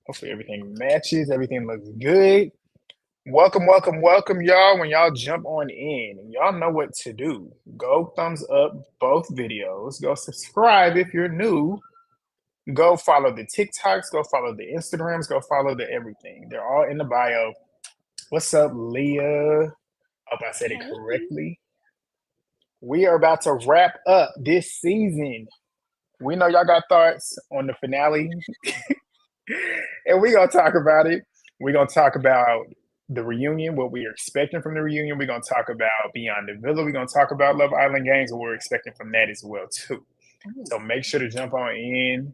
Hopefully everything matches. Everything looks good. Welcome, y'all. When y'all jump on in, y'all know what to do. Go thumbs up both videos. Go subscribe if you're new. Go follow the TikToks. Go follow the Instagrams. Go follow the everything. They're all in the bio. What's up, Leah? Hope I said it Hey. correctly. We are about to wrap up this season. We know y'all got thoughts on the finale, and we're gonna talk about it. We're gonna talk about the reunion, what we are expecting from the reunion. We're gonna talk about Beyond the Villa. We're gonna talk about Love Island Games, what we're expecting from that as well too. Ooh. So make sure to jump on in.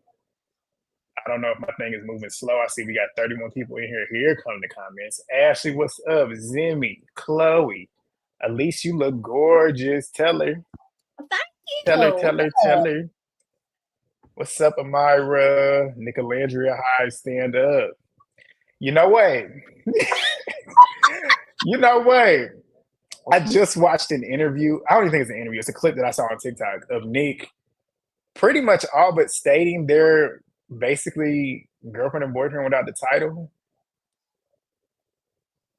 I don't know if my thing is moving slow. I see we got 31 people in here. Here come the comments. Ashley, what's up? Zimmy, Chloe, Elise, you look gorgeous. Tell her, Thank tell her, you. tell her, tell her. What's up, Amira? Nicolandria High, stand up. You know what? You know what? I just watched an interview. I don't even think it's an interview. It's a clip that I saw on TikTok of Nick pretty much all but stating they're basically girlfriend and boyfriend without the title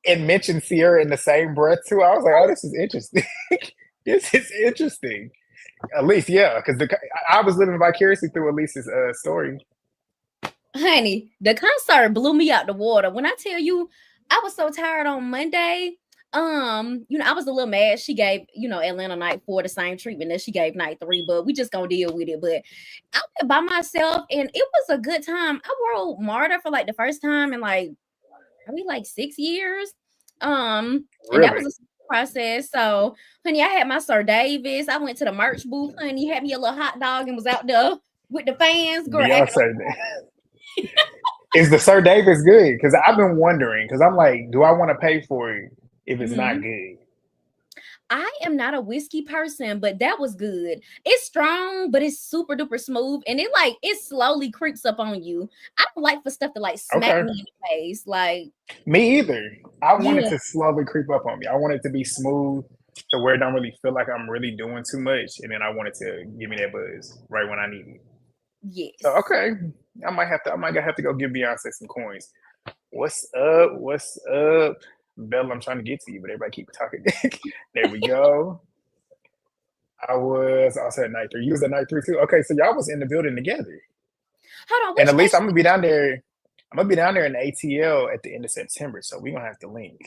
and mentioned Sierra in the same breath too. I was like, oh, this is interesting. This is interesting. At least, yeah, because I was living vicariously through Elise's story. Honey, the concert blew me out the water. When I tell you, I was so tired on Monday. I was a little mad. She gave, Atlanta night 4 the same treatment that she gave night 3, but we just gonna deal with it. But I went by myself and it was a good time. I rode Marta for like the first time in like probably like 6 years. And that Really? was a process. So, honey, I had my Sir Davis. I went to the merch booth, honey, had me a little hot dog and was out there with the fans, girl, acting. Beyonce. Is the Sir Davis good? Because I've been wondering, because I'm like, do I want to pay for it if it's not Mhm. good? I am not a whiskey person, but that was good. It's strong, but it's super duper smooth, and it slowly creeps up on you. I don't like for stuff to like smack Okay. me in the face. Like, Me either. I want it yeah, to slowly creep up on me. I want it to be smooth to where it don't really feel like I'm really doing too much. And then I want it to give me that buzz right when I need it. So yes. okay. I might have to go give Beyonce some coins. What's up? What's up? Bella, I'm trying to get to you, but everybody keep talking. There we go. I was also at night three. You was at night three too. Okay, so y'all was in the building together. Hold on, And which at least I'm station? gonna be down there. I'm gonna be down there in ATL at the end of September, so we're gonna have to link.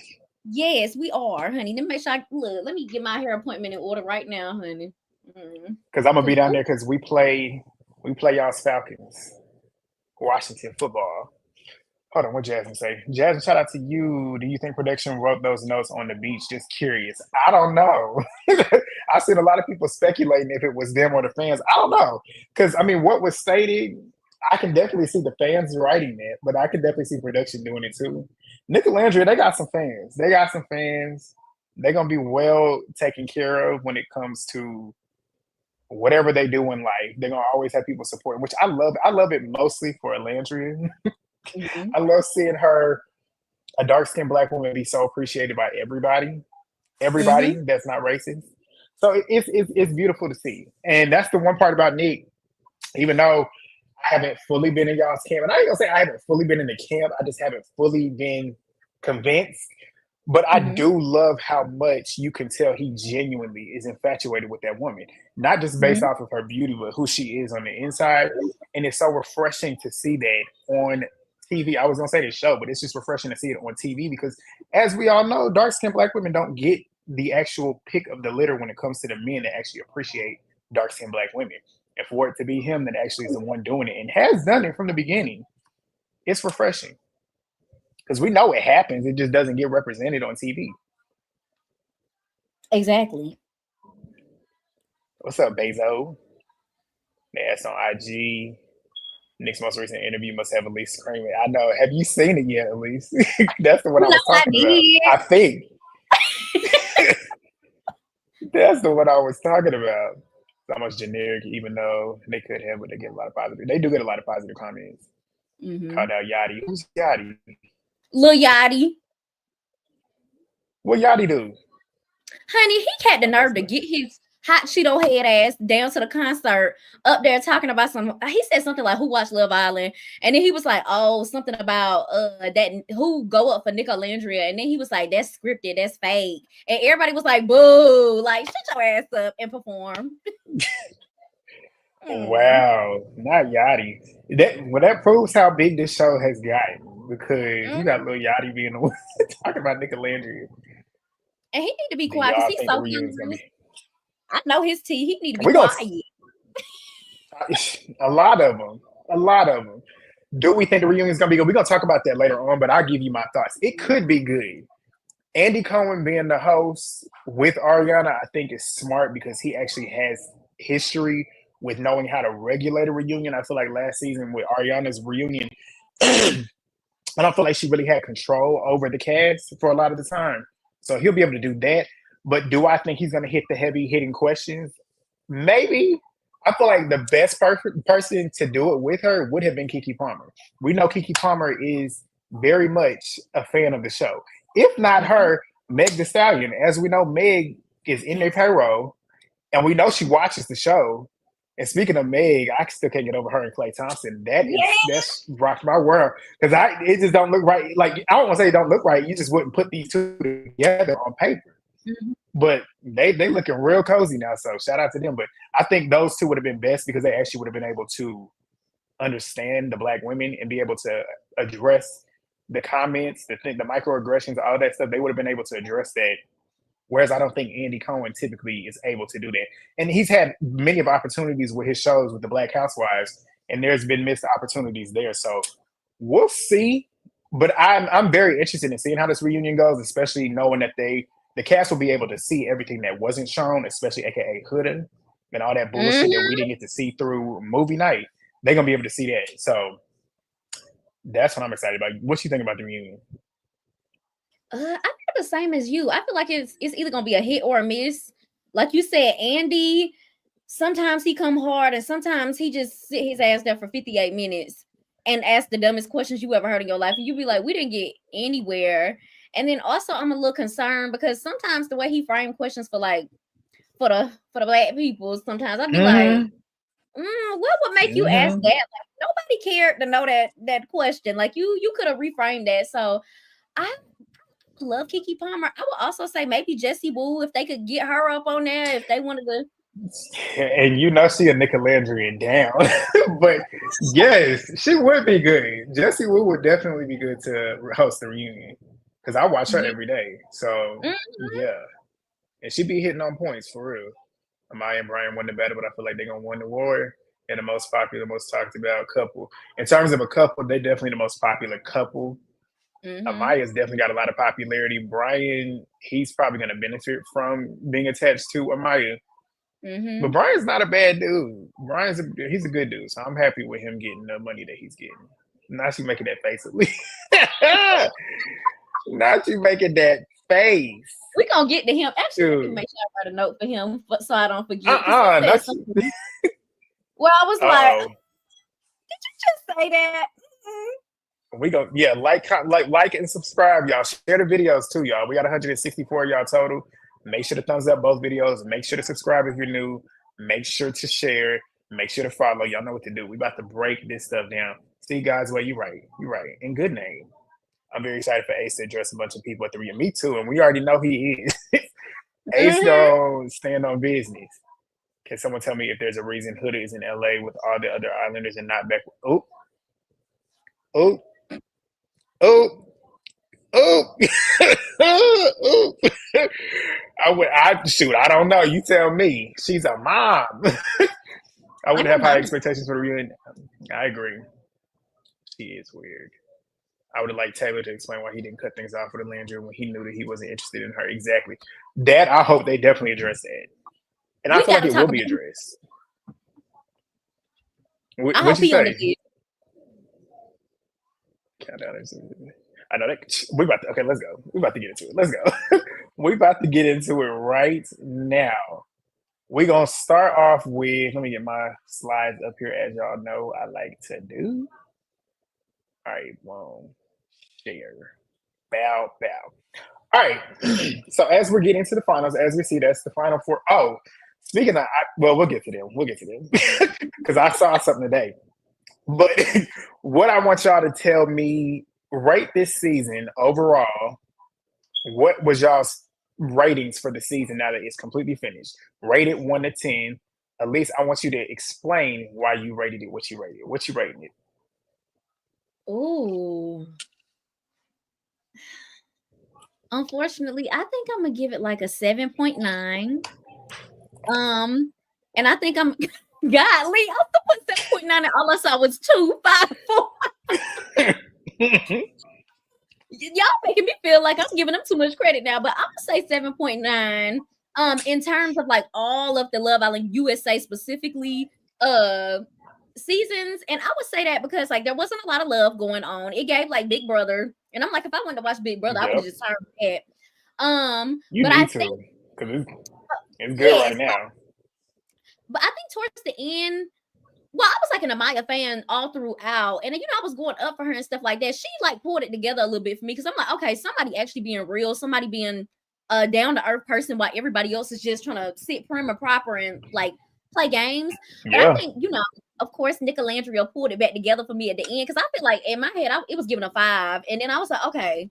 Yes, we are, honey. Let me make sure I look. Let me get my hair appointment in order right now, honey. Because I'm gonna be Cause down there because we play y'all's Falcons, Washington football. Hold on, what Jasmine say? Jasmine, shout out to you. Do you think production wrote those notes on the beach? Just curious. I don't know. I've seen a lot of people speculating if it was them or the fans. I don't know. Because I mean, what was stated, I can definitely see the fans writing it, but I can definitely see production doing it too. Nicolandria, they got some fans. They got some fans. They're gonna be well taken care of when it comes to whatever they do in life. They're gonna always have people supporting, which I love. I love it mostly for Alandria. mhm, I love seeing her, a dark skinned black woman, be so appreciated by everybody. mhm, Everybody that's not racist. So it's beautiful to see. And that's the one part about Nick, even though I haven't fully been in y'all's camp. And I ain't gonna say I haven't fully been in the camp. I just haven't fully been convinced. But I mhm, do love how much you can tell he genuinely is infatuated with that woman, not just based mhm. off of her beauty, but who she is on the inside. And it's so refreshing to see that on TV. I was gonna say the show, but it's just refreshing to see it on TV because, as we all know, dark skinned black women don't get the actual pick of the litter when it comes to the men that actually appreciate dark skinned black women. And for it to be him that actually is the one doing it and has done it from the beginning, it's refreshing because we know it happens. It just doesn't get represented on TV. Exactly. What's up, Bezo? That's on IG. Nick's most recent interview must have Elise screaming. I know. Have you seen it yet, Elise? That's the one I No, was I talking about. I did. think that's the one I was talking about. It's almost generic, even though they could have, but they get a lot of positive. They do get a lot of positive comments. Mm-hmm. Called out Yachty. Who's Yachty? Lil Yachty, What Yachty do? honey, he had the Oh, that's nerve to not. get his. hot Cheeto head ass down to the concert, up there talking about some. He said something like, "Who watched Love Island?" And then he was like, "Oh, something about that who go up for Nicolandria." And then he was like, "That's scripted, that's fake." And everybody was like, "Boo!" Like, shut your ass up and perform. Wow, not Yachty. That proves how big this show has gotten because you Mm. got Lil Yachty being the one talking about Nicolandria. And he need to be Do quiet because y'all he's think the so reunion's gonna young. be? I know his tea. He need to be We gonna quiet. a lot of them, a lot of them. Do we think the reunion's gonna be good? We're gonna talk about that later on, but I'll give you my thoughts. It could be good. Andy Cohen being the host with Ariana, I think is smart because he actually has history with knowing how to regulate a reunion. I feel like last season with Ariana's reunion, I don't feel like she really had control over the cast for a lot of the time. So he'll be able to do that. But do I think he's going to hit the heavy hitting questions? Maybe. I feel like the best person to do it with her would have been Keke Palmer. We know Keke Palmer is very much a fan of the show. If not Mhm. her, Meg Thee Stallion. As we know, Meg is in their Yes. payroll, and we know she watches the show. And speaking of Meg, I still can't get over her and Clay Thompson. Yeah. That's rocked my world because it just don't look right. Like I don't want to say it don't look right. You just wouldn't put these two together on paper. Mhm. But they looking real cozy now. So shout out to them. But I think those two would have been best because they actually would have been able to understand the black women and be able to address the comments, the microaggressions, all that stuff. They would have been able to address that. Whereas I don't think Andy Cohen typically is able to do that. And he's had many of opportunities with his shows with the Black Housewives, and there's been missed opportunities there. So we'll see. But I'm very interested in seeing how this reunion goes, especially knowing that the cast will be able to see everything that wasn't shown, especially AKA Hooden and all that bullshit that we Mhm. didn't get to see through movie night. They're gonna be able to see that. So that's what I'm excited about. What you think about the reunion? I feel the same as you. I feel like it's either gonna be a hit or a miss. Like you said, Andy. Sometimes he come hard, and sometimes he just sit his ass there for 58 minutes and ask the dumbest questions you ever heard in your life, and you be like, "We didn't get anywhere." And then also, I'm a little concerned because sometimes the way he framed questions for like for the black people, sometimes I'd be like, Mm-hmm. what would make you ask Mm-hmm. that? Like nobody cared to know that question. Like you could have reframed that. So I love Kiki Palmer. I would also say maybe Jessie Woo if they could get her up on there if they wanted to. And you know she a Nicolandrian down. But yes, she would be good. Jessie Wu would definitely be good to host the reunion. Because I watch her Yeah. every day. So Mhm. yeah. And she be hitting on points for real. Amaya and Brian won the battle, but I feel like they're gonna win the war. They're the most popular, most talked about couple. In terms of a couple, they're definitely the most popular couple. Mhm. Amaya's definitely got a lot of popularity. Brian, he's probably gonna benefit from being attached to Amaya. But Mhm. Brian's not a bad dude. He's a good dude, so I'm happy with him getting the money that he's getting. Not you making that face at least. Not you making that face, We gonna get to him. Actually, let me dude. make sure I write a note for him so I don't forget. Because he said Not you. something. Well, I was Uh like, oh. just say that. We go, yeah, like and subscribe, y'all. Share the videos too, y'all. We got 164 y'all total. Make sure to thumbs up both videos. Make sure to subscribe if you're new. Make sure to share. Make sure to follow. Y'all know what to do. We about to break this stuff down. See, guys, well, you're right. You're right. In good name. I'm very excited for Ace to address a bunch of people at the reunion. Me too, and we already know he is. Ace Mhm. gonna stand on business. Can someone tell me if there's a reason Hood is in LA with all the other islanders and not back? Oh, oh, oh. Oh, oh. I shoot. I don't know. You tell me. She's a mom. I I would know have high mine. expectations for the reunion. I agree. She is weird. I would have liked Taylor to explain why he didn't cut things off with the Landry when he knew that he wasn't interested in her. Exactly. That I hope they definitely address that, and I We feel got like to it talk will be about. addressed. I What'd hope you he on the say? list. Countdown. I know that we about to. Okay, let's go. We about to get into it. Let's go. We about to get into it right now. We're gonna start off with, let me get my slides up here as y'all know I like to do. All right, boom, share, bow, bow. All right, so as we're getting into the finals, as we see, that's the final four. Oh, Speaking of, well, we'll get to them. We'll get to them because I saw something today. But what I want y'all to tell me, rate this season overall. What was y'all's ratings for the season now that it's completely finished? Rate it 1 to 10. At least I want you to explain why you rated it what you rated it. What you rating it? Ooh. Unfortunately, I think I'm gonna give it like a 7.9. And I think I'm golly, I was to put 7.9 and all I saw was 254. Y'all making me feel like I'm giving them too much credit now, but I'm gonna say 7.9. In terms of like all of the Love Island USA specifically, seasons, and I would say that because like there wasn't a lot of love going on. It gave like Big Brother, and I'm like, if I wanted to watch Big Brother, I would Yep. just turn that. You But I need to think because it's good yes, right now. but I think towards the end, well, I was like an Amaya fan all throughout, and I was going up for her and stuff like that. She like pulled it together a little bit for me because I'm like, okay, somebody actually being real, somebody being a down to earth person, while everybody else is just trying to sit prim and proper and like play games. But I Yeah. think of course, Nicolandria pulled it back together for me at the end because I feel like in my head it was given a 5, and then I was like, okay.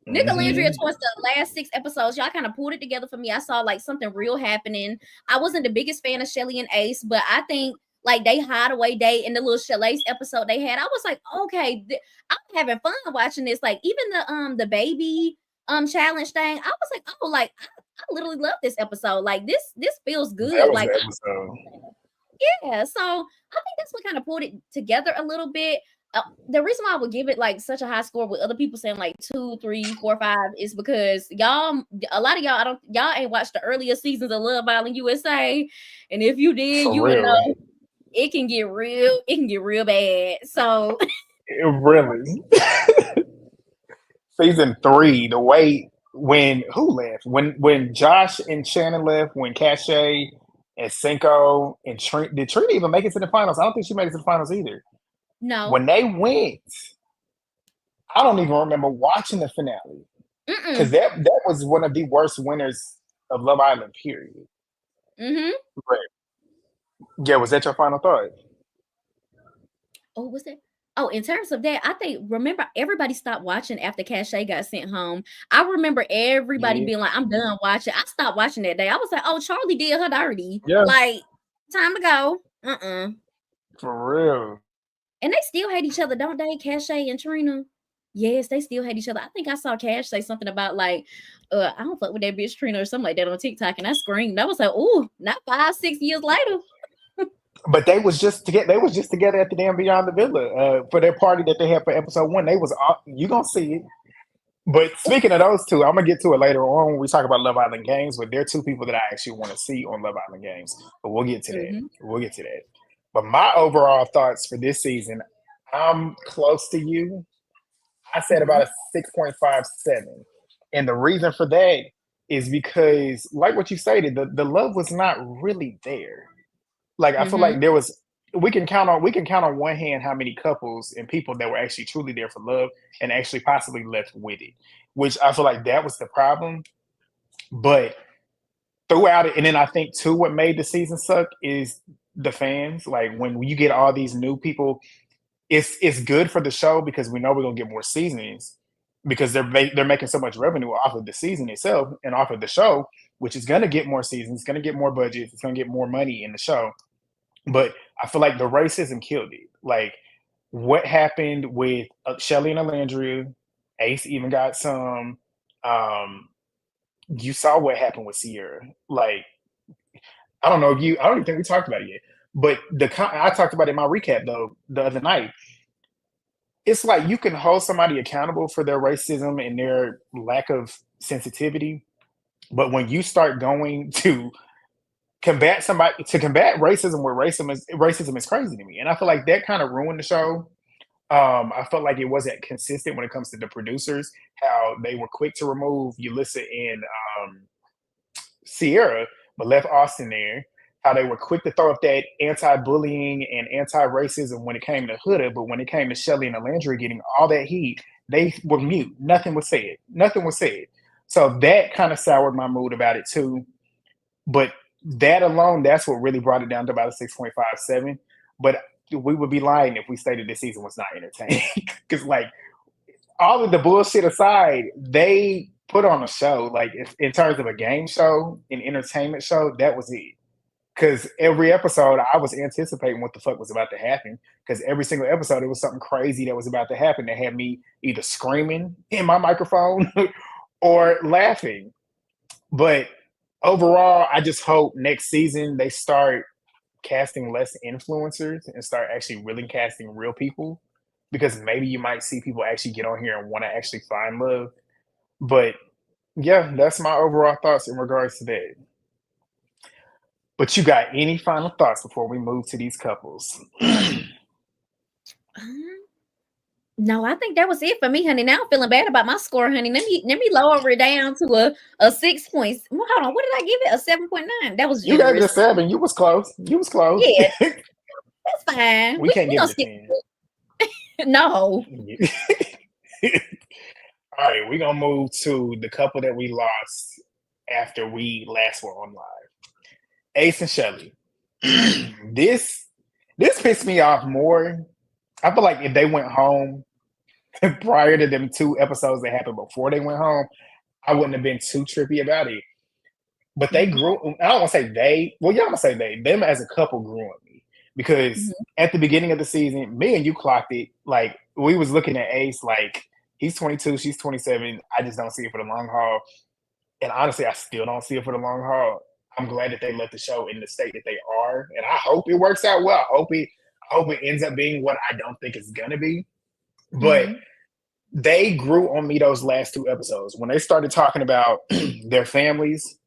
Nicolandria towards the last 6 episodes, y'all kind of pulled it together for me. I saw like something real happening. I wasn't the biggest fan of Shelly and Ace, but I think like they hideaway date in the little Chalet's episode they had, I was like, okay, I'm having fun watching this. Like even the baby challenge thing, I was like, oh, like I literally love this episode. Like this feels That good. was Like the episode. yeah, so I think that's what kind of pulled it together a little bit. The reason why I would give it like such a high score with other people saying like 2, 3, 4, 5 is because a lot of y'all ain't watched the earlier seasons of Love Island USA, and if you did, For you would real. know it can get real bad. So It really. Season 3, the way when who left? When Josh and Shannon left, when Cache and Cinco and did Trina even make it to the finals? I don't think she made it to the finals either. no, When they went, I don't even remember watching the finale because mm-mm. that was one of the worst winners of Love Island. Period. Mm-hmm. But yeah, was that your final thought? Oh, was that? Oh, in terms of that, I think remember everybody stopped watching after Cache got sent home. I remember everybody Yeah, being like, "I'm done watching." I stopped watching that day. I was like, "Oh, Charlie did her dirty. yeah, Like, time to go." for real. And they still hate each other, don't they? Cache and Trina. Yes, they still hate each other. I think I saw Cash say something about like, I don't fuck with that bitch Trina or something like that on TikTok, and I screamed. I was like, "Ooh, not 5, 6 years later." But they was just together at the damn Beyond the Villa for their party that they had for episode 1. They was all, you gonna see it. But speaking of those two, I'm gonna get to it later on when we talk about Love Island Games. But they're two people that I actually want to see on Love Island Games. But we'll get to that. Mm-hmm. We'll get to that. But my overall thoughts for this season, I'm close to you. I said about Mm-hmm. a 6.57. And the reason for that is because, like what you stated, the love was not really there. Like I feel Mm-hmm. like we can count on one hand how many couples and people that were actually truly there for love and actually possibly left with it, which I feel like that was the problem. But throughout it, and then I think too, what made the season suck is the fans. Like when you get all these new people, it's good for the show because we know we're gonna get more seasons because they're making so much revenue off of the season itself and off of the show, which is gonna get more seasons, it's gonna get more budgets, it's gonna get more money in the show. But I feel like the racism killed it. Like what happened with Shelly and Alandria, Ace even got some. Um, you saw what happened with Sierra. Like I don't know if I don't even think we talked about it yet. But I talked about it in my recap though the other night. It's like you can hold somebody accountable for their racism and their lack of sensitivity, but when you start going to combat racism where racism is crazy to me, and I feel like that kind of ruined the show. I felt like it wasn't consistent when it comes to the producers, how they were quick to remove Yulissa and Sierra, but left Austin there. How they were quick to throw up that anti-bullying and anti-racism when it came to Huda, but when it came to Shelly and Alandria getting all that heat, they were mute. Nothing was said. Nothing was said. So that kind of soured my mood about it too. But that alone, that's what really brought it down to about a 6.57. But we would be lying if we stated this season was not entertaining. Because like all of the bullshit aside, they put on a show. Like if, in terms of a game show, an entertainment show, that was it. Because every episode, I was anticipating what the fuck was about to happen. Because every single episode, it was something crazy that was about to happen that had me either screaming in my microphone or laughing. But overall, I just hope next season they start casting less influencers and start actually really casting real people, because maybe you might see people actually get on here and want to actually find love. But yeah, that's my overall thoughts in regards to that. But you got any final thoughts before we move to these couples? Um, No, I think that was it for me, honey. Now I'm feeling bad about my score, honey. Let me lower it down to a 6 points. Well, hold on, what did I give it? A 7.9. That was You gave it a generous. 7. You was close. You was close. Yeah, that's fine. We can't We give gonna it a stick 10. with it. No. All right, we're gonna move to the couple that we lost after we last were on live. Ace and Shelly. this this pissed me off more. I feel like if they went home prior to them 2 episodes that happened before they went home, I wouldn't have been too trippy about it. But they Mhm, grew. I don't want to say they. Well, y'all gonna say they. Them as a couple grew on me because mhm, at the beginning of the season, me and you clocked it. Like we was looking at Ace. Like he's 22, she's 27. I just don't see it for the long haul. And honestly, I still don't see it for the long haul. I'm glad that they let the show in the state that they are, and I hope it works out well. I hope it ends up being what I don't think it's gonna be. But mhm, they grew on me those last 2 episodes when they started talking about their families.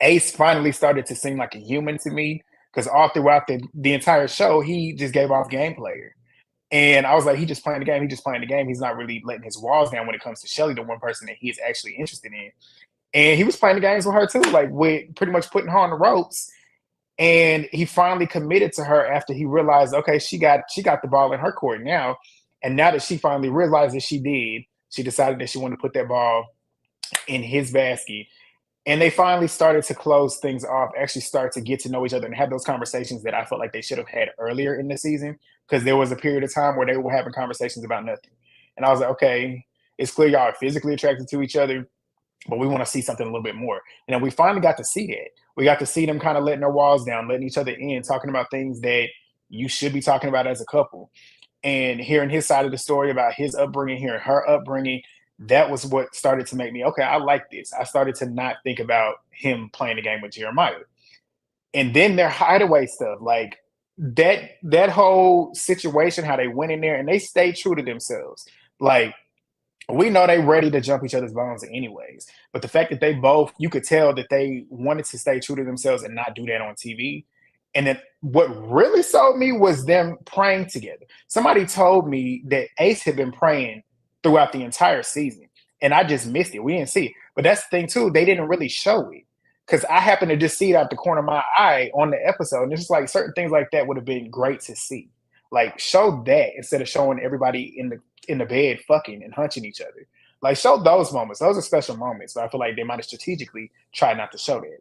Ace finally started to seem like a human to me because all throughout the entire show, he just gave off gameplay. And I was like, he just playing the game. He just playing the game. He's not really letting his walls down when it comes to Shelly, the one person that he is actually interested in. And he was playing the games with her too, like with pretty much putting her on the ropes. And he finally committed to her after he realized, okay, she got the ball in her court now. And now that she finally realized that she did, she decided that she wanted to put that ball in his basket. And they finally started to close things off, actually start to get to know each other and have those conversations that I felt like they should have had earlier in the season, because there was a period of time where they were having conversations about nothing. And I was like, okay, it's clear y'all are physically attracted to each other, but we want to see something a little bit more. And then we finally got to see that. We got to see them kind of letting their walls down, letting each other in, talking about things that you should be talking about as a couple. And hearing his side of the story about his upbringing, hearing her upbringing, that was what started to make me, okay, I like this. I started to not think about him playing the game with Jeremiah. And then their hideaway stuff, like that whole situation, how they went in there and they stayed true to themselves. Like we know they ready to jump each other's bones anyways. But the fact that they both, you could tell that they wanted to stay true to themselves and not do that on TV. And then what really sold me was them praying together. Somebody told me that Ace had been praying throughout the entire season. And I just missed it. We didn't see it. But that's the thing too, they didn't really show it. Because I happened to just see it out the corner of my eye on the episode. And it's just like certain things like that would have been great to see. Like show that instead of showing everybody in the bed fucking and hunching each other. Like show those moments. Those are special moments. So I feel like they might have strategically tried not to show that.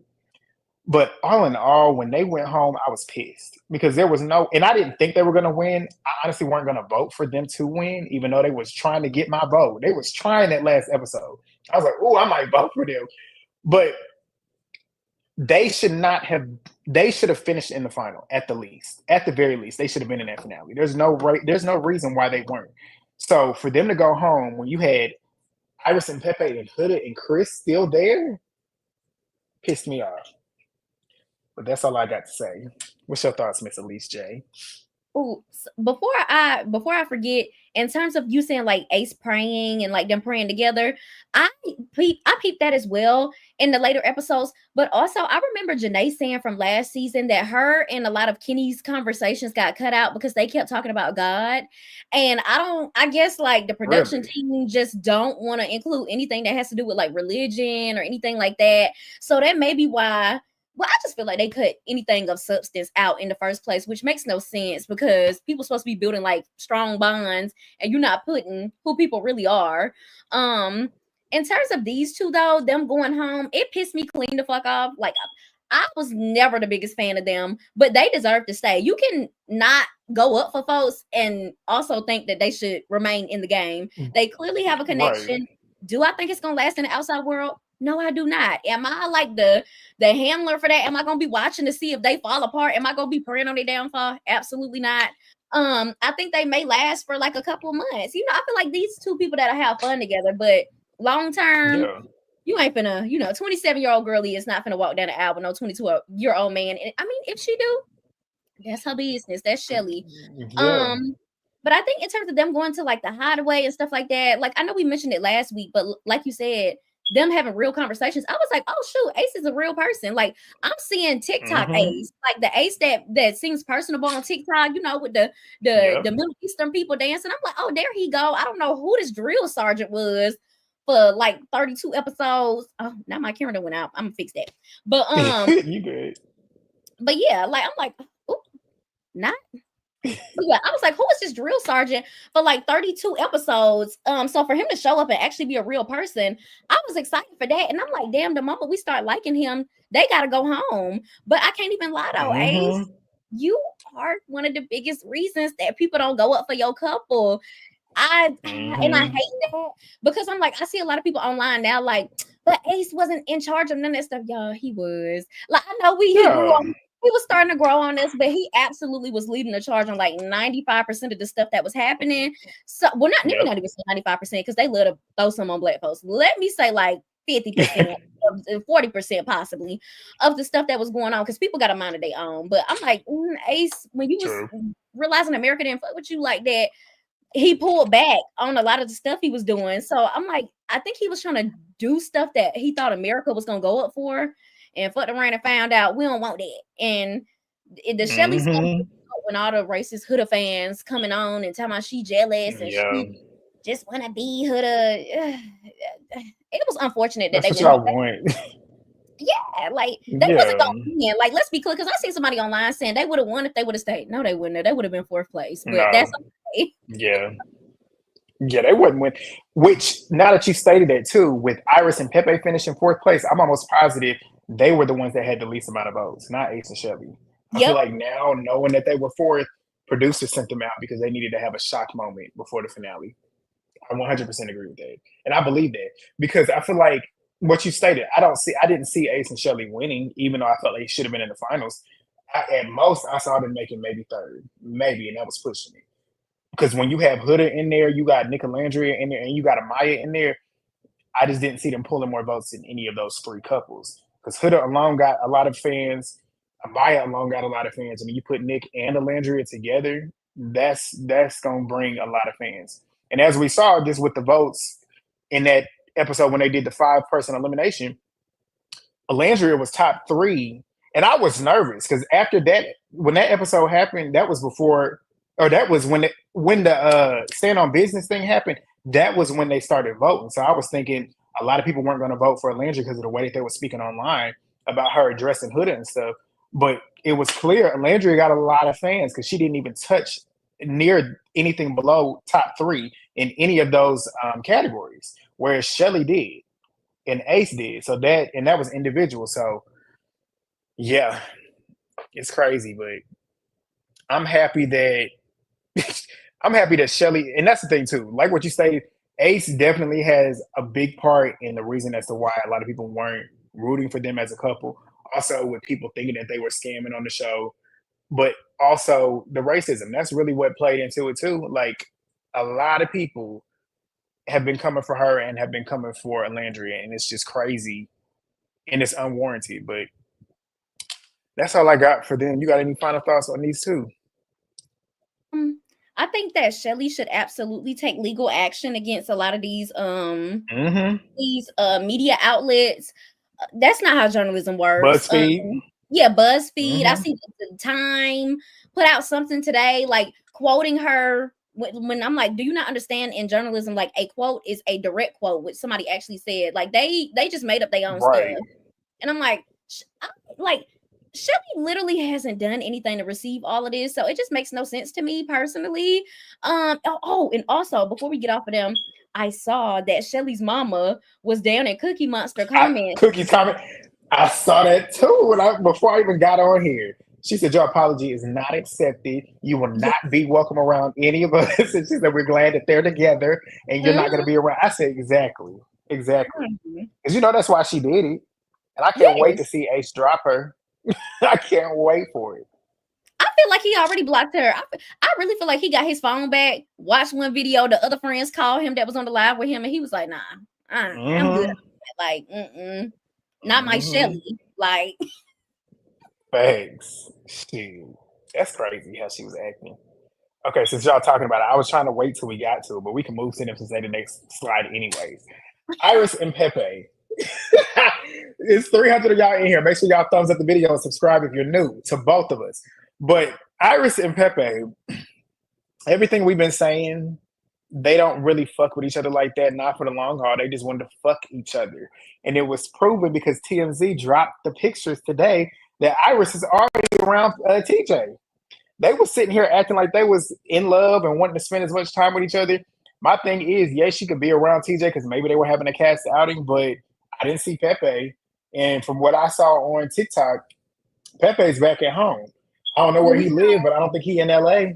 But all in all, when they went home, I was pissed because there was no, and I didn't think they were going to win. I honestly weren't going to vote for them to win, even though they was trying to get my vote. They was trying that last episode. I was like, oh, I might vote for them. But they should not have, they should have finished in the final at the least. At the very least, they should have been in that finale. There's no reason why they weren't. So for them to go home when you had Iris and Pepe and Huda and Chris still there, pissed me off. But that's all I got to say. What's your thoughts, Miss Elise J? Oh, before I forget, in terms of you saying like Ace praying and like them praying together, I I peeped that as well in the later episodes. But also, I remember Janae saying from last season that her and a lot of Kenny's conversations got cut out because they kept talking about God. And I don't, I guess like the production Really? team just don't want to include anything that has to do with like religion or anything like that. So that may be why, well, I just feel like they cut anything of substance out in the first place, which makes no sense because people supposed to be building like strong bonds and you're not putting who people really are. Um, in terms of these two though, them going home, it pissed me clean the fuck off. Like I was never the biggest fan of them, but they deserve to stay. You can not go up for folks and also think that they should remain in the game. They clearly have a Right. connection. Do I think it's gonna last in the outside world? No, I do not. Am I like the handler for that? Am I gonna be watching to see if they fall apart? Am I gonna be praying on their downfall? Absolutely not. I think they may last for like a couple of months. I feel like these two people that have fun together, but long term, Yeah. you ain't finna, 27-year-old girlie is not finna walk down the aisle with no 22-year-old man. And I mean, if she do, that's her business. That's Shelly. Yeah. But I think in terms of them going to like the hideaway and stuff like that, like I know we mentioned it last week, but like you said, them having real conversations, I was like, oh shoot, Ace is a real person. Like I'm seeing TikTok Mm-hmm. Ace, like the Ace that seems personable on TikTok, with the Yep. Middle Eastern people dancing. I'm like, oh, there he go. I don't know who this drill sergeant was for like 32 episodes. Oh, now my camera went out. I'm gonna fix that. But You good. but yeah, like I'm like, oh, not yeah, I was like, who is this drill sergeant for like 32 episodes? So for him to show up and actually be a real person, I was excited for that. And I'm like, damn, the moment we start liking him, they gotta go home. But I can't even lie though, Ace. Mm-hmm. You are one of the biggest reasons that people don't go up for your couple. And I Mm-hmm. hate that because I'm like, I see a lot of people online now, like, but Ace wasn't in charge of none of that stuff. Y'all, he was. Like, I know he grew Yeah. on, he was starting to grow on us, but he absolutely was leading the charge on like 95% of the stuff that was happening. So, well, not let me Yep. not even say 95% because they love to throw some on black folks. Let me say like 50%. 40% possibly of the stuff that was going on because people got a mind of their own. But I'm like, Ace, when you was True. realizing America didn't fuck with you like that, he pulled back on a lot of the stuff he was doing. So I'm like, I think he was trying to do stuff that he thought America was gonna go up for, and fucked around and found out we don't want that. And the Shelly stuff Mm-hmm. when all the racist Huda fans coming on and talking about she jealous and Yeah. she just wanna be Huda. It was unfortunate that That's they what went y'all home. want. Yeah, like they wasn't Yeah. gonna win. Like, let's be clear, because I seen somebody online saying they would have won if they would have stayed. No, they wouldn't have. They would have been fourth place, but that's No. okay. Yeah. Yeah, they wouldn't win. Which now that you stated that too, with Iris and Pepe finishing fourth place, I'm almost positive they were the ones that had the least amount of votes, not Ace and Shelby. I feel Yep. like now, knowing that they were fourth, producers sent them out because they needed to have a shock moment before the finale. I 100% agree with that, and I believe that because I feel like what you stated. I didn't see Ace and Shelly winning, even though I felt they should have been in the finals. At most, I saw them making maybe third, maybe, and that was pushing it. Because when you have Huda in there, you got Nicolandria in there, and you got Amaya in there, I just didn't see them pulling more votes than any of those three couples. Because Huda alone got a lot of fans, Amaya alone got a lot of fans, and you put Nick and Alandria together, that's gonna bring a lot of fans. And as we saw just with the votes in that episode when they did the 5-person elimination, Alandria was top three, and I was nervous because after that, when that episode happened, that was before, or that was when the stand on business thing happened. That was when they started voting. So I was thinking a lot of people weren't going to vote for Alandria because of the way that they were speaking online about her addressing Huda and stuff. But it was clear Alandria got a lot of fans because she didn't even touch near anything below top three in any of those categories, whereas Shelly did and Ace did. So that was individual. So yeah, it's crazy, but I'm happy that I'm happy that Shelly, and that's the thing too. Like what you stated, Ace definitely has a big part in the reason as to why a lot of people weren't rooting for them as a couple. Also, with people thinking that they were scamming on the show, but also the racism. That's really what played into it too. Like a lot of people have been coming for her and have been coming for Alandria, and it's just crazy and it's unwarranted. But that's all I got for them. You got any final thoughts on these two? Um, I think that Shelly should absolutely take legal action against a lot of Mm-hmm. these media outlets. That's not how journalism works. BuzzFeed. Yeah, BuzzFeed. I Mm-hmm. see the Time put out something today, like quoting her. When I'm like, do you not understand in journalism? Like a quote is a direct quote, which somebody actually said. Like they just made up their own stuff, Right. and I'm like, like Shelly literally hasn't done anything to receive all of this, so it just makes no sense to me personally. And also before we get off of them, I saw that Shelly's mama was down at Cookie Monster comment. Cookies comment. I saw that too before I even got on here. She said, your apology is not accepted. You will Yeah. not be welcome around any of us. And she said, we're glad that they're together and you're not going to Mhm. be around. I said, exactly. Exactly. Mhm. Because that's why she did it. And I can't wait to Yes. see Ace drop her. I can't wait for it. I feel like he already blocked her. I really feel like he got his phone back, watched one video, the other friends called him that was on the live with him, and he was like, nah, I'm good. Mm-hmm. Like, not my Mm-hmm. Shelly. Like, Thanks. Shoot. That's crazy how she was acting. Okay, since y'all talking about it, I was trying to wait till we got to it, but we can move to them to say the next slide anyways. Iris and Pepe. It's 300 of y'all in here. Make sure y'all thumbs up the video and subscribe if you're new to both of us. But Iris and Pepe, everything we've been saying, they don't really fuck with each other like that, not for the long haul. They just wanted to fuck each other. And it was proven because TMZ dropped the pictures today that Iris is already around TJ. They was sitting here acting like they was in love and wanting to spend as much time with each other. My thing is, yes, she could be around TJ because maybe they were having a cast outing, but I didn't see Pepe. And from what I saw on TikTok, Pepe's back at home. I don't know where well, he lived, but I don't think he in LA.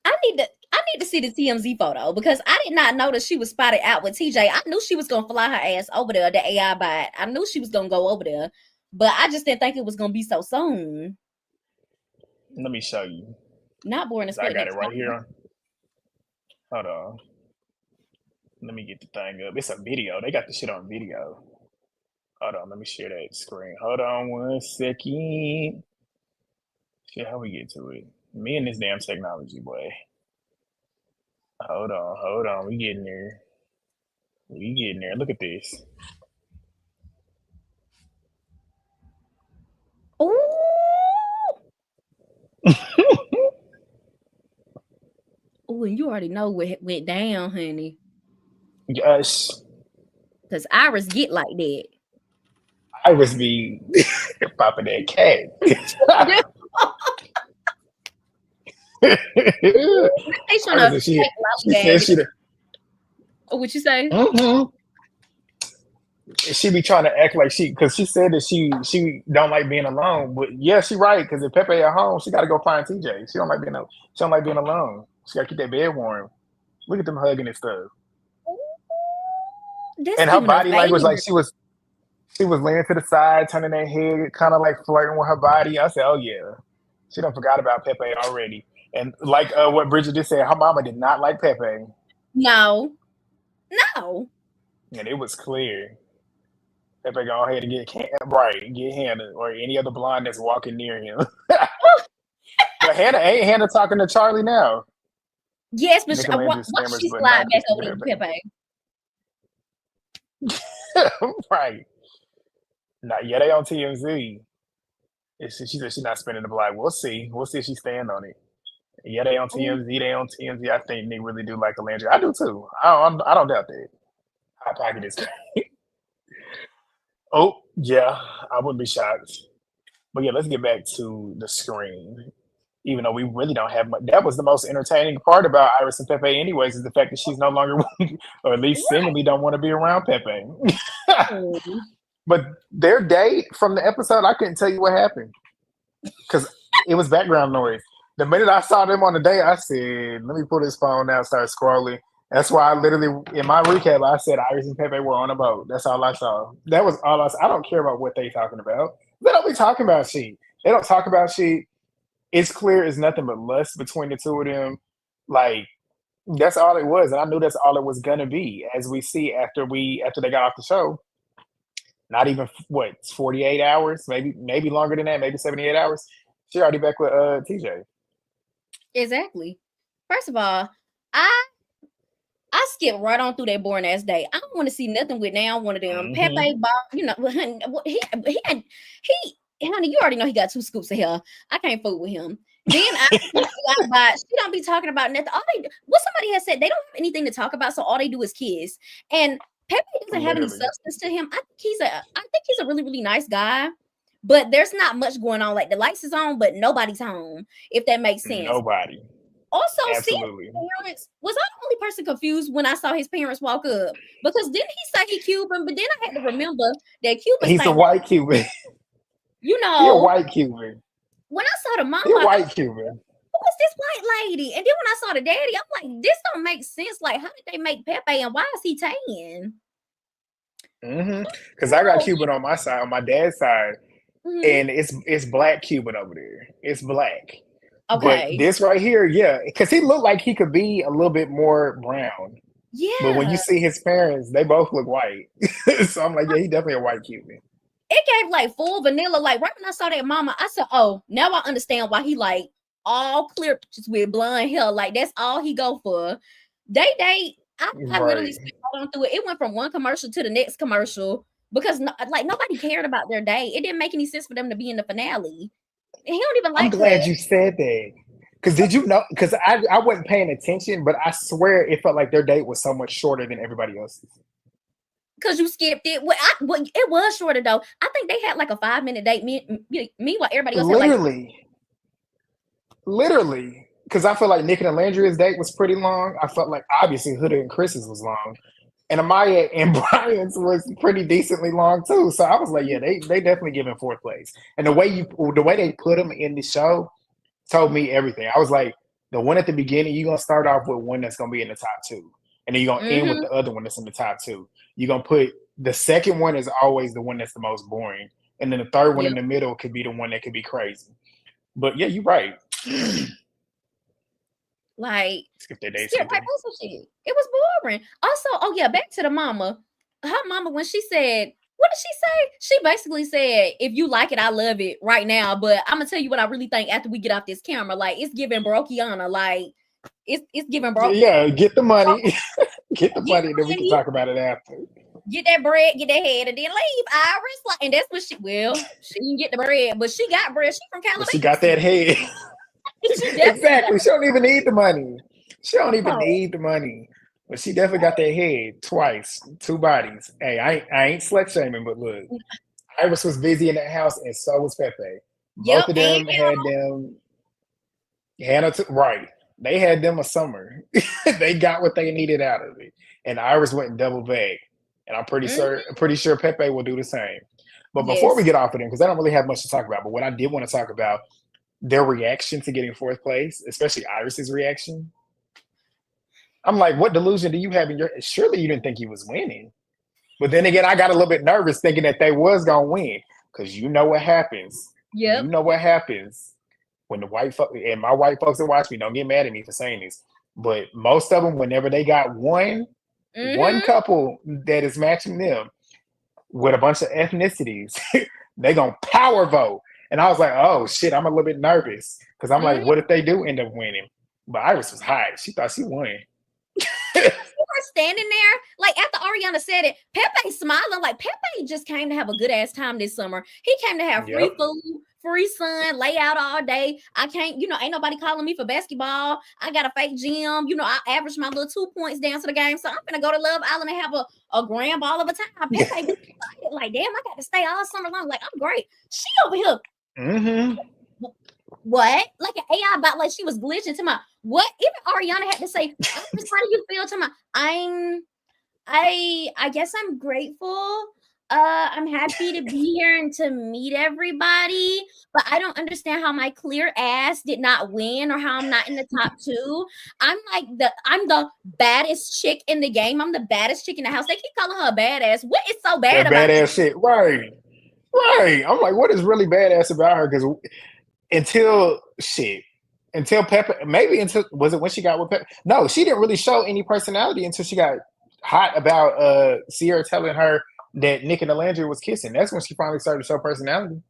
I need to see the TMZ photo because I did not know that she was spotted out with TJ. I knew she was gonna fly her ass over there, the AI bot. I knew she was gonna go over there, but I just didn't think it was gonna be so soon. Let me show you. Not born as I fuck got it next right time. here. Hold on. Let me get the thing up. It's a video. They got the shit on video. Hold on. Let me share that screen. Hold on 1 second. Shit, how we get to it? Me and this damn technology, boy. Hold on. We getting there. We getting there. Look at this. Oh, oh, and you already know what went down, honey. Yes. Because Iris get like that. Iris be popping that cat. They trying to Iris, fake she said lollygag. she Oh, what you say? mm-hmm. She be trying to act like because she said that she don't like being alone. But yeah, she right. Because if Pepe at home, she got to go find TJ. She don't like being alone. She got to keep that bed warm. Look at them hugging and stuff. That's And her giving a body language, like favor. she was leaning to the side, turning her head, kind of like flirting with her body. I said, oh yeah, she done forgot about Pepe already. And like what Bridget just said, her mama did not like Pepe, No, no. and it was clear. Pepe go ahead and get Hannah or any other blonde that's walking near him. But Hannah ain't Hannah talking to Charlie now. Yes, but Michelangelo once stammers, she but slide not back Christy over to Pepe. Pepe. Right. Not yet. They on TMZ. She said she's not spinning the block. We'll see. We'll see if she stand on it. Yeah, they on Oh, TMZ. They on TMZ. I think they really do like a Landry. I do too. I don't doubt that. Hot pocket is great. Oh yeah, I wouldn't be shocked. But yeah, let's get back to the screen. Even though we really don't have much. That was the most entertaining part about Iris and Pepe, anyways, is the fact that she's no longer, or at least seemingly don't want to be around Pepe. right. But their date from the episode, I couldn't tell you what happened because it was background noise. The minute I saw them on the date, I said, "Let me pull this phone out, start scrolling." That's why I literally, in my recap, I said Iris and Pepe were on a boat. That's all I saw. That was all I saw. I don't care about what they talking about. They don't be talking about shit. They don't talk about shit. It's clear it's nothing but lust between the two of them. Like that's all it was, and I knew that's all it was gonna be. As we see after they got off the show, not even what 48 hours, maybe longer than that, maybe 78 hours. She already back with TJ. Exactly. First of all, I skipped right on through that boring ass day. I don't want to see nothing with now one of them. Mm-hmm. Pepe, Bob, honey, you already know he got 2 scoops of hair. I can't fool with him. Then she don't be talking about nothing. What somebody has said, they don't have anything to talk about, so all they do is kiss. And Pepe doesn't have any Literally substance to him. I think he's a really, really nice guy. But there's not much going on. Like the lights is on, but nobody's home, if that makes sense. nobody. Also, seeing Absolutely. his parents, was I the only person confused when I saw his parents walk up? Because didn't he say he Cuban? But then I had to remember that Cubans He's a think, white Cuban. you He a know, white Cuban. when I saw the mama, He a I white was like, Cuban. who is this white lady? And then when I saw the daddy, I'm like, this don't make sense. Like, how did they make Pepe and why is he tan? Because I got Cuban on my side, on my dad's side, Mm-hmm. and it's black Cuban over there. It's black. But Okay. this right here, yeah, because he looked like he could be a little bit more brown. But when you Yeah. see his parents, they both look white. So I'm like, yeah, he definitely a white Cuban. It gave like full vanilla. Like right when I saw that mama, I said, oh, now I understand why he like all clear just with blonde hair. Like that's all he go for. I literally Right. skipped right on through it. It went from one commercial to the next commercial because like nobody cared about their day. It didn't make any sense for them to be in the finale. And he don't even I'm like glad Chris you said that. Because did you know? Because I wasn't paying attention, but I swear it felt like their date was so much shorter than everybody else's. because you skipped it. Well, it was shorter though. I think they had like a 5 minute date. Meanwhile, everybody else had like Literally, literally. Because I feel like Nick and Landry's date was pretty long. I felt like obviously Huda and Chris's was long, and Amaya and Brian's was pretty decently long too. So I was like, yeah, they definitely giving fourth place. And the way they put them in the show told me everything. I was like, the one at the beginning, you're gonna start off with one that's gonna be in the top two, and then you're gonna end with mm-hmm, the other one that's in the top two. You're gonna put the second one is always the one that's the most boring, and then the third one in yep. the middle could be the one that could be crazy. But yeah, you're right. Like Skip that day skip right skipping. past some shit. It was boring. Also, oh yeah, back to the mama. Her mama, when she said, what did she say? She basically said, if you like it, I love it right now. But I'm gonna tell you what I really think after we get off this camera. Like it's giving Brokiana. Like it's giving broke. Yeah, get the Broke money, get the get money, the then we can money, talk about it after. get that bread, get that head, and then leave. Iris. Like, and that's what she didn't get the bread, but she got bread. She from But she got Calabasas. that head. She definitely got Exactly. She don't even need the money. She don't even no. need the money. But she definitely got that head twice, two bodies. Hey, I ain't slut shaming, but look, Iris was busy in that house, and so was Pepe. Both Yep, of and them had them Hannah right. They had them a summer. They got what they needed out of it. And Iris went and double back. And I'm mm-hmm, pretty sure Pepe will do the same. But before we yes, get off of them, because I don't really have much to talk about, but what I did want to talk about, their reaction to getting fourth place, especially Iris's reaction. I'm like, what delusion do you have in your surely you didn't think he was winning? But then again, I got a little bit nervous thinking that they was gonna win. Because you know what happens. You yep. know what happens when the white folks and my white folks that watch me don't get mad at me for saying this, but most of them, whenever they got one Mm-hmm. couple that is matching them with a bunch of ethnicities, they gonna power vote. And I was like, oh shit, I'm a little bit nervous because I'm like, Mm-hmm. what if they do end up winning? But Iris was hot. She thought she won. Her standing there, like after Ariana said it, Pepe smiling, like Pepe just came to have a good ass time this summer. He came to have free Yep. food, free sun, lay out all day. I can't, ain't nobody calling me for basketball. I got a fake gym. I averaged my little 2 points down to the game. So I'm gonna go to Love Island and have a grand ball of a time. Pepe was excited, like, damn, I got to stay all summer long. Like, I'm great. She over here. Mm-hmm. What? Like an AI about like she was glitching to my what? Even Ariana had to say, how do you feel to my I guess I'm grateful. I'm happy to be here and to meet everybody, but I don't understand how my clear ass did not win or how I'm not in the top two. I'm the baddest chick in the game. I'm the baddest chick in the house. They keep calling her a badass. What is so bad That about badass shit. Right. Right. I'm like, what is really badass about her? Because until shit, until Pepper, maybe until was it when she got with Pepper? No, she didn't really show any personality until she got hot about Sierra telling her that Nick and Alandria was kissing. That's when she finally started to show personality.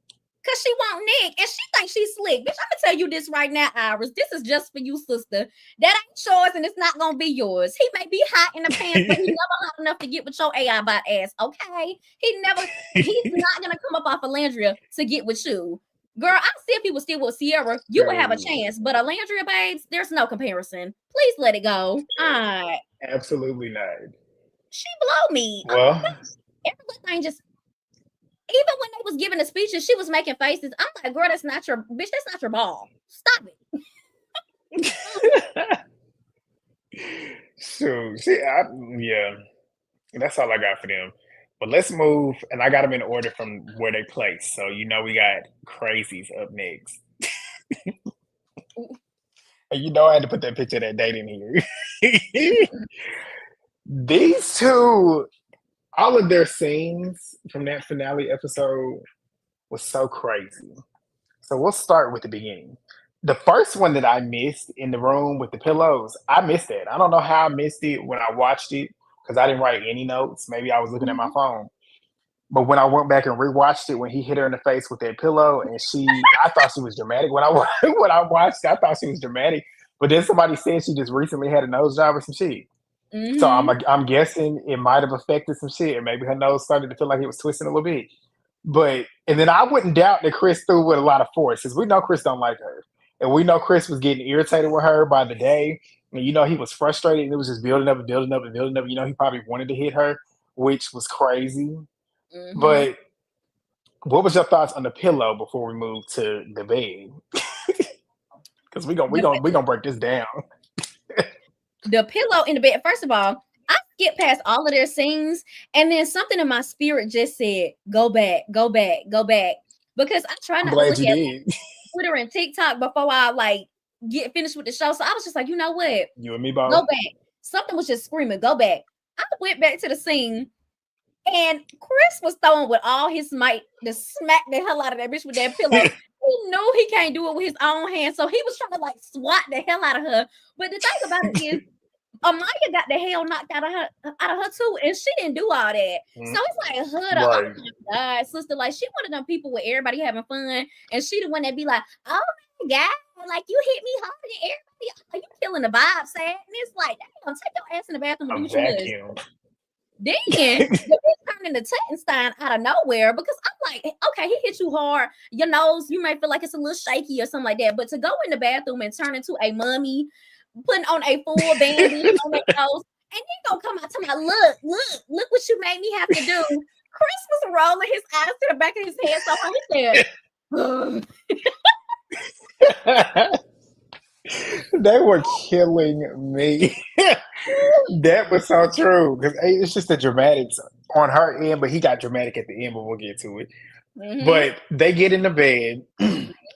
because she want Nick and she thinks she's slick. Bitch, I'm gonna tell you this right now, Iris. This is just for you, sister. That ain't yours and it's not gonna be yours. He may be hot in the pants, but he never hot enough to get with your AI bot ass. Okay. He's not gonna come up off Alandria to get with you. Girl, I see if he was still with Sierra, you would have a True. chance. But Alandria, babes, there's no comparison. Please let it go. All right. Absolutely not. She blow me. Oh my Well, gosh. Every little thing just even when they was giving the speeches, she was making faces. I'm like, girl, that's not your bitch. That's not your ball. Stop it. Shoot, yeah, that's all I got for them. But let's move, and I got them in order from where they place. So we got crazies up next, and I had to put that picture of that date in here. These two, all of their scenes from that finale episode was so crazy. So we'll start with the beginning. The first one that I missed in the room with the pillows, I missed that. I don't know how I missed it when I watched it because I didn't write any notes. Maybe I was looking at my Mhm. phone. But when I went back and rewatched it, when he hit her in the face with that pillow, and I thought she was dramatic. When I when I watched it, I thought she was dramatic. But then somebody said she just recently had a nose job or some shit. So Mhm. I'm guessing it might have affected some shit, and maybe her nose started to feel like it was twisting a little bit. And then I wouldn't doubt that Chris threw with a lot of force because we know Chris don't like her, and we know Chris was getting irritated with her by the day, and he was frustrated, and it was just building up and building up and building up. He probably wanted to hit her, which was crazy. Mhm. But what was your thoughts on the pillow before we move to the bed? Because we gonna break this down. The pillow in the bed. First of all, I skipped past all of their scenes, and then something in my spirit just said, "Go back, go back, go back," because I try I'm not to glad look you at did. Twitter and TikTok before I get finished with the show. So I was just like, you know what? You and me Go both. back. Something was just screaming, "Go back." I went back to the scene, and Chris was throwing with all his might to smack the hell out of that bitch with that pillow. He knew he can't do it with his own hand, so he was trying to swat the hell out of her. But the thing about it is, Amaya got the hell knocked out of her too, and she didn't do all that. So it's like, Huda, oh Right. my god, sister, she one of them people with everybody having fun, and she the one that be like, oh my god, you hit me hard, and everybody, you killing the vibe, sad, and it's like, damn, take your ass in the bathroom and A do what you was. vacuum. Then the bitch turned into Tettenstein out of nowhere because I'm like, okay, he hit you hard. Your nose, you may feel like it's a little shaky or something like that. But to go in the bathroom and turn into a mummy, putting on a full bandage on their nose, and then gonna come out to my look what you made me have to do. Chris was rolling his eyes to the back of his head, so he said, They were killing me. That was so true because it's just the dramatics on her end, but he got dramatic at the end, but we'll get to it. mm-hmm. But they get in the bed,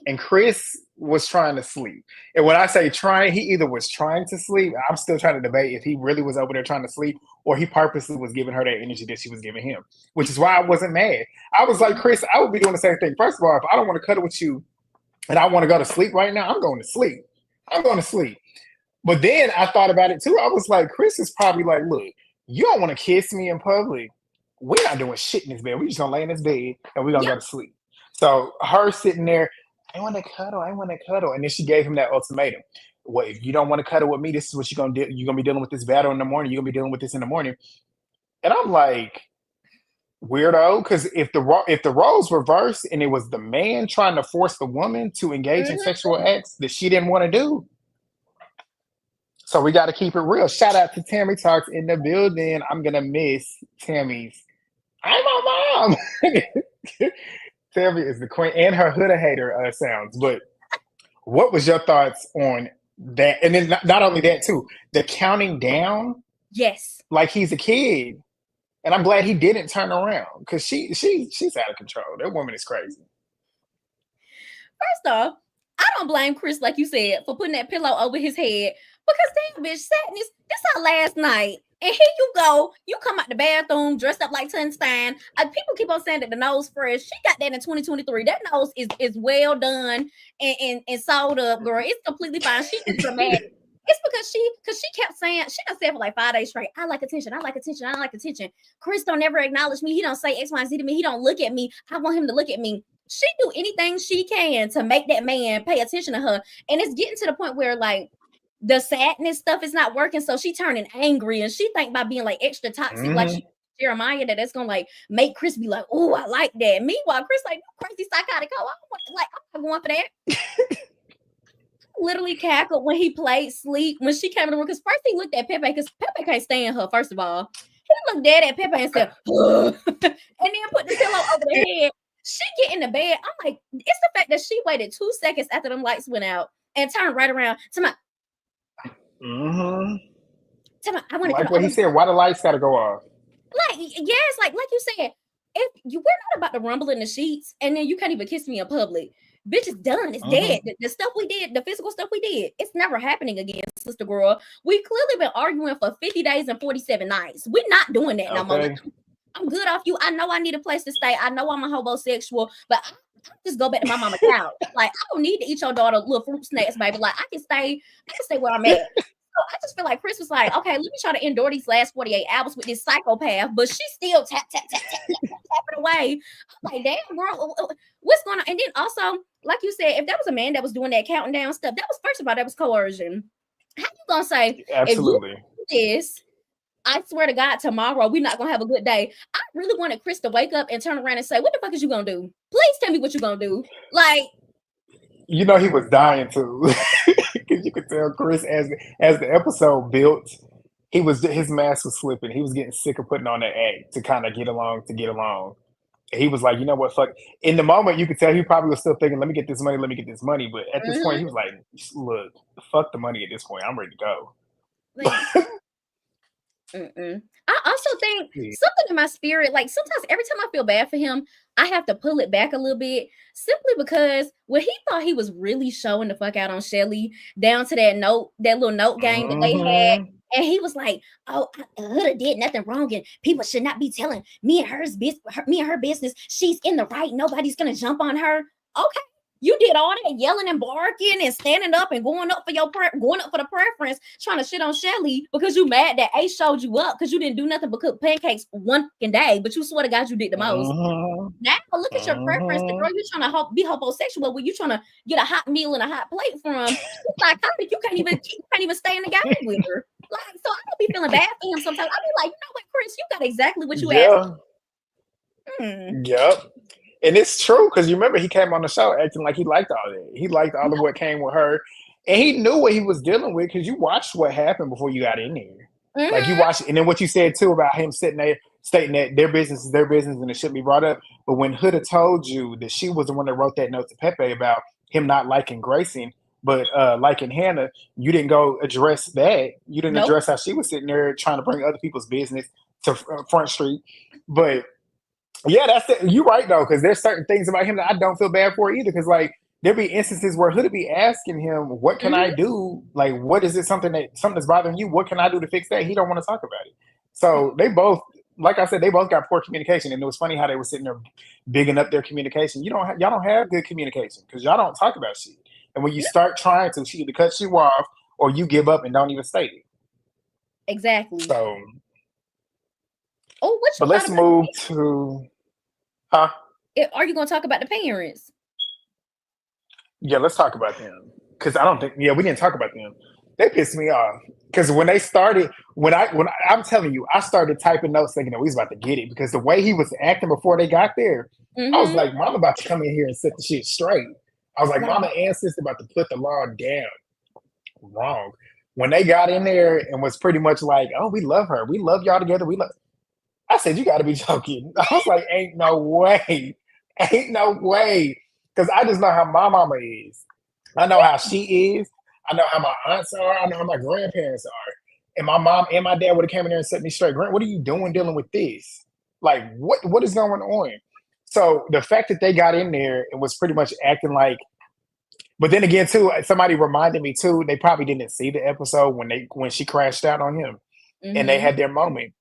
and Chris was trying to sleep. And when I say trying, he either was trying to sleep. I'm still trying to debate if he really was over there trying to sleep, or he purposely was giving her that energy that she was giving him, which is why I wasn't mad. I was like, Chris, I would be doing the same thing. First of all, if I don't want to cuddle with you and I want to go to sleep right now, I'm going to sleep. I'm going to sleep. But then I thought about it too. I was like, Chris is probably like, look, you don't want to kiss me in public. We're not doing shit in this bed. We're just gonna lay in this bed and we're gonna Yep. go to sleep. So her sitting there, I want to cuddle, I want to cuddle. And then she gave him that ultimatum. Well, if you don't want to cuddle with me, this is what you're gonna do. You're gonna be dealing with this battle in the morning. You're gonna be dealing with this in the morning. And I'm like, weirdo, because if the roles reversed and it was the man trying to force the woman to engage in Mm-hmm. sexual acts that she didn't want to do, so we got to keep it real. Shout out to Tammy Talks in the building. I'm gonna miss Tammy's. I'm my mom. Tammy is the queen and her hood hater sounds. But what was your thoughts on that? And then not only that too, the counting down Yes. like he's a kid. And I'm glad he didn't turn around because she's out of control. That woman is crazy. First off, I don't blame Chris, like you said, for putting that pillow over his head because damn bitch, sadness, this our last night. And here you go. You come out the bathroom dressed up like Tunstein. People keep on saying that the nose fresh. She got that in 2023. That nose is well done and sewed up, girl. It's completely fine. She just dramatic. It's because she kept saying, she done said for like 5 days straight, I like attention, I like attention, I like attention. Chris don't ever acknowledge me. He don't say X, Y, and Z to me. He don't look at me. I want him to look at me. She do anything she can to make that man pay attention to her. And it's getting to the point where the sadness stuff is not working. So she turning angry and she think by being extra toxic, like Mm-hmm. she Jeremiah, that's gonna make Chris be like, oh, I like that. Meanwhile, Chris crazy psychotic. Oh, I'm not going for that. Literally cackled when he played sleep when she came in the room because first he looked at Pepe because Pepe can't stand her. First of all, he looked dead at Pepe and said, and then put the pillow over the head. She get in the bed. I'm like, it's the fact that she waited 2 seconds after them lights went out and turn right around to my Mm-hmm. I want to Like come. what he said, why the lights gotta go off? Like, yes, like you said, if you we're not about to rumble in the sheets and then you can't even kiss me in public. Bitch is done. It's Mm-hmm. dead. The stuff we did, the physical stuff we did, it's never happening again, sister girl. We clearly been arguing for 50 days and 47 nights. We're not doing that no more. Like, Okay. I'm good off you. I know I need a place to stay. I know I'm a homosexual, but I just go back to my mama couch. Like, I don't need to eat your daughter little fruit snacks, baby. Like, I can stay where I'm at. So I just feel like Chris was like, okay, let me try to endure these last 48 hours with this psychopath, but she still tapping away. I'm like, damn, girl, what's going on? And then also, like you said, if that was a man that was doing that counting down stuff, that was, first of all, that was coercion. How you gonna say, if you Absolutely. do this, I swear to God, tomorrow we're not gonna have a good day? I really wanted Chris to wake up and turn around and say, what the fuck is you gonna do? Please tell me what you're gonna do. Like, You know he was dying to, because you could tell Chris as the episode built, his mask was slipping. He was getting sick of putting on that act to kind of get along to get along. And he was like, you know what, fuck. In the moment, you could tell he probably was still thinking, let me get this money, let me get this money. But at this point, he was like, look, fuck the money at this point. I'm ready to go. like I also think something in my spirit, like sometimes every time I feel bad for him, I have to pull it back a little bit simply because when he thought he was really showing the fuck out on Shelly down to that little note game that they had. And he was like, "Oh, Huda did nothing wrong, and people should not be telling me and her business. She's in the right. Nobody's gonna jump on her." Okay, you did all that yelling and barking and standing up and going up for the preference, trying to shit on Shelly because you mad that Ace showed you up because you didn't do nothing but cook pancakes one fucking day, but you swear to God you did the most. Now look at your preference. The girl you're trying to be homosexual with, you trying to get a hot meal and a hot plate from. It's psychotic. You can't even stay in the game with her. Like, so I be feeling bad for him sometimes. I be like, you know what, Chris, you got exactly what you asked. Yep. And it's true because you remember he came on the show acting like he liked all that. He liked all of what came with her, and he knew what he was dealing with because you watched what happened before you got in there. Like you watched, and then what you said too about him sitting there stating that their business is their business and it shouldn't be brought up. But when Huda told you that she was the one that wrote that note to Pepe about him not liking Grayson, but liking Hannah, you didn't go address that. You didn't address how she was sitting there trying to bring other people's business to Front Street. But yeah, that's it. You're right though, because there's certain things about him that I don't feel bad for either. Because like there'd be instances where Hood be asking him, "What can I do? Like, what is it? Something that's bothering you? What can I do to fix that?" He don't want to talk about it. So they both, like I said, they both got poor communication, and it was funny how they were sitting there bigging up their communication. Y'all don't have good communication because y'all don't talk about shit. And when you start trying to, she either cuts you off or you give up and don't even state it. Exactly. So, but let's move to, huh? Are you going to talk about the parents? Yeah, let's talk about them. Because I don't think, we didn't talk about them. They pissed me off. Because when they started, I'm telling you, I started typing notes thinking that we was about to get it. Because the way he was acting before they got there, I was like, Mama about to come in here and set the shit straight. I was like, Mama and Sister about to put the law down. Wrong. When they got in there and was pretty much like, oh, we love her. We love y'all together. I said, you got to be joking. I was like, ain't no way. Ain't no way. Because I just know how my mama is. I know how she is. I know how my aunts are. I know how my grandparents are. And my mom and my dad would have came in there and set me straight. Grant, what are you doing dealing with this? Like, what is going on? So the fact that they got in there and was pretty much acting like, but then again, too, somebody reminded me, too, they probably didn't see the episode when she crashed out on him. And they had their moment.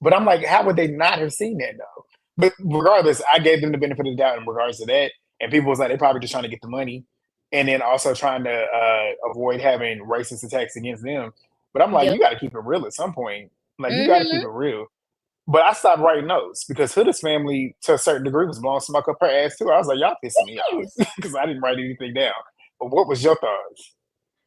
But I'm like, how would they not have seen that, though? But regardless, I gave them the benefit of the doubt in regards to that. And people was like, they're probably just trying to get the money. And then also trying to avoid having racist attacks against them. But I'm like, you got to keep it real at some point. Like, you got to keep it real. But I stopped writing notes because Huda's family, to a certain degree, was blowing smoke up her ass, too. I was like, y'all pissing me off because I didn't write anything down. But what was your thoughts?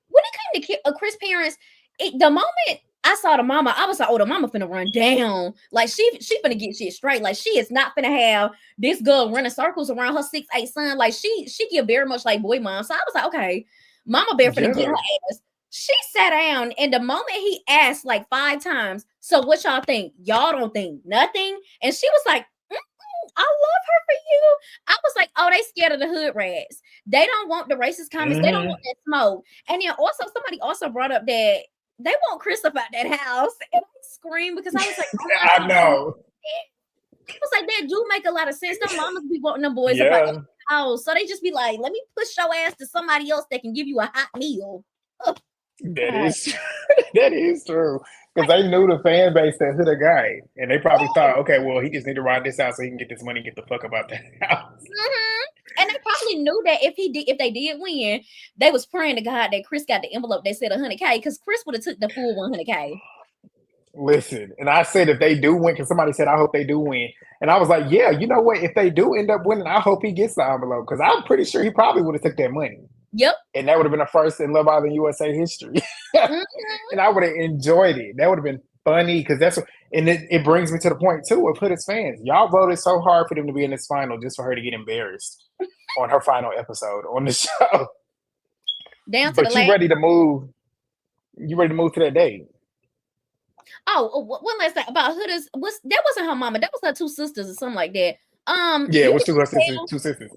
When it came to Chris' parents, the moment I saw the mama, I was like, oh, the mama finna run down. Like, she finna get shit straight. Like, she is not finna have this girl running circles around her 6'8" son. Like, she give very much like boy mom. So I was like, okay, Mama Bear finna get her ass. She sat down, and the moment he asked like 5 times, so what y'all think? Y'all don't think nothing? And she was like, I love her for you. I was like, oh, they scared of the hood rats. They don't want the racist comments. They don't Mm-hmm. want that smoke. And then also somebody also brought up that they want Chris about that house. And I screamed because I was like, oh my I God. know. I was like, that do make a lot of sense. Them mamas be wanting them boys about Yeah, that house. So they just be like, let me push your ass to somebody else that can give you a hot meal. Oh, that God. is that is true. Because they knew the fan base that hit a guy, and they probably thought, okay, well, he just need to ride this out so he can get this money, and get the fuck about that house. Mm-hmm. And they probably knew that if they did win, they was praying to God that Chris got the envelope that said 100K because Chris would have took the full 100K. Listen, and I said if they do win, because somebody said I hope they do win, and I was like, yeah, you know what? If they do end up winning, I hope he gets the envelope because I'm pretty sure he probably would have took that money, Yep. and that would have been the first in Love Island USA history, Mm-hmm. and I would have enjoyed it. That would have been funny because that's what, and it brings me to the point too of Hood's fans. Y'all voted so hard for them to be in this final just for her to get embarrassed on her final episode on the show. Down to the But you last. ready to move? You ready to move to that date? One last thing about Hood's that wasn't her mama. That was her two sisters or something like that. Yeah, You what's can two sisters?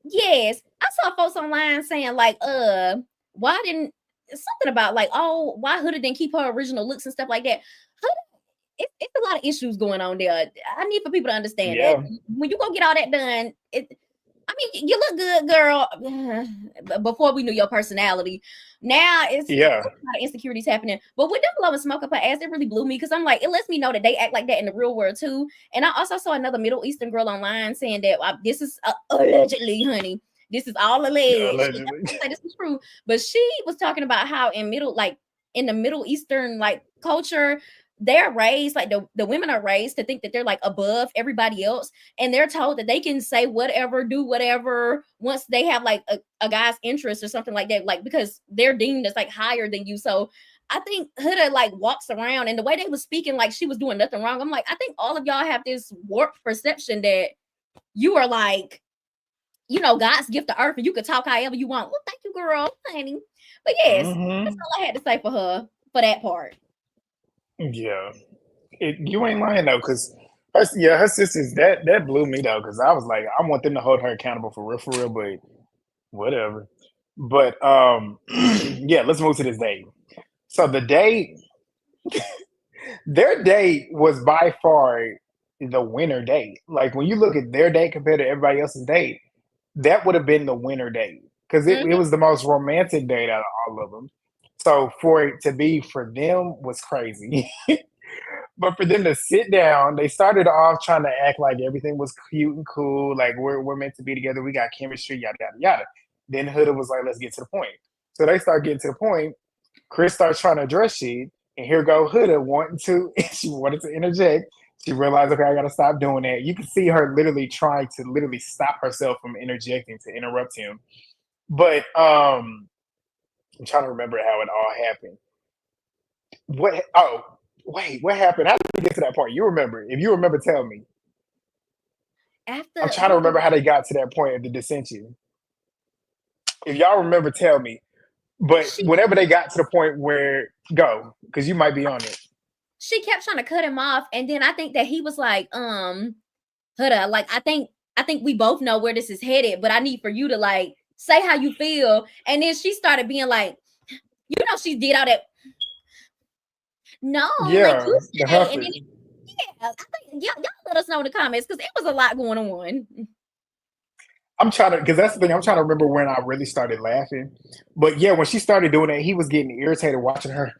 yes, I saw folks online saying like, why didn't something about like, oh, why Hooded didn't keep her original looks and stuff like that. It's a lot of issues going on there. I need for people to understand that Yeah, when you go get all that done, I mean, you look good, girl. Before we knew your personality, now it's a yeah. lot of insecurities happening. But with them blowing smoke up her ass, it really blew me because I'm like, it lets me know that they act like that in the real world too. And I also saw another Middle Eastern girl online saying that this is allegedly, honey. This is all alleged. Allegedly. Say this is true, but she was talking about how in the Middle Eastern like culture, they're raised like the women are raised to think that they're like above everybody else, and they're told that they can say whatever, do whatever once they have like a guy's interest or something like that, like because they're deemed as like higher than you. So I think Huda like walks around, and the way they was speaking like she was doing nothing wrong. I'm like, I think all of y'all have this warped perception that you are like, God's gift to earth and you could talk however you want. Well, thank you, girl, honey. But yes, that's Mm-hmm. all I had to say for her for that part. Yeah. You ain't lying though, because her sisters that blew me though, because I was like, I want them to hold her accountable for real, but whatever. But yeah, let's move to this date. So the date, their date was by far the winner date. Like when you look at their date compared to everybody else's date, that would have been the winner date because it Mhm. was the most romantic date out of all of them. So for it to be for them was crazy. But for them to sit down, they started off trying to act like everything was cute and cool, like we're meant to be together, we got chemistry, yada yada yada. Then Huda was like, let's get to the point. So they start getting to the point. Chris starts trying to address shit, and here go Huda wanting to. She wanted to interject. She realized, okay, I gotta stop doing that. You can see her literally trying to literally stop herself from interjecting to interrupt him. But I'm trying to remember how it all happened. What? Oh, wait, what happened? How did we get to that point? You remember? If you remember, tell me. I'm After trying to remember how they got to that point of the dissension. If y'all remember, tell me. But she whenever they got to the point where go, because you might be on it. she kept trying to cut him off, and then I think that he was like, Huda, like I think we both know where this is headed, but I need for you to like say how you feel. And then she started being like, she did all that. No, like Yeah, you the say, and then Hufford. yeah, I think y'all let us know in the comments because it was a lot going on. I'm trying to, because that's the thing. I'm trying to remember when I really started laughing. But yeah, when she started doing that, he was getting irritated watching her.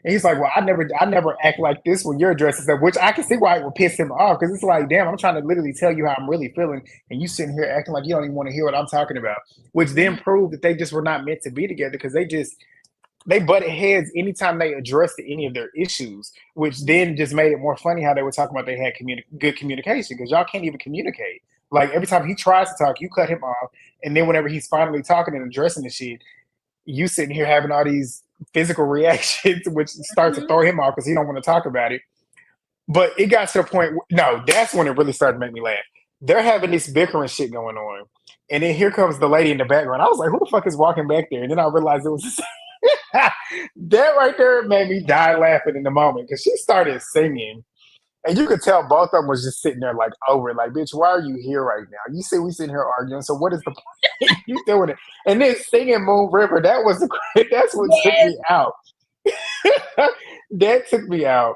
And he's like, "Well, I never act like this when you're addressing stuff," which I can see why it would piss him off because it's like, damn, I'm trying to literally tell you how I'm really feeling, and you sitting here acting like you don't even want to hear what I'm talking about, which then Mhm. proved that they just were not meant to be together because they butted heads anytime they addressed any of their issues, which then just made it more funny how they were talking about they had good communication because y'all can't even communicate. Like every time he tries to talk, you cut him off, and then whenever he's finally talking and addressing the shit, you sitting here having all these physical reactions, which starts to Mhm. throw him off because he don't want to talk about it. But it got to the point. No, that's when it really started to make me laugh. They're having this bickering shit going on, and then here comes the lady in the background. I was like, "Who the fuck is walking back there?" And then I realized it was that right there made me die laughing in the moment because she started singing, And you could tell both of them was just sitting there like over it, like, bitch, why are you here right now? You see, we sitting here arguing. So what is the point? You doing it? And then singing Moon River, that was that's what took Yes. me out. That took me out.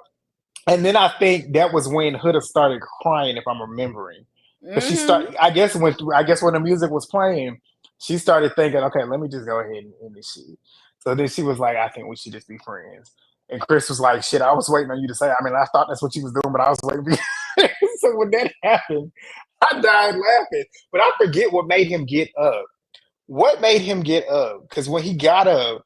And then I think that was when Huda started crying, if I'm remembering, because she Mm-hmm. started. I guess when the music was playing, she started thinking, okay, let me just go ahead and end this shit. So then she was like, I think we should just be friends. And Chris was like, shit, I was waiting on you to say. I mean, I thought that's what you was doing, but I was waiting for you. So when that happened, I died laughing. But I forget what made him get up. What made him get up? Because when he got up,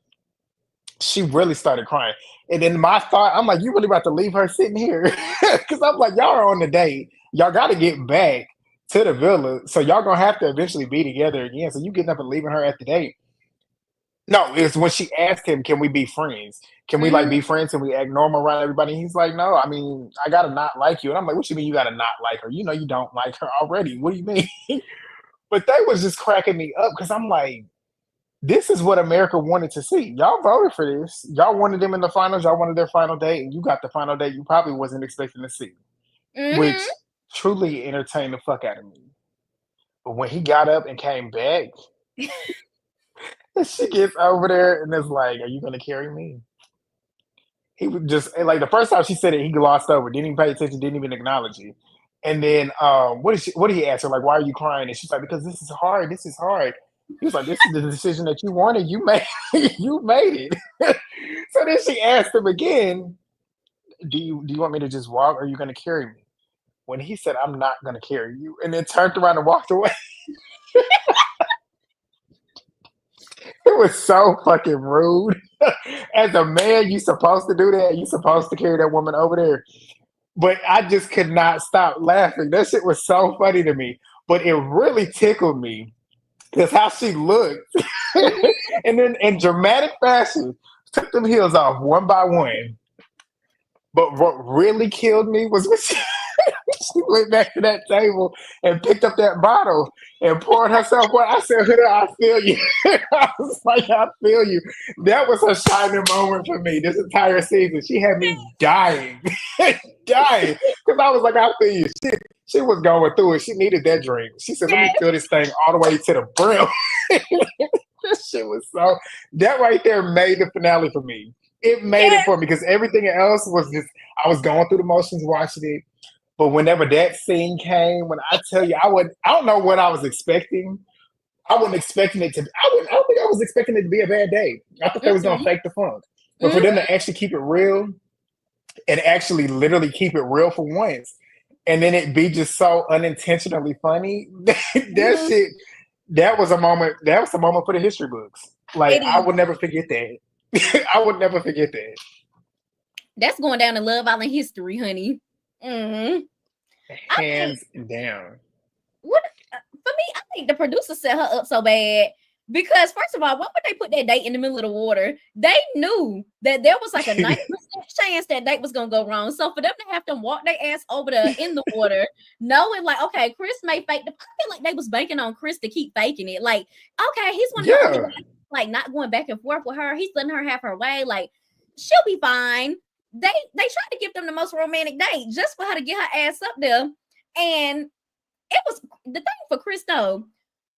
she really started crying. And then my thought, I'm like, you really about to leave her sitting here? Because I'm like, y'all are on the date. Y'all got to get back to the villa. So y'all going to have to eventually be together again. So you getting up and leaving her at the date. No, it's when she asked him, can we be friends? Can we like Mm-hmm. be friends and we act normal around everybody? He's like, no, I mean, I got to not like you. And I'm like, what you mean you got to not like her? You know, you don't like her already. What do you mean? But they was just cracking me up because I'm like, this is what America wanted to see. Y'all voted for this. Y'all wanted them in the finals. Y'all wanted their final date, and you got the final date you probably wasn't expecting to see, which Mm-hmm. truly entertained the fuck out of me. But when he got up and came back, and she gets over there and is like, "Are you gonna carry me?" He would just like the first time she said it, he glossed over, didn't even pay attention, didn't even acknowledge it. And then what did he ask her? Like, why are you crying? And she's like, because this is hard. This is hard. He was like, this is the decision that you wanted. You made you made it. So then she asked him again, do you want me to just walk or are you gonna carry me? When he said, I'm not gonna carry you, and then turned around and walked away. It was so fucking rude. As a man, you supposed to do that. You supposed to carry that woman over there. But I just could not stop laughing. That shit was so funny to me. But it really tickled me because how she looked. Mm-hmm. And then in dramatic fashion, took them heels off one by one. But what really killed me was when she, she went back to that table and picked up that bottle and poured herself one. I said, Huda, I feel you. I was like, I feel you. That was a shining moment for me this entire season. She had me dying, dying. Because I was like, I feel you. She was going through it. She needed that drink. She said, let me Yes. fill this thing all the way to the brim. That shit was so, that right there made the finale for me. It made it Yes. for me because everything else was just, I was going through the motions watching it. But whenever that scene came, when I tell you, I don't know what I was expecting. I wasn't expecting it to. I don't think I was expecting it to be a bad day. I thought they was gonna Mm-mm. fake the funk, but for them Mm-hmm. to actually keep it real and actually literally keep it real for once, and then it be just so unintentionally funny, that Mm-hmm. shit. That was a moment. That was a moment for the history books. Like It I is. would never forget that. I would never forget that. That's going down in Love Island history, honey. Mm-hmm. I think Hands down. what for me, I think the producer set her up so bad because first of all, why would they put that date in the middle of the water? They knew that there was like a 90% chance that date was gonna go wrong. So for them to have them walk their ass over the in the water, knowing like, okay, Chris may fake the, I feel like they was banking on Chris to keep faking it. Like, okay, he's one of the only Yeah. guys like not going back and forth with her. He's letting her have her way. Like, she'll be fine. They tried to give them the most romantic date just for her to get her ass up there. And it was the thing for Chris though.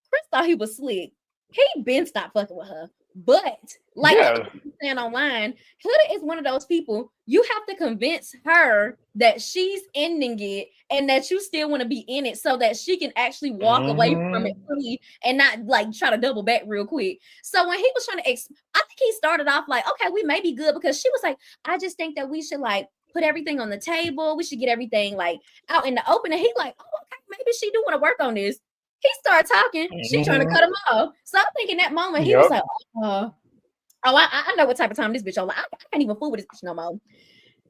Chris thought he was slick. He been stopped fucking with her. But like other Yeah. people saying online, Huda is one of those people you have to convince her that she's ending it and that you still want to be in it so that she can actually walk away from it Hmm. fully and not like try to double back real quick. So when he was trying to I think he started off like, okay, we may be good because she was like, I just think that we should like put everything on the table. We should get everything like out in the open. And he like, oh, okay, maybe she do want to work on this. He started talking. She trying to Hmm. cut him off. So I think in that moment he was Yep. like, I know what type of time this bitch on. Like, I can't even fool with this bitch no more.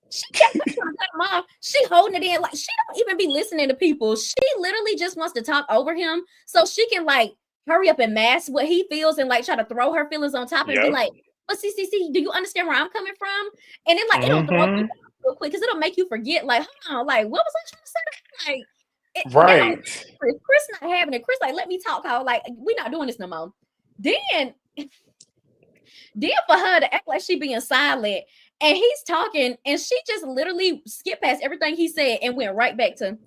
She kept trying to cut him off. She holding it in like she don't even be listening to people. She literally just wants to talk over him so she can like hurry up and mask what he feels and like try to throw her feelings on top and be Yep. like, but see, do you understand where I'm coming from? And then like it'll throw you Hmm. off real quick because it'll make you forget, like, hold on, like what was I trying to say? Like that don't Right. Chris not having it. Chris like, let me talk. How like we not doing this no more. Then then for her to act like she being silent And he's talking, and she just literally skipped past everything he said and went right back to,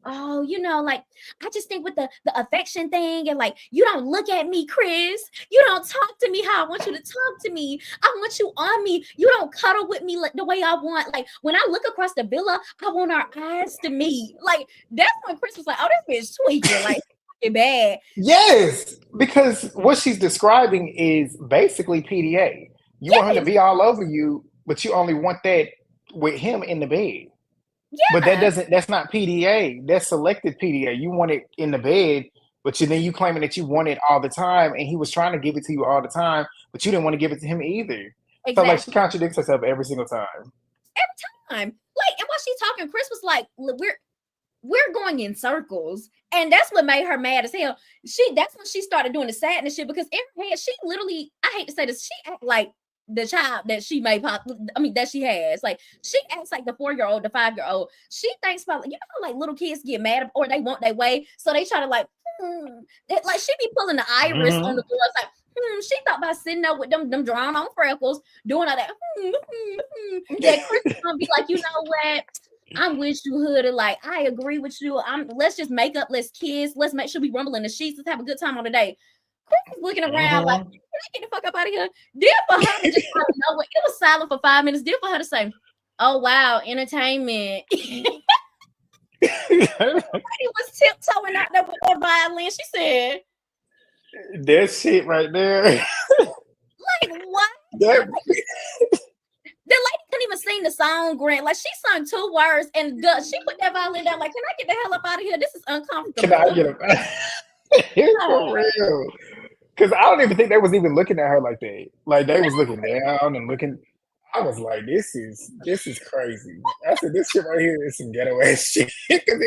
oh, like, I just think with the affection thing, and like, you don't look at me, Chris. You don't talk to me how I want you to talk to me. I want you on me. You don't cuddle with me like the way I want. Like, when I look across the villa, I want our eyes to meet. Like, that's when Chris was like, oh, this bitch tweaking. Like, fucking bad. Yes, because what she's describing is basically PDA. You want him to Yes. be all over you, but you only want that with him in the bed. But Yeah. that's not PDA. That's selective PDA. You want it in the bed, but then you claiming that you want it all the time, and he was trying to give it to you all the time, but you didn't want to give it to him either. So like she Exactly. contradicts herself every single time. Every time. Like, and while she's talking, Chris was like, we're going in circles. And that's what made her mad as hell. That's when she started doing the sadness shit, because in her head, she literally, I hate to say this, she act like the child that she may that she has. Like, she acts like the 4-year-old, the 5-year-old. She thinks about, how like little kids get mad or they want their way. So they try to like, like she be pulling the iris on the Mm-hmm. girls, like, she thought about sitting there with them drawn on freckles, doing all that. That Chris is gonna be like, you know what? I'm with you, Hoodie. Like, I agree with you. Let's just make up, let's kiss, let's make sure we rumble in the sheets, let's have a good time on the day. Chris is looking around like, Mm-hmm. can I get the fuck up out of here? Then for her to just out of nowhere, it was silent for 5 minutes. Then for her to say, oh wow, entertainment. He was tiptoeing out there with that violin. She said, That shit right there. like, what? That The lady couldn't even sing the song, Grant. Like, she sung 2 words and she put that violin down. Like, can I get the hell up out of here? This is can I uncomfortable. get him? For real. Because I don't even think they was even looking at her like that. Like they was looking down and looking. I was like, this is crazy. I said, this shit right here is some ghetto ass shit. Because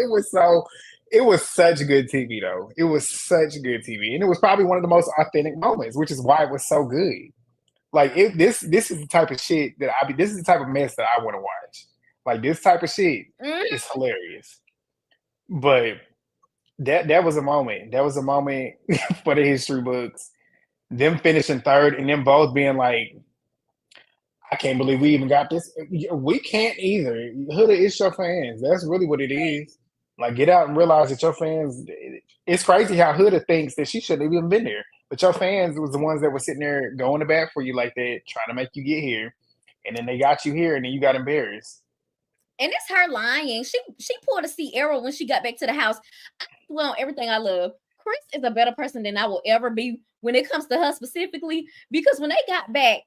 it was such good TV though. It was such good TV, and it was probably one of the most authentic moments, which is why it was so good. Like this is the type of shit that this is the type of mess that I want to watch. Like this type of shit is hilarious. But that was a moment. That was a moment for the history books. Them finishing third and them both being like, I can't believe we even got this. We can't either. Hoodie, it's your fans. That's really what it is. Like, get out and realize that your fans. It's crazy how Hoodie thinks that she shouldn't have even been there, but your fans was the ones that were sitting there going to bat for you like that, trying to make you get here, and then they got you here, and then you got embarrassed. And it's her lying. She pulled a Sierra when she got back to the house. I swear on everything I love, Chris is a better person than I will ever be when it comes to her specifically. Because when they got back,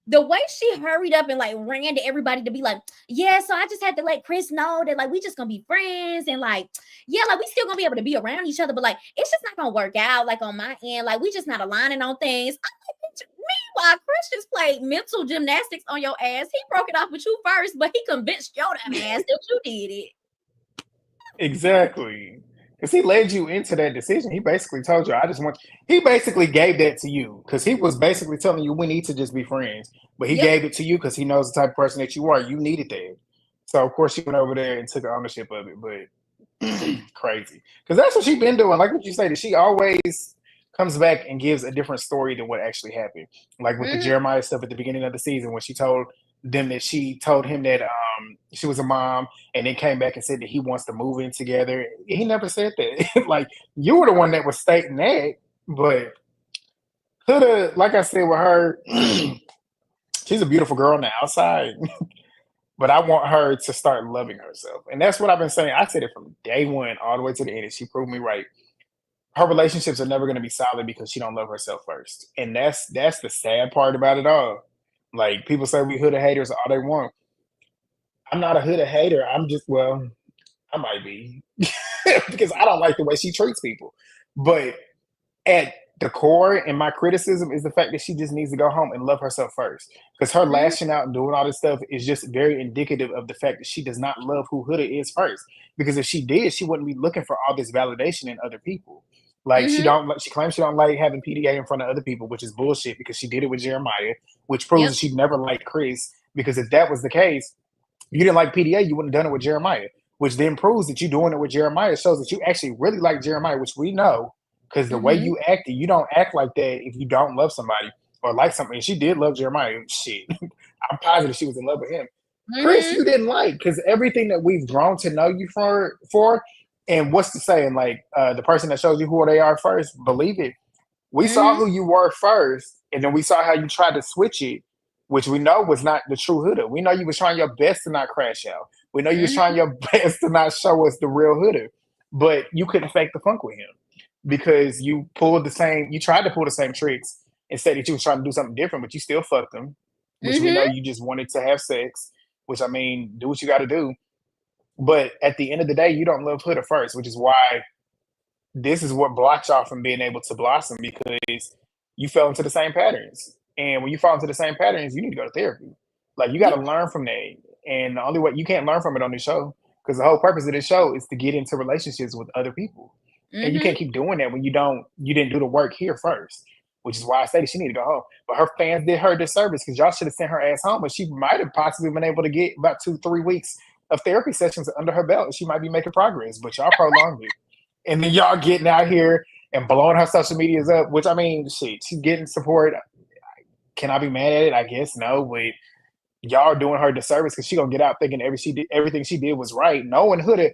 the way she hurried up and like ran to everybody to be like, yeah, so I just had to let Chris know that like we just gonna be friends, and like, yeah, like we still gonna be able to be around each other, but like it's just not gonna work out like on my end. Like we just not aligning on things. Meanwhile, Chris just played mental gymnastics on your ass. He broke it off with you first, but he convinced your damn ass that you did it. Exactly. Because he led you into that decision. He basically told you, I just want. He basically gave that to you because he was basically telling you we need to just be friends. But he Yep. gave it to you because he knows the type of person that you are. You needed that. So of course she went over there and took ownership of it. But crazy. Because that's what she's been doing. Like what you say, that she always comes back and gives a different story than what actually happened. Like with the Mm-hmm. Jeremiah stuff at the beginning of the season when she told them that she told him that she was a mom and then came back and said that he wants to move in together. He never said that. Like you were the one that was stating that, but could have, like I said with her, she's a beautiful girl on the outside, but I want her to start loving herself, and that's what I've been saying. I said it from day one all the way to the end, and she proved me right. Her relationships are never going to be solid because she don't love herself first, and that's the sad part about it all. Like people say, we hood haters all they want. I'm not a hood hater. I'm just well, I might be because I don't like the way she treats people. But at the core, and my criticism is the fact that she just needs to go home and love herself first. Because her Mm-hmm. lashing out and doing all this stuff is just very indicative of the fact that she does not love who Huda is first. Because if she did, she wouldn't be looking for all this validation in other people. Like she Mm-hmm. don't. She claims she don't like having PDA in front of other people, which is bullshit. Because she did it with Jeremiah, which proves Yep. that she never liked Chris. Because if that was the case, you didn't like PDA, you wouldn't have done it with Jeremiah, which then proves that you doing it with Jeremiah shows that you actually really like Jeremiah, which we know because the way Mm-hmm. you acted, you don't act like that if you don't love somebody. or like something. She did love Jeremiah. Shit, I'm positive she was in love with him. Chris, Mm-hmm. you didn't like because everything that we've grown to know you for, and what's the saying? Like the person that shows you who they are first, believe it. We saw Mm-hmm. who you were first, and then we saw how you tried to switch it, which we know was not the true Huda. We know you was trying your best to not crash out. We know you was trying Mm-hmm. your best to not show us the real Huda, but you couldn't fake the funk with him because you tried to pull the same tricks and said that you was trying to do something different, but you still fucked him, which we know Mm-hmm. you just wanted to have sex, which I mean, do what you got to do. But at the end of the day, you don't love Huda first, which is why this is what blocks y'all from being able to blossom because you fell into the same patterns. And when you fall into the same patterns, you need to go to therapy. Like you got Yeah. to learn from that. And the only way you can't learn from it on this show because the whole purpose of this show is to get into relationships with other people. And you Mm-hmm. can't keep doing that when you didn't do the work here first, which is why I say that she need to go home. But her fans did her disservice because y'all should have sent her ass home. But she might have possibly been able to get about 2-3 weeks of therapy sessions under her belt. She might be making progress, but y'all prolonged it. And then y'all getting out here and blowing her social medias up, which I mean, shit, she's getting support. Can I be mad at it? I guess no, but y'all doing her disservice because she gonna get out thinking everything she did was right. No one Huda,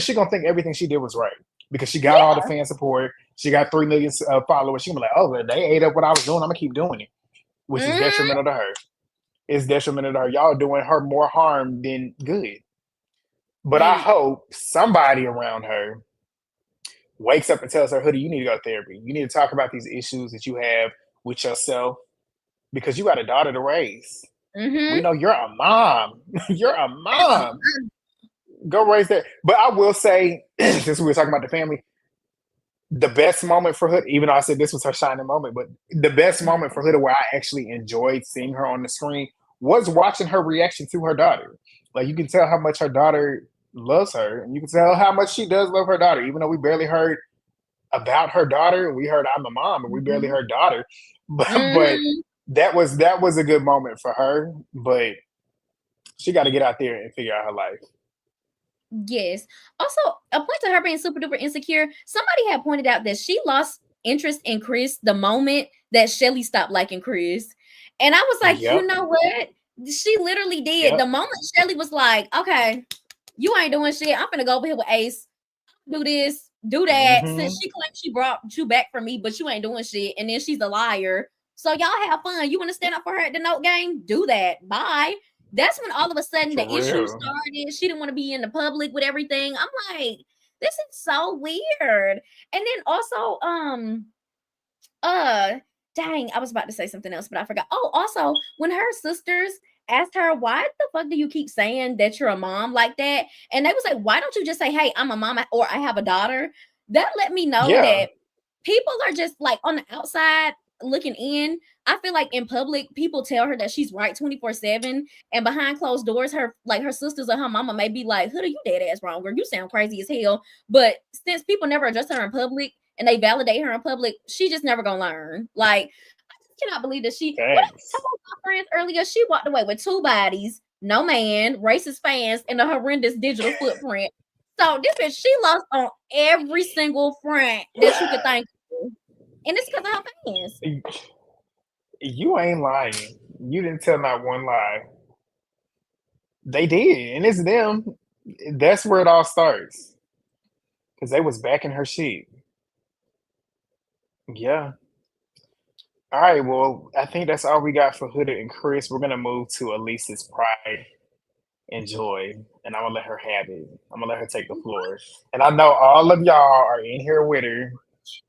she gonna think everything she did was right because she got all the Yeah. fan support. She got 3 million followers. She gonna be like, oh, well, they ate up what I was doing. I'm gonna keep doing it, which is Mm-hmm. detrimental to her. It's detrimental to her. Y'all doing her more harm than good. But I And hope somebody around her wakes up and tells her, Hoodie, you need to go to therapy. You need to talk about these issues that you have with yourself because you got a daughter to raise. We mm-hmm. know you're a mom. You're a mom. Go raise that. But I will say, since we were talking about the family, the best moment for Hood, even though I said this was her shining moment, but the best moment for Hood where I actually enjoyed seeing her on the screen was watching her reaction to her daughter. Like you can tell how much her daughter loves her, and you can tell how much she does love her daughter, even though we barely heard about her daughter. We heard I'm a mom, and we barely Mm-hmm. heard daughter. But Mm-hmm. that was a good moment for her. But she got to get out there and figure out her life. Yes. Also, a point to her being super duper insecure. Somebody had pointed out that she lost interest in Chris the moment that Shelly stopped liking Chris. And I was like, you Yep, know what? She literally did. yep. The moment Shelly was like, okay, you ain't doing shit. I'm gonna go over here with Ace, do this, do that. Since Mm-hmm. she claims she brought you back for me, but you ain't doing shit. And then she's a liar. So y'all have fun. You want to stand up for her at the note game? Do that. Bye. That's when all of a sudden For the issue real. started. She didn't want to be in the public with everything. I'm like, this is so weird. And then also, uh, dang, I was about to say something else, but I forgot. Oh, also, when her sisters asked her, why the fuck do you keep saying that you're a mom like that? And they was like, why don't you just say, hey, I'm a mom or I have a daughter? That let me know Yeah. that people are just like on the outside looking in. I feel like in public, people tell her that she's right 24/7, and behind closed doors, her sisters or her mama may be like, "Who do you dead ass wrong, or you sound crazy as hell." But since people never address her in public and they validate her in public, she just never gonna learn. Like, I just cannot believe that what I Thanks. told my friends earlier, she walked away with two bodies, no man, racist fans, and a horrendous digital footprint. So this bitch, she lost on every single front that you could think of. And it's because of her fans. You ain't lying. You didn't tell not one lie. They did, and it's them. That's where it all starts. Because they was backing her shit. Yeah. All right. Well, I think that's all we got for Hooded and Chris. We're gonna move to Elise's pride and joy, and I'm gonna let her have it. I'm gonna let her take the floor. And I know all of y'all are in here with her.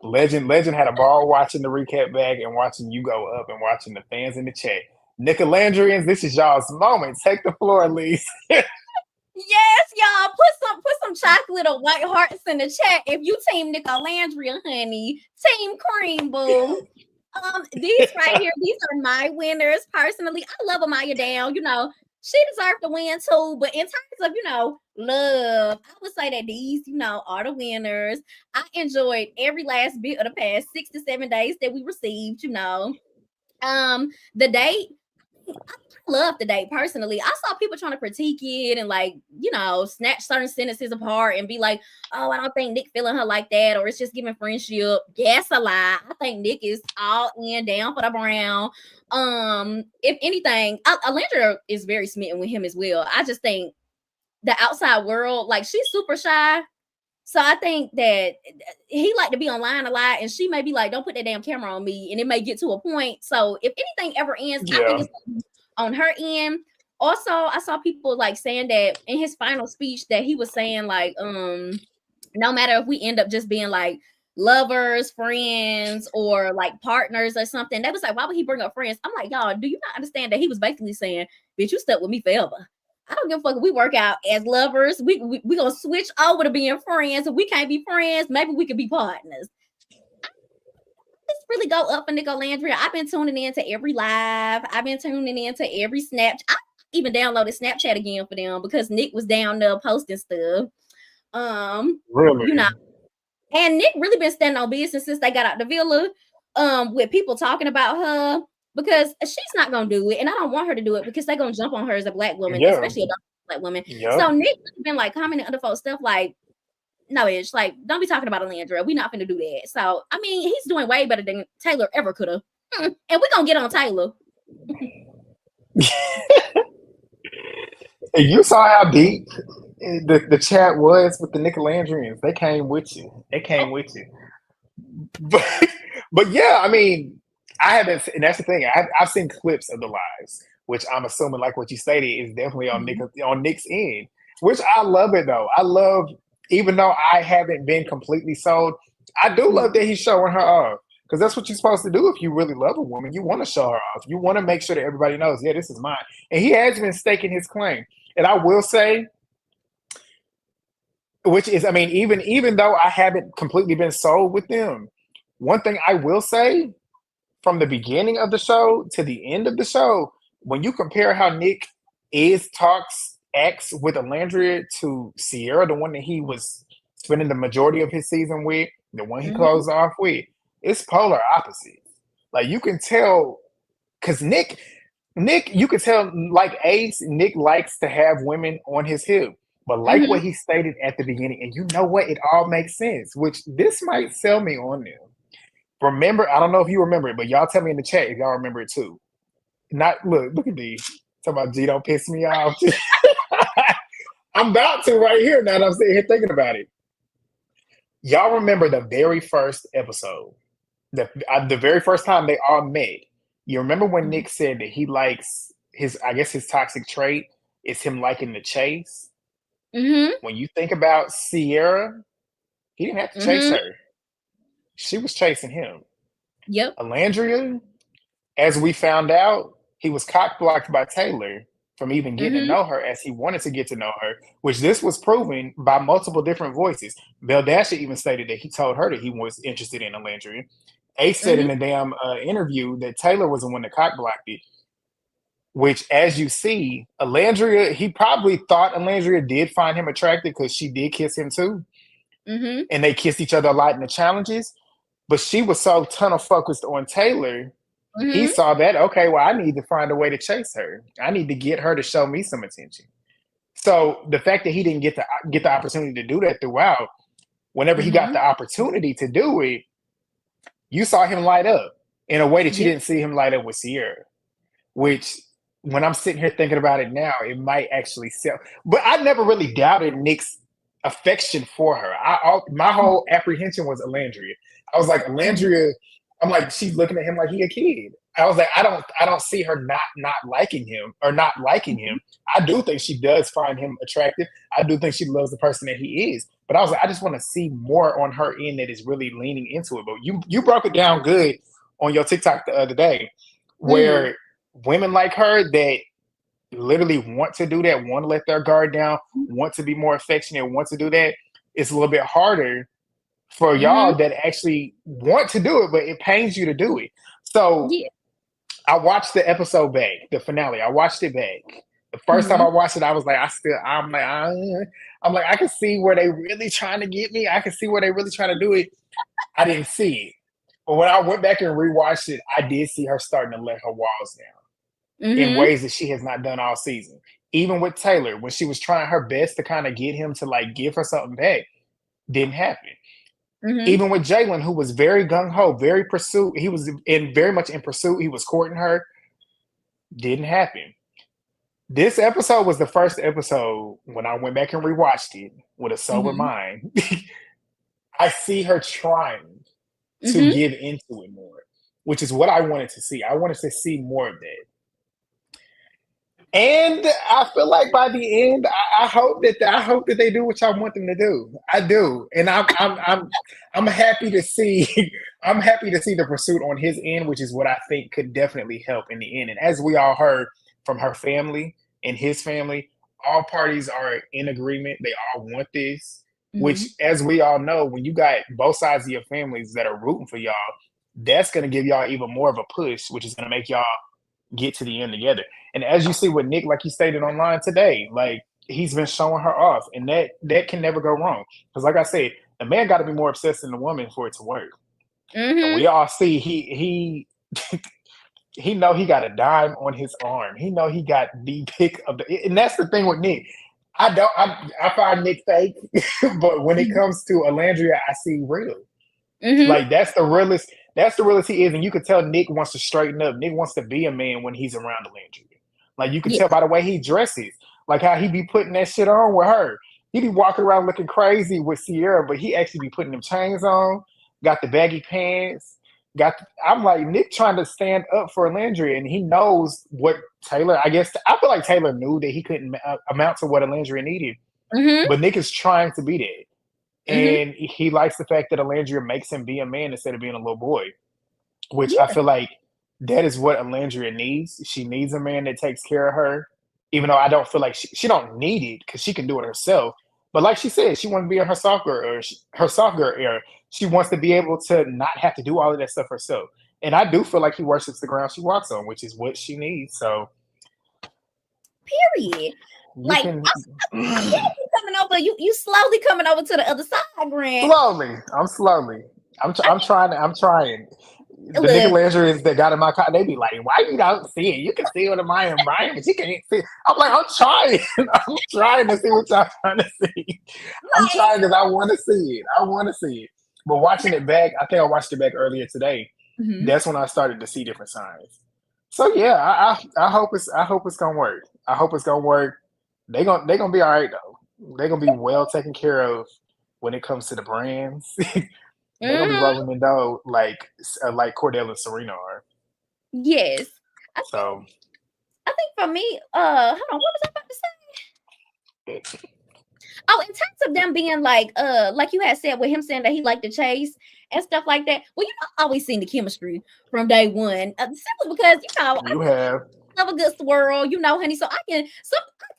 Legend had a ball watching the recap back and watching you go up and watching the fans in the chat. Nicolandrians, this is y'all's moment. Take the floor, Elise. Yes, y'all. Put some chocolate or white hearts in the chat if you team Nicolandria, honey. Team Cream Boo. These right here, these are my winners. Personally, I love Amaya Down. She deserved to win too. But in terms of, love, I would say that these, are the winners. I enjoyed every last bit of the past 6 to 7 days that we received. The date love the date personally. I saw people trying to critique it and like, snatch certain sentences apart and be like, oh, I don't think Nick feeling her like that, or it's just giving friendship. Yes, a lie. I think Nick is all in, down for the brown. If anything, Alandra is very smitten with him as well. I just think the outside world, like, she's super shy. So I think that he like to be online a lot, and she may be like, don't put that damn camera on me, and it may get to a point. So if anything ever ends, I think Yeah. it's on her end. Also, I saw people like saying that in his final speech that he was saying like, no matter if we end up just being like lovers, friends, or like partners or something. They was like, why would he bring up friends? I'm like, y'all, do you not understand that he was basically saying, bitch, you stuck with me forever. I don't give a fuck if we work out as lovers. We gonna switch over to being friends. If we can't be friends, maybe we could be partners. Let's really go up for Nicole Landria. I've been tuning in to every live. I've been tuning in to every Snapchat. I even downloaded Snapchat again for them because Nick was down there posting stuff. Really? And Nick really been standing on business since they got out the villa. With people talking about her because she's not gonna do it, and I don't want her to do it because they're gonna jump on her as a black woman, Yeah. especially a black woman. Yep. So Nick been like commenting under folks stuff like, no, it's like, don't be talking about Alandra. We're not gonna do that. So I mean, he's doing way better than Taylor ever could have. And we're gonna get on Taylor. You saw how deep the chat was with the Nicolandrians. They came with you. They came with you. But but yeah, I mean, I haven't, and that's the thing. I've seen clips of the lives, which I'm assuming, like what you stated, is definitely on Nick's end. Which I love it though. I love, even though I haven't been completely sold, I do love that he's showing her off. Because that's what you're supposed to do if you really love a woman. You want to show her off. You want to make sure that everybody knows, yeah, this is mine. And he has been staking his claim. And I will say, which is, I mean, even though I haven't completely been sold with them, one thing I will say, from the beginning of the show to the end of the show, when you compare how Nick acts with Alandria to Sierra, the one that he was spending the majority of his season with, the one he closed off with, it's polar opposites. Like, you can tell, because Nick, you can tell, like Ace, Nick likes to have women on his hip. But like what he stated at the beginning, and you know what? It all makes sense, which this might sell me on them. Remember, I don't know if you remember it, but y'all tell me in the chat if y'all remember it too. Look at these. Talk about G, don't piss me off. I'm about to right here now that I'm sitting here thinking about it. Y'all remember the very first episode, the very first time they all met. You remember when Nick said that he likes his toxic trait is him liking the chase? When you think about Sierra, he didn't have to chase her. She was chasing him. Yep. Alandria, as we found out, he was cock blocked by Taylor from even getting to know her as he wanted to get to know her, which this was proven by multiple different voices. Beldasha even stated that he told her that he was interested in Alandria. Ace said in a damn interview that Taylor was the one that cock blocked it, which, as you see, Alandria, he probably thought Alandria did find him attractive because she did kiss him too. And they kissed each other a lot in the challenges. But she was so tunnel focused on Taylor, he saw that, okay, well, I need to find a way to chase her. I need to get her to show me some attention. So the fact that he didn't get the opportunity to do that throughout, whenever he got the opportunity to do it, you saw him light up in a way that you didn't see him light up with Sierra, which, when I'm sitting here thinking about it now, it might actually sell. But I never really doubted Nick's affection for her. My whole apprehension was Alandria. I was like, Alandria, I'm like, she's looking at him like he a kid. I was like, I don't see her not liking him or not liking him. I do think she does find him attractive. I do think she loves the person that he is. But I was like, I just want to see more on her end that is really leaning into it. But you broke it down good on your TikTok the other day, where women like her that literally want to do that, want to let their guard down, want to be more affectionate, want to do that, it's a little bit harder for y'all that actually want to do it, but it pains you to do it. So I watched the episode back, the finale. I watched it back. The first time I watched it, I was like, I'm like, I can see where they really trying to get me. I can see where they really trying to do it. I didn't see it. But when I went back and rewatched it, I did see her starting to let her walls in Mm-hmm. ways that she has not done all season. Even with Taylor, when she was trying her best to kind of get him to like give her something back, didn't happen. Mm-hmm. Even with Jalen, who was very gung ho, very pursuit, he was in very much in pursuit. He was courting her, didn't happen. This episode was the first episode when I went back and rewatched it with a sober Mm-hmm. mind. I see her trying to Mm-hmm. give into it more, which is what I wanted to see. I wanted to see more of that. And I feel like by the end, I hope that they do what y'all want them to do. I do, and I'm happy to see I'm happy to see the pursuit on his end, which is what I think could definitely help in the end. And as we all heard from her family and his family, all parties are in agreement. They all want this. Which, Mm-hmm. as we all know, when you got both sides of your families that are rooting for y'all, that's going to give y'all even more of a push, which is going to make y'all get to the end together. And as you see with Nick, like he stated online today, like he's been showing her off, and that can never go wrong. Because like I said, the man got to be more obsessed than the woman for it to work. And Mm-hmm. we all see he know he got a dime on his arm. He know he got the pick of the, and that's the thing with Nick. I find Nick fake, but when it comes to Alandria, I see real. Mm-hmm. Like that's the realest he is, and you could tell Nick wants to straighten up. Nick wants to be a man when he's around Landry. Like you can Yeah. tell by the way he dresses, like how he be putting that shit on with her. He be walking around looking crazy with Sierra, but he actually be putting them chains on, got the baggy pants, I'm like Nick trying to stand up for Landry, and he knows what Taylor. I guess I feel like Taylor knew that he couldn't amount to what Landry needed, Mm-hmm. but Nick is trying to be that. Mm-hmm. And he likes the fact that Alandria makes him be a man instead of being a little boy, which I Yeah. feel like that is what Alandria needs. She needs a man that takes care of her, even though I don't feel like she don't need it because she can do it herself. But like she said, she wants to be in her soft girl era. She wants to be able to not have to do all of that stuff herself. And I do feel like he worships the ground she walks on, which is what she needs. So Period. you Like can I feel like you coming over. You slowly coming over to the other side, Grant. slowly. I'm slowly. I I'm trying. I'm trying. mean, The nigga look. Landry's that got in my car, they be like, "Why you don't see it? You can see it in my environment, but you can't see it." I'm like, I'm trying. I'm trying to see what y'all trying to see. I'm Like. trying because I want to see it. I want to see it. But watching it back, I think I watched it back earlier today. Mm-hmm. That's when I started to see different signs. So yeah, I hope it's gonna work. I hope it's gonna work. They gonna be all right though. They're gonna be well taken care of when it comes to the brands. They're gonna be Mm-hmm. rolling in dough like Cordell and Serena are. Yes. I think. So I think for me. Hold on. What was I about to say? Oh, in terms of them being like you had said with him saying that he liked to chase and stuff like that. Well, I always seen the chemistry from day one. Simply because you have I love a good swirl, honey. So I can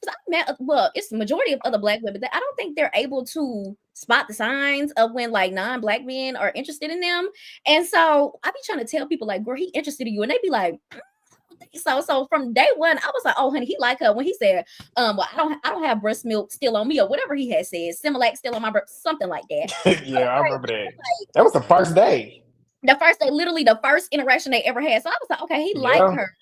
I met well, it's the majority of other black women that I don't think they're able to spot the signs of when like non-black men are interested in them. And so I be trying to tell people like, girl, he interested in you, and they be like. So from day one, I was like, oh honey, he like her when he said, well, I don't have breast milk still on me or whatever he had said, Similac still on my breast, something like that. yeah, I remember that. That was the first day. The first day, literally the first interaction they ever had. So I was like, okay, he liked Yeah. her.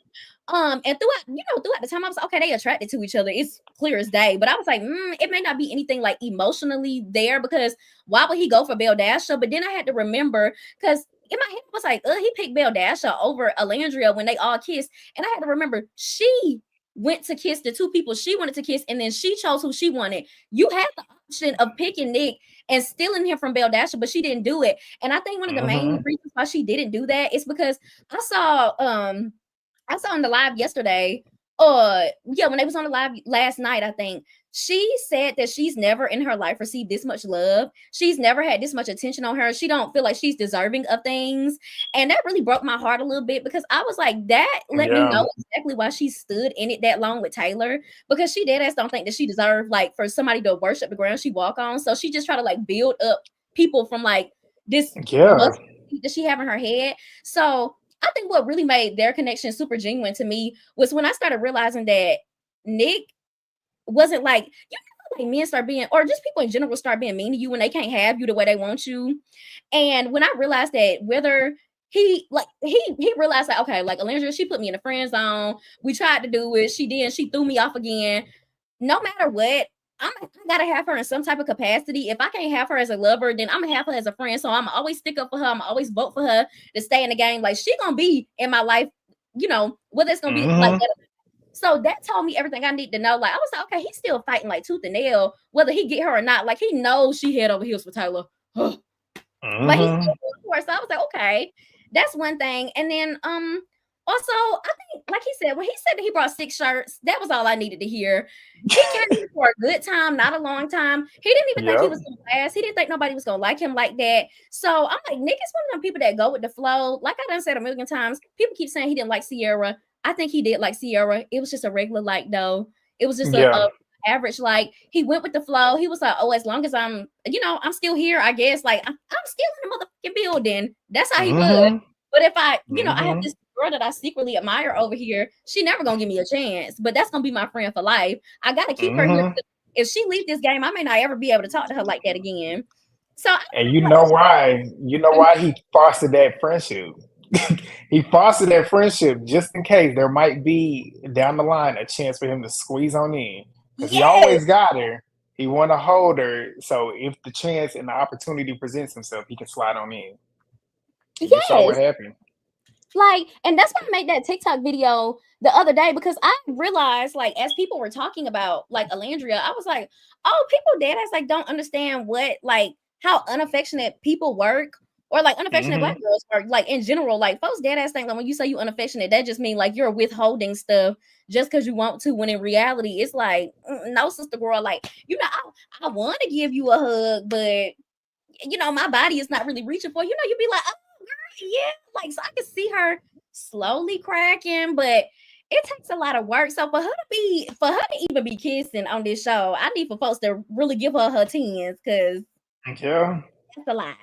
And throughout the time, I was like, okay, they attracted to each other. It's clear as day. But I was like, it may not be anything like emotionally there because why would he go for Belle Dasher? But then I had to remember because in my head I was like, he picked Belle Dasher over Alandria when they all kissed. And I had to remember she went to kiss the two people she wanted to kiss, and then she chose who she wanted. You had the option of picking Nick and stealing him from Belle Dasher, but she didn't do it. And I think one of the main Mm-hmm. reasons why she didn't do that is because I saw on the live yesterday. Yeah, when they was on the live last night, I think she said that she's never in her life received this much love. She's never had this much attention on her. She don't feel like she's deserving of things, and that really broke my heart a little bit because I was like, that let me Yeah. know exactly why she stood in it that long with Taylor because she dead ass don't think that she deserved like for somebody to worship the ground she walk on. So she just try to like build up people from like this Yeah. must that she have in her head. So I think what really made their connection super genuine to me was when I started realizing that Nick wasn't like men start being, or just people in general start being mean to you when they can't have you the way they want you. And when I realized that whether he realized like, okay, like Alondra, she put me in the friend zone. We tried to do it. She threw me off again. No matter what, I gotta have her in some type of capacity. If I can't have her as a lover, then I'm gonna have her as a friend. So I'm always stick up for her. I'm always vote for her to stay in the game. Like she gonna be in my life, whether it's gonna be like that. So that told me everything I need to know. Like I was like, okay, he's still fighting like tooth and nail, whether he get her or not. Like he knows she head over heels for Taylor. Like he's still going for her. So I was like, okay, that's one thing. And then also I think, like he said, when he said that he brought 6 shirts, that was all I needed to hear. He came for a good time, not a long time. He didn't even think he was gonna last. He didn't think nobody was gonna like him like that. So I'm like, Nick is one of them people that go with the flow. Like I done said a million times, people keep saying he didn't like Sierra. I think he did like Sierra. It was just a regular like though. It was just a average, like he went with the flow. He was like, oh, as long as I'm I'm still here, I guess, like I'm still in the motherfucking building. That's how he was. But if I I have this girl that I secretly admire over here, she never gonna give me a chance, but that's gonna be my friend for life. I gotta keep her here. If she leaves this game, I may not ever be able to talk to her like that again. So and you know why he fostered that friendship. He fostered that friendship just in case there might be down the line a chance for him to squeeze on in. Because he always got her. He want to hold her. So if the chance and the opportunity presents himself, he can slide on in. And you saw what happened. Like, and that's why I made that TikTok video the other day, because I realized, like, as people were talking about like Alandria, I was like, oh, people dead ass like don't understand what, like, how unaffectionate people work, or like unaffectionate black girls work, like in general. Like folks dead ass think that when you say you unaffectionate, that just mean like you're withholding stuff just because you want to, when in reality it's like, no, sister girl, like, I want to give you a hug, but my body is not really reaching for, you'd be like, oh girl, yeah, like, so I can see her slowly cracking, but it takes a lot of work. So for her to even be kissing on this show, I need for folks to really give her 10s, because that's a lot.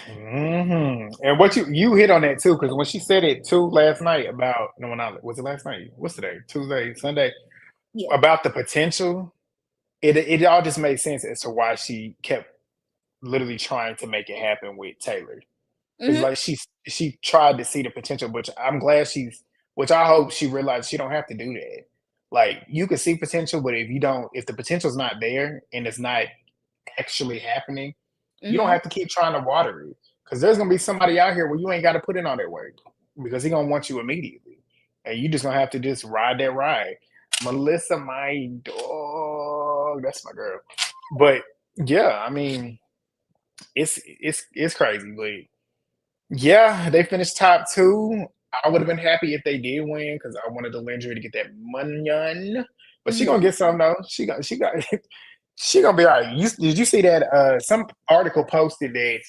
And what you hit on that too, because when she said it too last night about was it last night? What's today? Tuesday, Sunday? Yeah. About the potential, it all just made sense as to why she kept literally trying to make it happen with Taylor. It's like she tried to see the potential, which I'm glad which I hope she realized she don't have to do that. Like, you can see potential, but if the potential's not there and it's not actually happening, you don't have to keep trying to water it. Because there's gonna be somebody out here where you ain't got to put in all that work, because he gonna want you immediately, and you just gonna have to just ride that ride. Melissa, my dog, that's my girl. But yeah, I mean, it's crazy, but yeah, they finished top 2. I would have been happy if they did win, because I wanted the Landry to get that money. But she gonna get some though. She got she gonna be all right. Did you see that? Some article posted that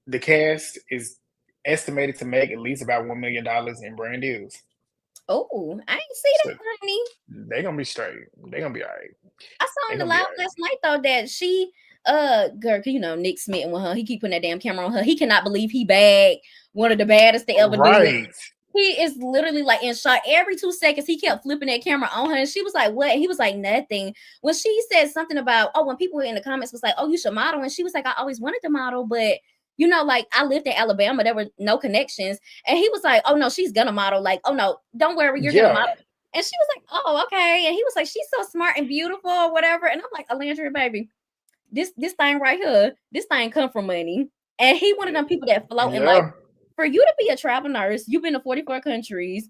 the cast is estimated to make at least about $1 million in brand deals. Oh, I ain't see that, honey. They gonna be straight. They gonna be all right. I saw in the live last night though that she girl, Nick smitten with her. He keep putting that damn camera on her. He cannot believe he bagged one of the baddest they ever did. He is literally like in shock. Every 2 seconds, he kept flipping that camera on her. And she was like, what? And he was like, nothing. When she said something about, when people were in the comments was like, oh, you should model. And she was like, I always wanted to model, but like, I lived in Alabama. There were no connections. And he was like, oh, no, she's going to model. Like, oh, no, don't worry. You're going to model. And she was like, oh, okay. And he was like, she's so smart and beautiful or whatever. And I'm like, Alandria, baby, this thing right here, this thing come from money. And he one of them people that float in life. For you to be a travel nurse, you've been to 44 countries,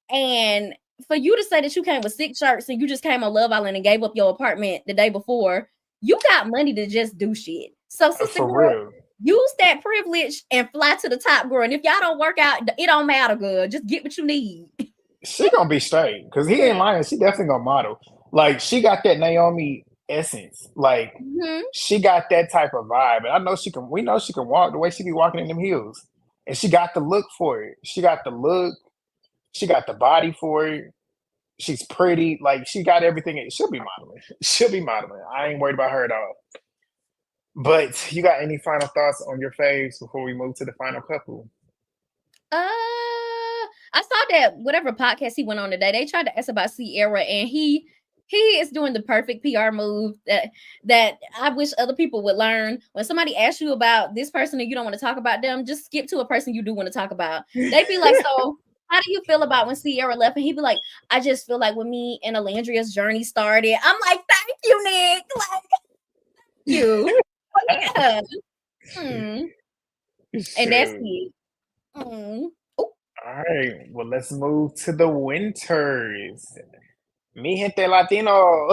and for you to say that you came with 6 shirts and you just came on Love Island and gave up your apartment the day before, you got money to just do shit. So, sister girl, use that privilege and fly to the top, girl. And if y'all don't work out, it don't matter, girl. Just get what you need. She gonna be straight, because he ain't lying. She definitely gonna model. Like, she got that Naomi essence. Like, she got that type of vibe. And I know she can. We know she can walk the way she be walking in them heels. And she got the look for it. She got the look. She got the body for it. She's pretty. Like, she got everything. She'll be modeling. She'll be modeling. I ain't worried about her at all. But you got any final thoughts on your faves before we move to the final couple? I saw that whatever podcast he went on today, they tried to ask about Sierra, and he he is doing the perfect PR move that I wish other people would learn. When somebody asks you about this person and you don't want to talk about them, just skip to a person you do want to talk about. They be like, so how do you feel about when Sierra left? And he'd be like, I just feel like when me and Alandria's journey started. I'm like, thank you, Nick. Like you. Yeah. Mm. And that's Shoot. it. Mm. All right. Well, let's move to the winters. Mi gente latino.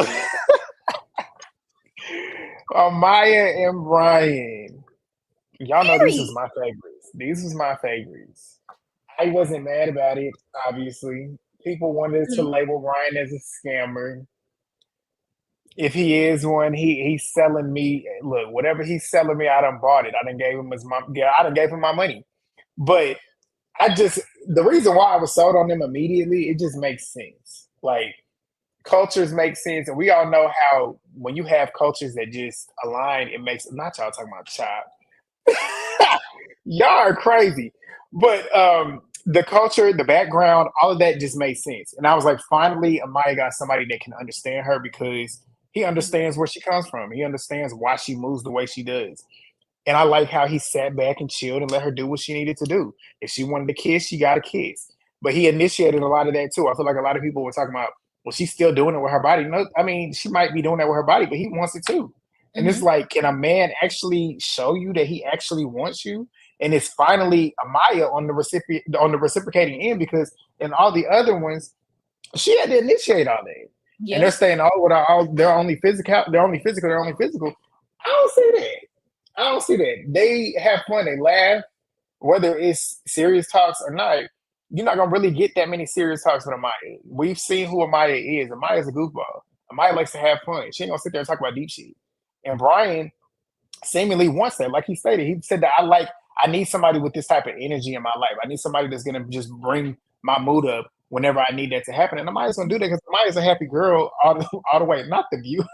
Amaya and Brian. Y'all know these was Period. my favorites. These was my favorites. I wasn't mad about it, obviously. People wanted to Mhm. label Ryan as a scammer. If he is one, he's selling me. Look, whatever he's selling me, I done bought it. I done gave him his mom. Yeah, I done gave him my money. But I just the reason why I was sold on them immediately, it just makes sense. Like cultures make sense, and we all know how when you have cultures that just align, it makes. Not y'all talking about chop. Y'all are crazy. But the culture, the background, all of that just made sense. And I was like, finally, Amaya got somebody that can understand her because he understands where she comes from. He understands why she moves the way she does. And I like how he sat back and chilled and let her do what she needed to do. If she wanted to kiss, she got a kiss. But he initiated a lot of that too. I feel like a lot of people were talking about, well, she's still doing it with her body. No, I mean, she might be doing that with her body, but he wants it too. And it's Mhm. like, can a man actually show you that he actually wants you? And it's finally Amaya on the reciprocating end because in all the other ones, she had to initiate all that. And they're Yep. saying, oh, well, they're only physical, they're only physical, they're only physical. I don't see that. I don't see that. They have fun, they laugh, whether it's serious talks or not. You're not gonna really get that many serious talks with Amaya. We've seen who Amaya is. Amaya is a goofball. Amaya likes to have fun. She ain't gonna sit there and talk about deep shit. And Brian seemingly wants that. Like he stated, he said that I need somebody with this type of energy in my life. I need somebody that's gonna just bring my mood up whenever I need that to happen. And Amaya's gonna do that because Amaya's a happy girl all the way. Not the view.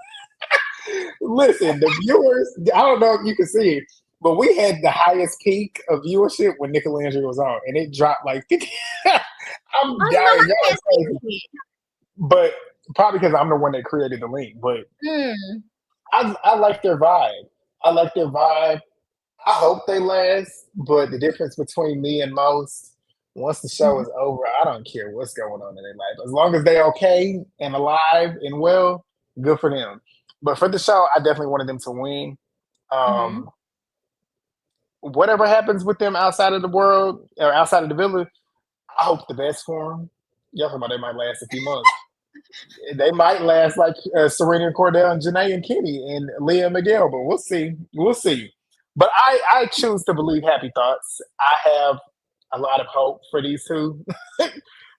Listen, the viewers, I don't know if you can see it, but we had the highest peak of viewership when Nickelandria was on, and it dropped like 50. I'm Oh no, dying. Y'all I are can't crazy. see But probably because I'm the one that created the link. But it. Mm. I like their vibe. I like their vibe. I hope they last, but the difference between me and most, once the show Mhm. is over, I don't care what's going on in their life. As long as they're okay and alive and well, good for them. But for the show, I definitely wanted them to win. Mhm. Um, whatever happens with them outside of the world or outside of the villa, I hope the best for them. Y'all talking about they might last a few months. They might last like Serena and Cordell and Janae and Kenny and Leah and Miguel, but we'll see. We'll see. But I choose to believe happy thoughts. I have a lot of hope for these two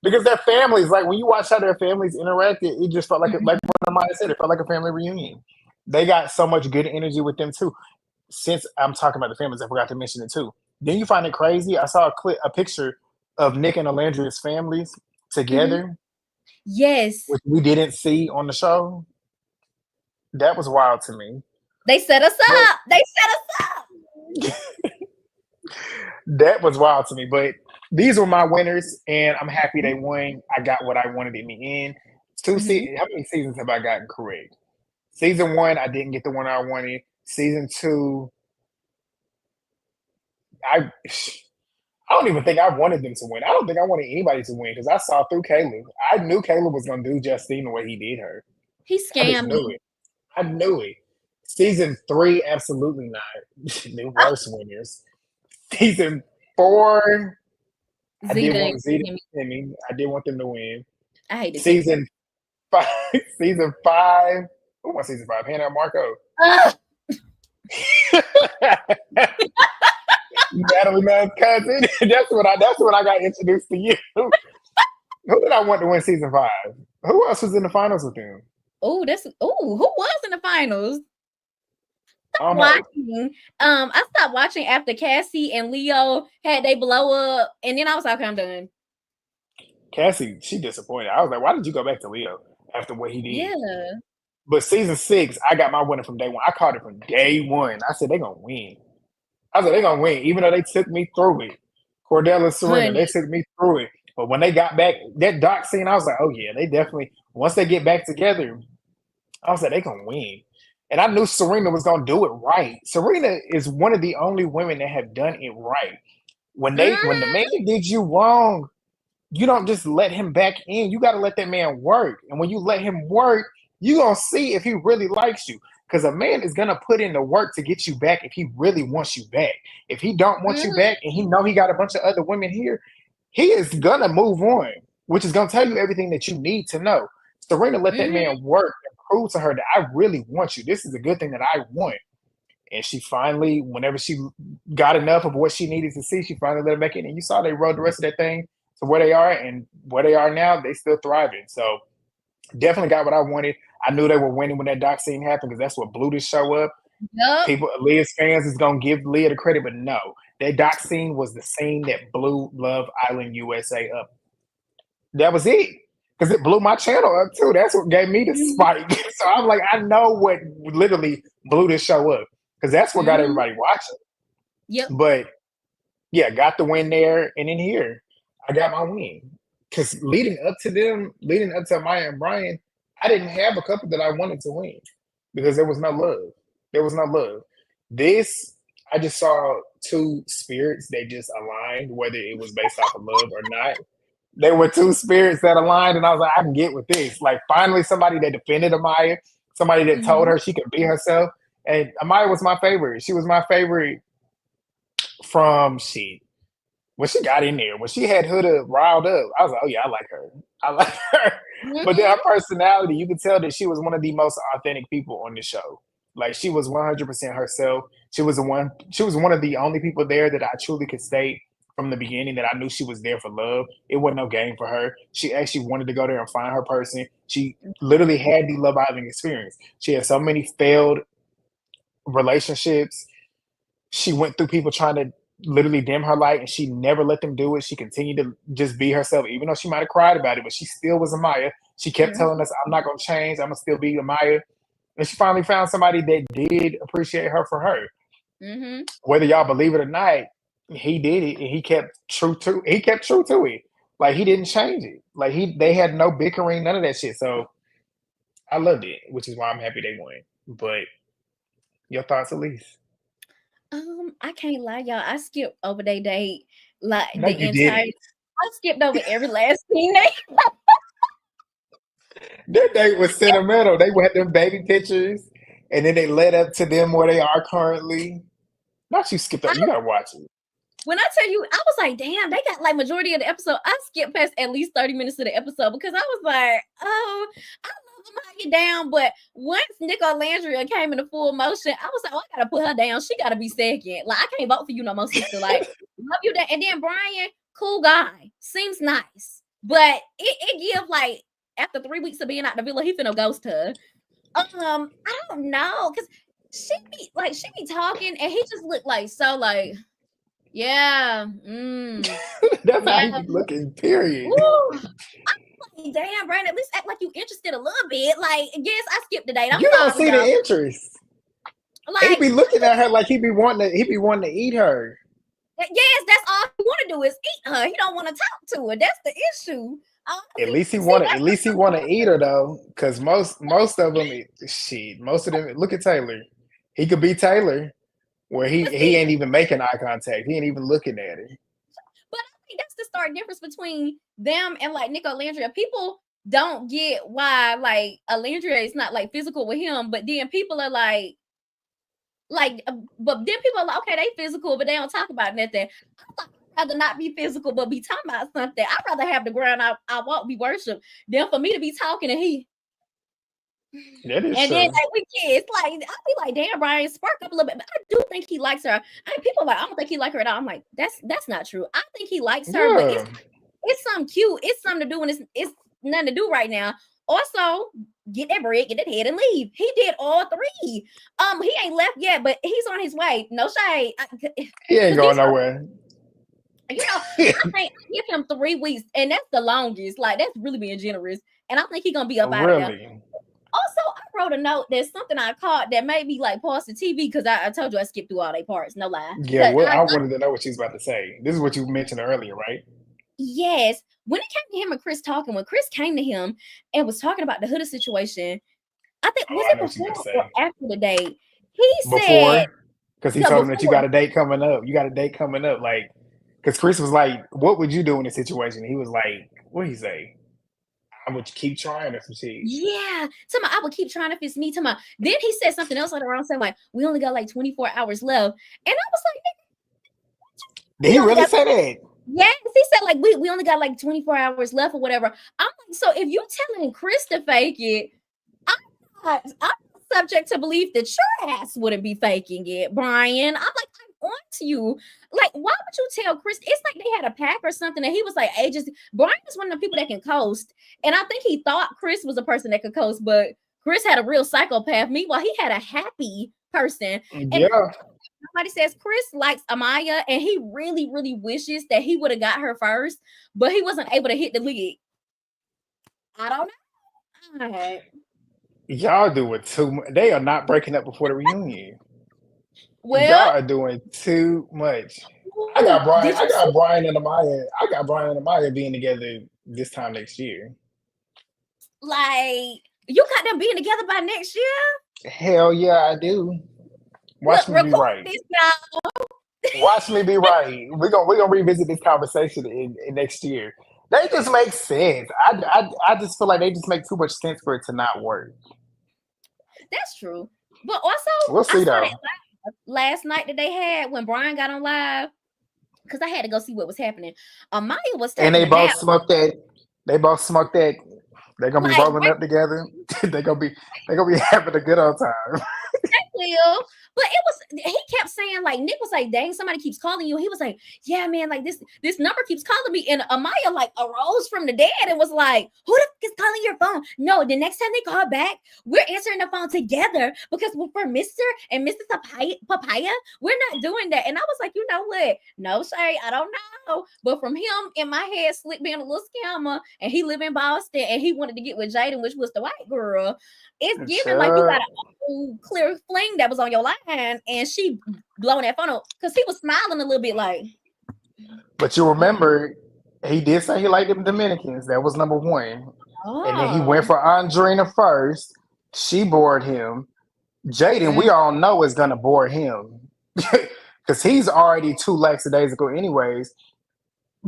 because their families, like when you watch how their families interacted, it just felt like Mhm. what Amaya said, it felt like a family reunion. They got so much good energy with them too. Since I'm talking about the families, I forgot to mention it too. Then you find it crazy. I saw a picture of Nick and Alandria's families Mhm. together, Yes. which we didn't see on the show. That was wild to me. They set us But up. They set us up. that was wild to me. But these were my winners, and I'm happy Mhm. they won. I got what I wanted in the end. Mhm. How many seasons have I gotten correct? Season one, I didn't get the one I wanted. Season two, I I don't even think I wanted them to win. I don't think I wanted anybody to win because I saw through Caleb. I knew Caleb was going to do Justine the way he did her. He I just scammed knew me. it. I knew it. Season three, absolutely not. The Oh, worst winners. Season four, I did Zeta and want Zeta Kimmy. and Timmy. I did want them to win. I hated Timmy. Season five. Season five. Who won season five? Hannah and Marco. Ugh. Natalie Nunn's cousin. That's when I got introduced to you. Who did I want to win season five? Who else was in the finals with them? Oh, who was in the finals? I don't know. Watching. I stopped watching after Cassie and Leo had they blow up, and then I was like, okay, I'm done. Cassie, she disappointed. I was like, why did you go back to Leo after what he did? Yeah. But season six, I got my winner from day one. I called it from day one. I said they're gonna win. I said they're gonna win, even though they took me through it. Cordell and Serena, Honey. they took me through it. But when they got back, that doc scene, I was like, oh yeah, they definitely once they get back together, I was like, they gonna win. And I knew Serena was gonna do it right. Serena is one of the only women that have done it right. When the Mhm, man did you wrong, you don't just let him back in. You got to let that man work. And when you let him work, you going to see if he really likes you. Because a man is going to put in the work to get you back if he really wants you back. If he don't want you mhm, back and he know he got a bunch of other women here, he is going to move on, which is going to tell you everything that you need to know. Serena let that mhm, man work and prove to her that I really want you. This is a good thing that I want. And she finally, whenever she got enough of what she needed to see, she finally let it back in. And you saw they rode the rest of that thing to where they are, and where they are now, they still thriving. So definitely got what I wanted. I knew they were winning when that doc scene happened because that's what blew this show up. yup, People, Leah's fans is gonna give Leah the credit, but no, that doc scene was the scene that blew Love Island USA up. That was it. Because it blew my channel up too. That's what gave me the mhm, spike. So I'm like, I know what literally blew this show up. Because that's what got mhm, everybody watching. yep, But yeah, got the win there, and in here, I got my win. Because leading up to Maya and Brian, I didn't have a couple that I wanted to win because there was no love. There was no love. This, I just saw two spirits that just aligned, whether it was based off of love or not. They were two spirits that aligned, and I was like, I can get with this. Like, finally, somebody that defended Amaya, somebody that told mhm, her she could be herself. And Amaya was my favorite. She was my favorite from she when she got in there, when she had Huda riled up, I was like, oh yeah, I like her. I like her. But then her mhm, personality, you could tell that she was one of the most authentic people on the show. Like she was 100% herself. She was one of the only people there that I truly could state from the beginning that I knew she was there for love. It wasn't no game for her. She actually wanted to go there and find her person. She literally had the Love Island experience. She had so many failed relationships. She went through people trying to literally dim her light, and she never let them do it. She continued to just be herself, even though she might have cried about it, but she still was Amaya. She kept telling mhm, us, I'm not going to change. I'm going to still be Amaya. And she finally found somebody that did appreciate her for her. mhm. Whether y'all believe it or not, he did it, and he kept true to it. Like he didn't change it. Like they had no bickering, none of that shit. So I loved it, which is why I'm happy they won. But your thoughts, Elise? I can't lie, y'all. I skipped over their date like No, the you entire. didn't. I skipped over every last scene. They Their date was sentimental. They had them baby pictures, and then they led up to them where they are currently. Not you skipped up. You gotta watch it. When I tell you, I was like, damn, they got like majority of the episode. I skipped past at least 30 minutes of the episode because I was like, oh, I love them how get down. But once Nico Landria came into full motion, I was like, oh, I gotta put her down. She gotta be second. Like, I can't vote for you no more, sister. Like, love you that. And then Brian, cool guy, seems nice. But it give like after 3 weeks of being out the villa, he finna ghost her. I don't know, because she be talking and he just looked like so like yeah. That's how he Yeah. be looking. Period. Woo. Like, damn, Brandon, at least act like you interested a little bit. Like, yes, I skipped the date. I'm You don't sorry, see the though. interest. He Like, be looking at her like he be wanting to eat her. yes, that's all he want to do is eat her. He don't want to talk to her. That's the issue. At least he want to eat her though, because most of them, shit, most of them. Look at Taylor. He could be Taylor, where but he see, ain't even making eye contact. He ain't even looking at her. but I think that's the stark difference between them and like Nico Landria. People don't get why like Alandria is not like physical with him, but then people are but then people are like, okay, they physical, but they don't talk about nothing. I'd rather not be physical, but be talking about something. I'd rather have the ground I walk be worship than for me to be talking and he. That is And then true. like we kids, like I'd be like, damn, Brian, spark up a little bit. But I do think he likes her. People are like, I don't think he like her at all. I'm like, that's not true. I think he likes her, but Yeah. it's something cute. It's something to do, and it's nothing to do right now. Also, get that bread, get that head, and leave. He did all three. He ain't left yet, but he's on his way. No shade, He ain't because going these nowhere. I think I give him 3 weeks, and that's the longest. Like that's really being generous. And I think he's gonna be up out of there. Really? Also, I wrote a note. There's something I caught that made me like pause the TV because I told you I skipped through all their parts. No lie. Yeah, Because well, I wanted to know what she's about to say. This is what you mentioned earlier, right? yes, when it came to him and Chris talking, when Chris came to him and was talking about the Huda situation, I think Oh, was I it know what you're about to before or say. after the date? He said, Before, because he yeah, told him that you before. got a date coming up. You got a date coming up. Like, because Chris was like, "What would you do in this situation?" He was like, "What did he say? I would keep trying or some shit." Yeah. Tell me, I would keep trying to fix me. Tell me. Then he said something else later on saying, like, we only got like 24 hours left. And I was like, Did we he only really got say that? yes, he said like we only got like 24 hours left or whatever. I'm like, so if you telling Chris to fake it, I'm subject to belief that your ass wouldn't be faking it, Brian. I'm like, I'm on to you. Like, why would you tell Chris? It's like they had a pack or something, and he was like, hey, just Brian is one of the people that can coast. And I think he thought Chris was a person that could coast, but Chris had a real psychopath. Meanwhile, he had a happy person. And Yeah, somebody says Chris likes Amaya, and he really, really wishes that he would have got her first, but he wasn't able to hit the league. I don't know. y'all doing too much. They are not breaking up before the reunion. Well, Y'all are doing too much. ooh, did I you see? got Brian and Amaya. I got Brian and Amaya being together this time next year. Like, you got them being together by next year? Hell yeah, I do. Look, Watch me be record right. this, y'all. Watch me be right. We're gonna revisit this conversation in next year. They just make sense. I just feel like they just make too much sense for it to not work. That's true. But also, We'll I see saw that though. last night that they had when Brian got on live because I had to go see what was happening. Amaya was And taking they a both nap. smoked that. They both smoked that. They're gonna be Like, rolling up together. They're gonna be having a good old time. will. But it was he kept saying like Nick was like, dang, somebody keeps calling you. He was like, yeah, man, like this number keeps calling me. And Amaya like arose from the dead and was like, who the fuck is calling your phone? No, the next time they call back, we're answering the phone together because for Mr. and Mrs. Papaya, we're not doing that. And I was like, you know what? No, Shay, I don't know. But from him in my head, Slick being a little scammer, and he live in Boston, and he wanted to get with Jaden, which was the white girl. It's giving like you got Sure. a clear fling that was on your line, and she blowing that funnel because he was smiling a little bit like, But you remember, he did say he liked them Dominicans. That was number one. And then he went oh, for Andrina first. She bored him. Jaden, mm, we all know is gonna bore him. Because he's already too lackadaisical anyways.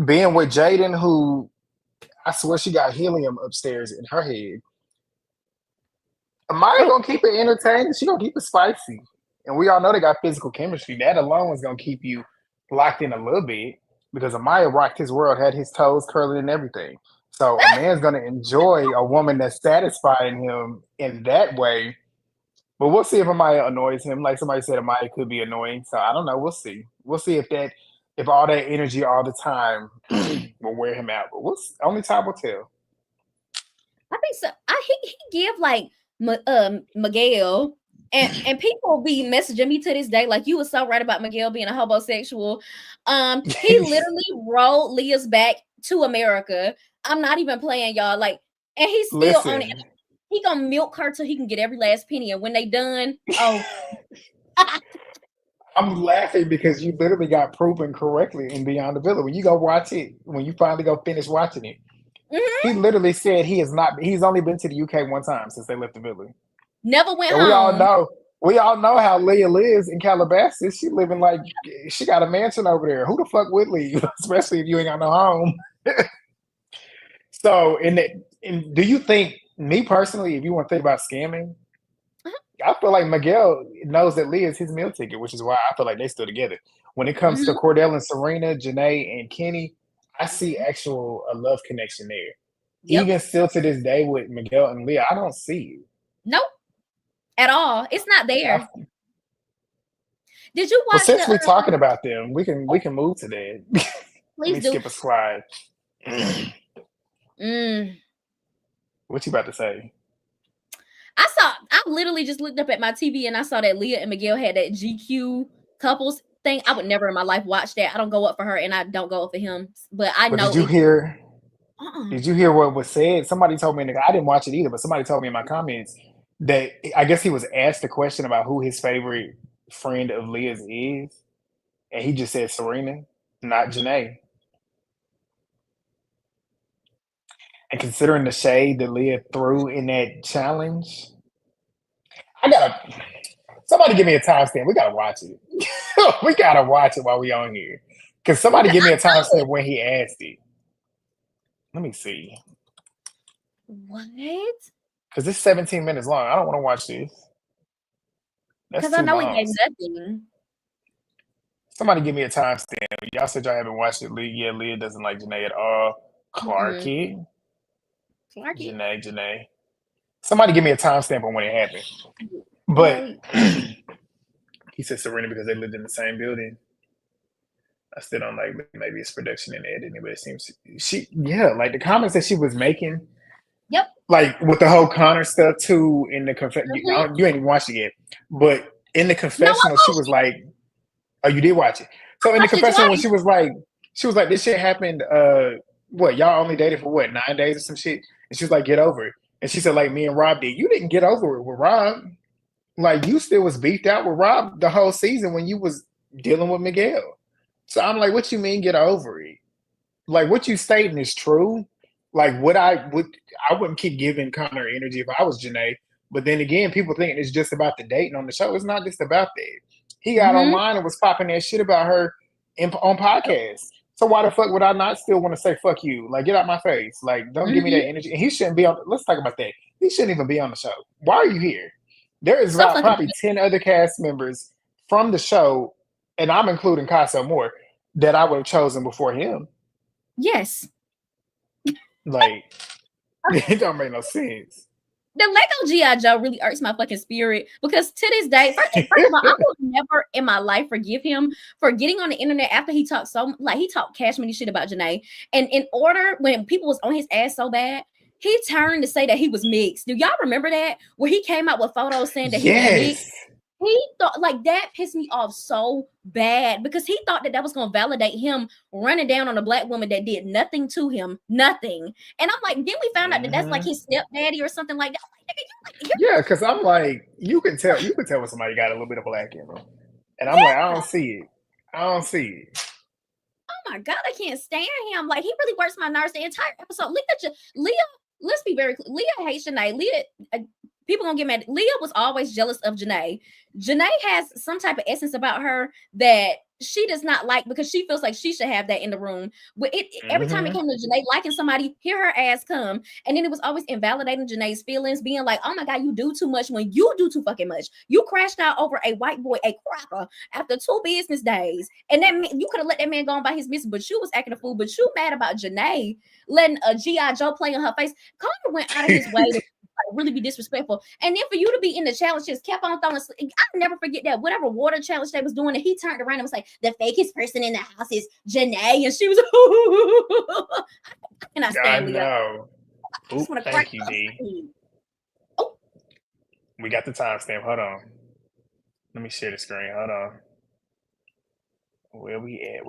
Being with Jaden, who I swear she got helium upstairs in her head. Amaya oh, gonna keep it entertaining. She gonna keep it spicy. And we all know they got physical chemistry. That alone is gonna keep you locked in a little bit because Amaya rocked his world, had his toes curling and everything. So a man's gonna enjoy a woman that's satisfying him in that way. But we'll see if Amaya annoys him. Like somebody said, Amaya could be annoying. So I don't know. We'll see. We'll see if all that energy all the time will wear him out. But only time will tell. I think so. He give like Miguel. And people be messaging me to this day, like you were so right about Miguel being a homosexual. He literally rolled Leah's back to America. I'm not even playing, y'all. Like, and he's still on it. Listen, He gonna milk her till he can get every last penny. And when they done, oh, I'm laughing because you literally got proven correctly in Beyond the Villa. When you go watch it, when you finally go finish watching it, mhm, he literally said he is not. He's only been to the UK one time since they left the villa, never went and home. we all know how Leah lives in Calabasas. She living like she got a mansion over there. Who the fuck would leave, especially if you ain't got no home? So, do you think me personally, if you want to think about scamming, Uh-huh, I feel like Miguel knows that Leah is his meal ticket, which is why I feel like they still together. When it comes to mhm, Cordell and Serena, Janae and Kenny, I see actual a love connection there. yep. Even still to this day with Miguel and Leah, I don't see it. Nope. At all. It's not there. I, Did you well, watch the since we're talking about them, we can move to that. Let please me do. skip a slide. Mm. What you about to say? I literally just looked up at my TV and I saw that Leah and Miguel had that GQ couples thing. I would never in my life watch that. I don't go up for her and I don't go up for him. But I But know did you it. hear? Uh-uh. Did you hear what was said? Somebody told me, I didn't watch it either, but somebody told me in my comments that I guess he was asked a question about who his favorite friend of Leah's is, and he just said Serena, not Janae. And considering the shade that Leah threw in that challenge, I gotta. Somebody give me a timestamp. We gotta watch it. We gotta watch it while we on here. Cause somebody Because give me a I know it. timestamp when he asked it. Let me see. What? Cause it's 17 minutes long. I don't want to watch this. That's Because I too know it long. gave nothing. Somebody give me a timestamp. Y'all said y'all haven't watched it. Leah doesn't like Janae at all. Mm-mm. Clarky, Clarky. Janae. Somebody give me a timestamp on when it happened. But Wait. he said Serena because they lived in the same building. I still don't like maybe it's production and editing, but it seems like the comments that she was making, Yep. like with the whole Connor stuff too in the Mm-hmm. you ain't even watched it yet, but in the No, I confessional she was watched it. like, oh, you did watch it. I So in the watched it confessional when twice. she was like this shit happened what, y'all only dated for what, 9 days or some shit, and she was like, get over it. And she said, like, me and Rob did. You didn't get over it with Rob. Like, you still was beefed out with Rob the whole season when you was dealing with Miguel. So I'm like, what you mean get over it? Like, what you stating is true. Like, I wouldn't keep giving Connor energy if I was Janae. But then again, people think it's just about the dating on the show. It's not just about that. He got Mm-hmm. online and was popping that shit about her on podcasts. So why the fuck would I not still want to say fuck you? Like, get out my face. Like, don't give me Mm-hmm. that energy. And he shouldn't be on. Let's talk about that. He shouldn't even be on the show. Why are you here? There is So about fucking probably 10 other cast members from the show, and I'm including Casa Moore, that I would have chosen before him. yes. Like, it don't make no sense. The Lego G.I. Joe really irks my fucking spirit because to this day, first of all, I will never in my life forgive him for getting on the internet after he talked he talked cash money shit about Janae. And in order, when people was on his ass so bad, he turned to say that he was mixed. Do y'all remember that? Where he came out with photos saying that he was mixed? Yes. He thought like that pissed me off so bad because he thought that was going to validate him running down on a black woman that did nothing to him, nothing. And I'm like, then we found out that that's like his stepdaddy or something like that. I'm like, Yeah, because I'm like, you can tell when somebody got a little bit of black in them. And I'm like, I don't see it. oh my god, I can't stand him. Like he really works my nerves the entire episode. Leah, let's be very clear. Leah hates Janae. People gonna get mad. Leah was always jealous of Janae. Janae has some type of essence about her that she does not like because she feels like she should have that in the room. But every time it came to Janae liking somebody, here her ass come. And then it was always invalidating Janae's feelings, being like, oh my God, you do too much when you do too fucking much. You crashed out over a white boy, a cracker, after 2 business days. And that you could have let that man go on by his business, but you was acting a fool. But you mad about Janae letting a G.I. Joe play in her face. Connor went out of his way to really be disrespectful. And then for you to be in the challenge, just kept on throwing. I'll never forget that. Whatever water challenge they was doing, and he turned around and was like, the fakest person in the house is Janae. And she was, I cannot stand Leah. know. Thank you, D. Oh. We got the timestamp. Hold on. Let me share the screen. Hold on. Where we at?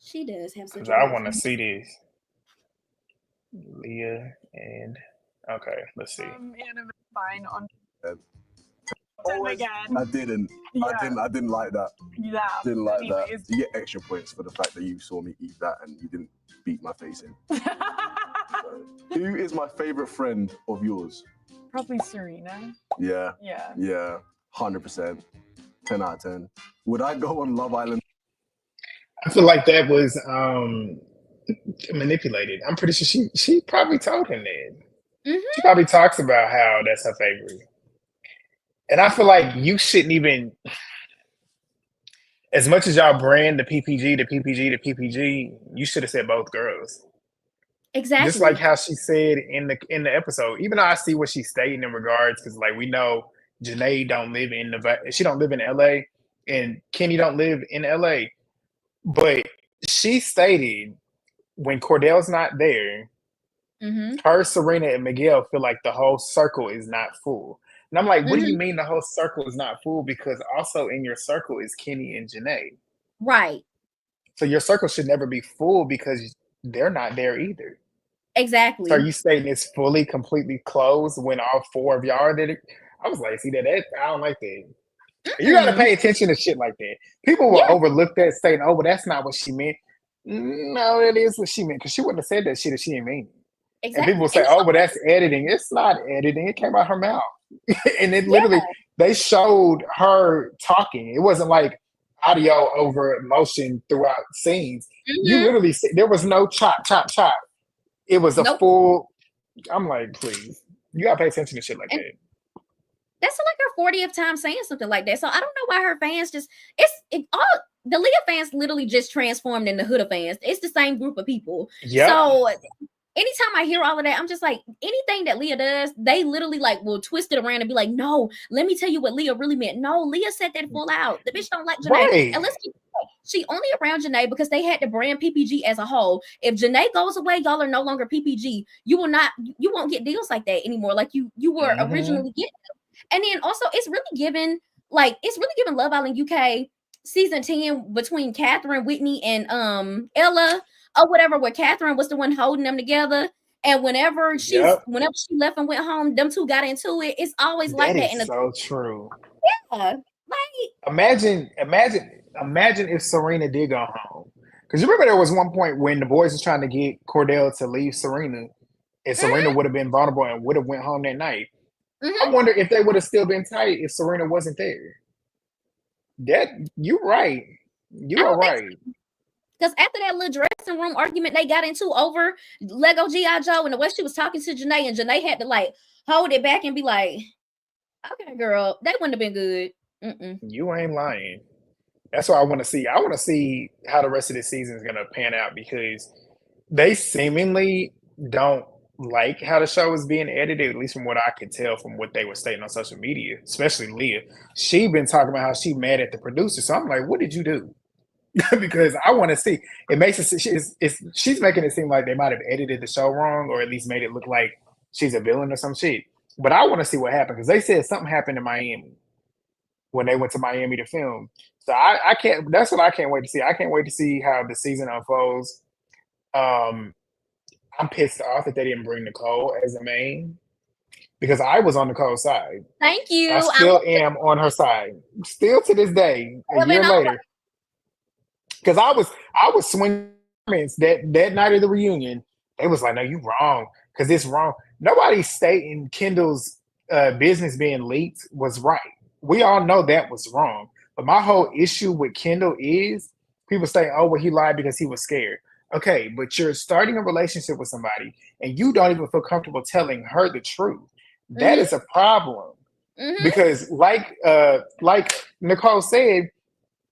She does have such because a I want to see this. Leah and okay, let's see. Fine on. Always, I didn't like that. Yeah. Didn't like that. You get extra points for the fact that you saw me eat that and you didn't beat my face in. Who is my favorite friend of yours? Probably Serena. Yeah. 100%. 10 out of 10. Would I go on Love Island? I feel like that was manipulated. I'm pretty sure she probably told him that. She probably talks about how that's her favorite. And I feel like you shouldn't even, as much as y'all brand the PPG, you should have said both girls. Exactly. Just like how she said in the episode. Even though I see what she's stating in regards, because like we know Janae don't live in she don't live in LA, and Kenny don't live in LA. But she stated when Cordell's not there, her, Serena, and Miguel feel like the whole circle is not full. And I'm like, what do you mean the whole circle is not full? Because also in your circle is Kenny and Janae. Right. So your circle should never be full because they're not there either. Exactly. So are you saying it's fully, completely closed when all 4 of y'all are there? I was like, see that I don't like that. You got to pay attention to shit like that. People will overlook that, saying, oh, well, that's not what she meant. No, it is what she meant, because she wouldn't have said that shit if she didn't mean it. And people will say, And "Oh, but that's editing." It's not editing. It came out her mouth, and it yeah, literally they showed her talking. It wasn't like audio over motion throughout scenes. You hmm literally there was no chop, chop, chop. It was a nope. full. I'm like, please, you gotta pay attention to shit like And that. that's like her 40th time saying something like that. So I don't know why her fans just all the Leah fans literally just transformed into Huda fans. It's the same group of people. Yep, So anytime I hear all of that, I'm just like, anything that Leah does, they literally like will twist it around and be like, no, let me tell you what Leah really meant. No, Leah said that full out. The bitch don't like Janae. right. And let's keep she only around Janae because they had to brand PPG as a whole. If Janae goes away, y'all are no longer PPG. You won't get deals like that anymore. Like you were Mm-hmm. originally getting. And then also it's really given Love Island UK season 10 between Catherine, Whitney, and Ella or whatever, where Catherine was the one holding them together. And whenever she Yep. left and went home, them two got into it. It's always like That that. is And so true. like Imagine if Serena did go home. Because you remember there was one point when the boys was trying to get Cordell to leave Serena, and Serena would have been vulnerable and would have went home that night. I wonder if they would have still been tight if Serena wasn't there. That you're right. I You are don't think right. because after that little dressing room argument they got into over Lego G.I. Joe and the way she was talking to Janae, and Janae had to like hold it back and be like, okay, girl, that wouldn't have been good. Mm-mm. You ain't lying. That's what I want to see. I want to see how the rest of this season is going to pan out because they seemingly don't like how the show is being edited, at least from what I can tell from what they were stating on social media, especially Leah. She been talking about how she mad at the producer. So I'm like, what did you do? Because I want to see. It makes it. She's making it seem like they might have edited the show wrong, or at least made it look like she's a villain or some shit. But I want to see what happened because they said something happened in Miami when they went to Miami to film. So I can't. That's what I can't wait to see. I can't wait to see how the season unfolds. Um, I'm pissed off that they didn't bring Nicole as a main because I was on Nicole's side. Thank you. I still am on her side. Still to this day, a year later. Because I was swinging comments that night of the reunion. They was like, "No, you wrong. Because it's wrong." Nobody's stating Kendall's business being leaked was right. We all know that was wrong. But my whole issue with Kendall is people say, "Oh, well, he lied because he was scared." Okay, but you're starting a relationship with somebody and you don't even feel comfortable telling her the truth. That is a problem. Because like Nicole said,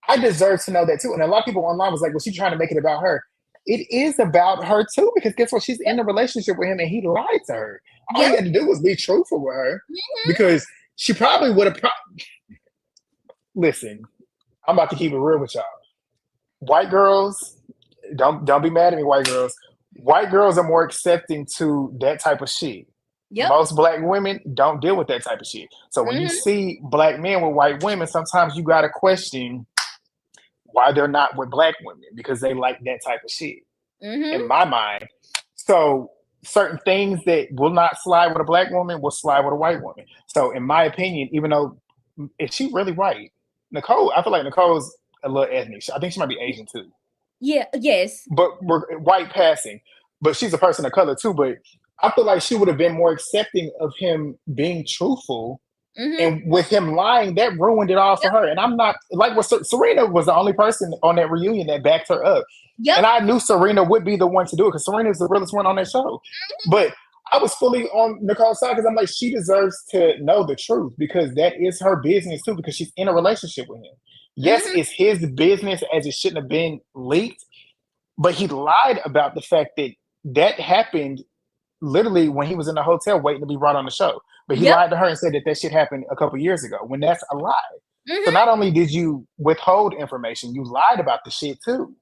I deserve to know that too. And a lot of people online was like, well, she's trying to make it about her. It is about her too, because guess what? She's in a relationship with him and he lied to her. All he had to do was be truthful with her because she probably would have. Listen, I'm about to keep it real with y'all. White girls, don't be mad at me, white girls. White girls are more accepting to that type of shit. Yep. Most black women don't deal with that type of shit. So when you see black men with white women, sometimes you got to question why they're not with black women because they like that type of shit in my mind. So certain things that will not slide with a black woman will slide with a white woman. So in my opinion, even though is she really white? Nicole, I feel like Nicole's a little ethnic. I think she might be Asian too. Yeah, yes. But we're white passing. But she's a person of color too. But I feel like she would have been more accepting of him being truthful. And with him lying, that ruined it all for her. And I'm not like what Serena was the only person on that reunion that backed her up. And I knew Serena would be the one to do it because Serena is the realest one on that show. But I was fully on Nicole's side because I'm like, she deserves to know the truth because that is her business too, because she's in a relationship with him. Yes, it's his business as it shouldn't have been leaked, but he lied about the fact that that happened literally when he was in the hotel waiting to be brought on the show. But he lied to her and said that shit happened a couple years ago when that's a lie. So not only did you withhold information, you lied about the shit too.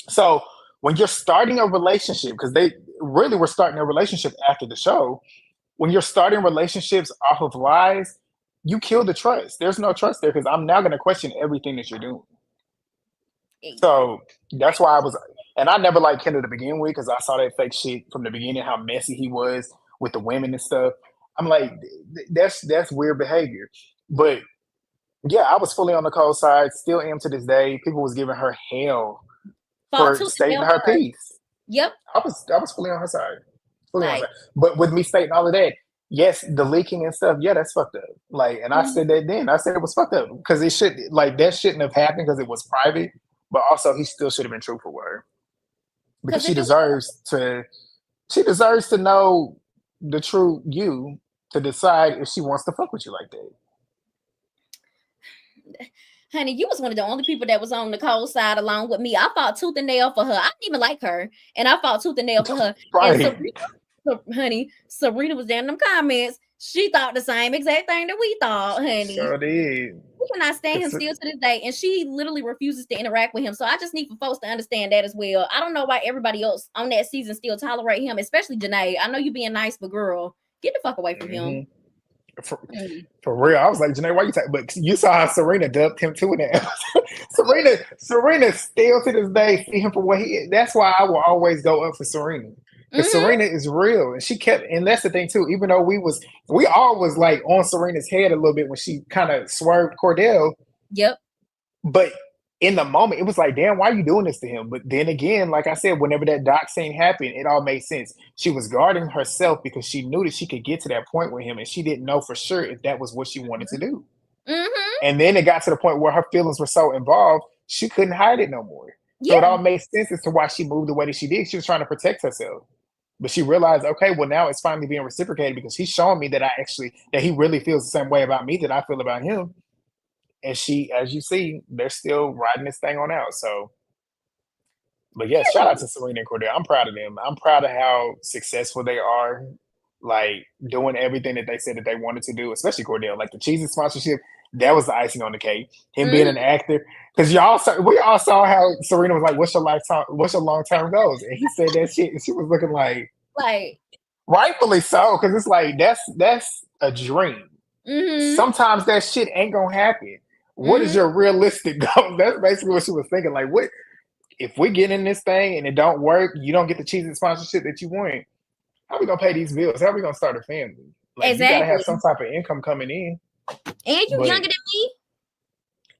So when you're starting a relationship, because they really were starting a relationship after the show, when you're starting relationships off of lies, you kill the trust. There's no trust there because I'm now going to question everything that you're doing. So that's why and I never liked Kendall to begin with because I saw that fake shit from the beginning, how messy he was with the women and stuff. I'm like, that's weird behavior. But yeah, I was fully on Nicole's side, still am to this day. People was giving her hell for stating her piece. Yep. I was fully on her side. Fully on Like, side. But with me stating all of that, yes, the leaking and stuff, yeah, that's fucked up. Like, and I mhm, said that then. I said it was fucked up because it should like that shouldn't have happened because it was private. But also, he still should have been truthful with her because because if it was, she deserves to know the true you to decide if she wants to fuck with you like that. honey, you was one of the only people that was on Nicole's side along with me. I fought tooth and nail for her. I didn't even like her, and I fought tooth and nail for her. And Right. Honey, Serena was down in them comments. She thought the same exact thing that we thought, honey. Sure did. We cannot stand him It's- still to this day, and she literally refuses to interact with him. So I just need for folks to understand that as well. I don't know why everybody else on that season still tolerate him, especially Janae. I know you being nice, but girl, get the fuck away from him. For real, I was like, Janae, why you talking? But you saw how Serena dubbed him too in that. Serena still to this day see him for what he is. That's why I will always go up for Serena. Because Mhm. Serena is real. And she kept, and that's the thing too, even though we all was like on Serena's head a little bit when she kind of swerved Cordell. Yep. But in the moment, it was like, damn, why are you doing this to him? But then again, like I said, whenever that doc scene happened, it all made sense. She was guarding herself because she knew that she could get to that point with him, and she didn't know for sure if that was what she wanted to do. Mm-hmm. And then it got to the point where her feelings were so involved, she couldn't hide it no more. So it Yeah. all made sense as to why she moved the way that she did. She was trying to protect herself. But she realized, okay, well, now it's finally being reciprocated because he's showing me that that he really feels the same way about me that I feel about him. And she, as you see, they're still riding this thing on out. So, but yeah, shout out to Serena and Cordell. I'm proud of them. I'm proud of how successful they are, like doing everything that they said that they wanted to do, especially Cordell. Like the cheesy sponsorship, that was the icing on the cake. Him being an actor, because we all saw how Serena was like, "What's your long term goals?" And he said that shit, and she was looking like rightfully so, because it's like that's a dream. Mm-hmm. Sometimes that shit ain't gonna happen. What is your realistic goal? That's basically what she was thinking. Like, what if we get in this thing and it don't work? You don't get the cheesy sponsorship that you want. How are we gonna pay these bills? How are we gonna start a family? Like, you gotta have some type of income coming in. And you younger than me,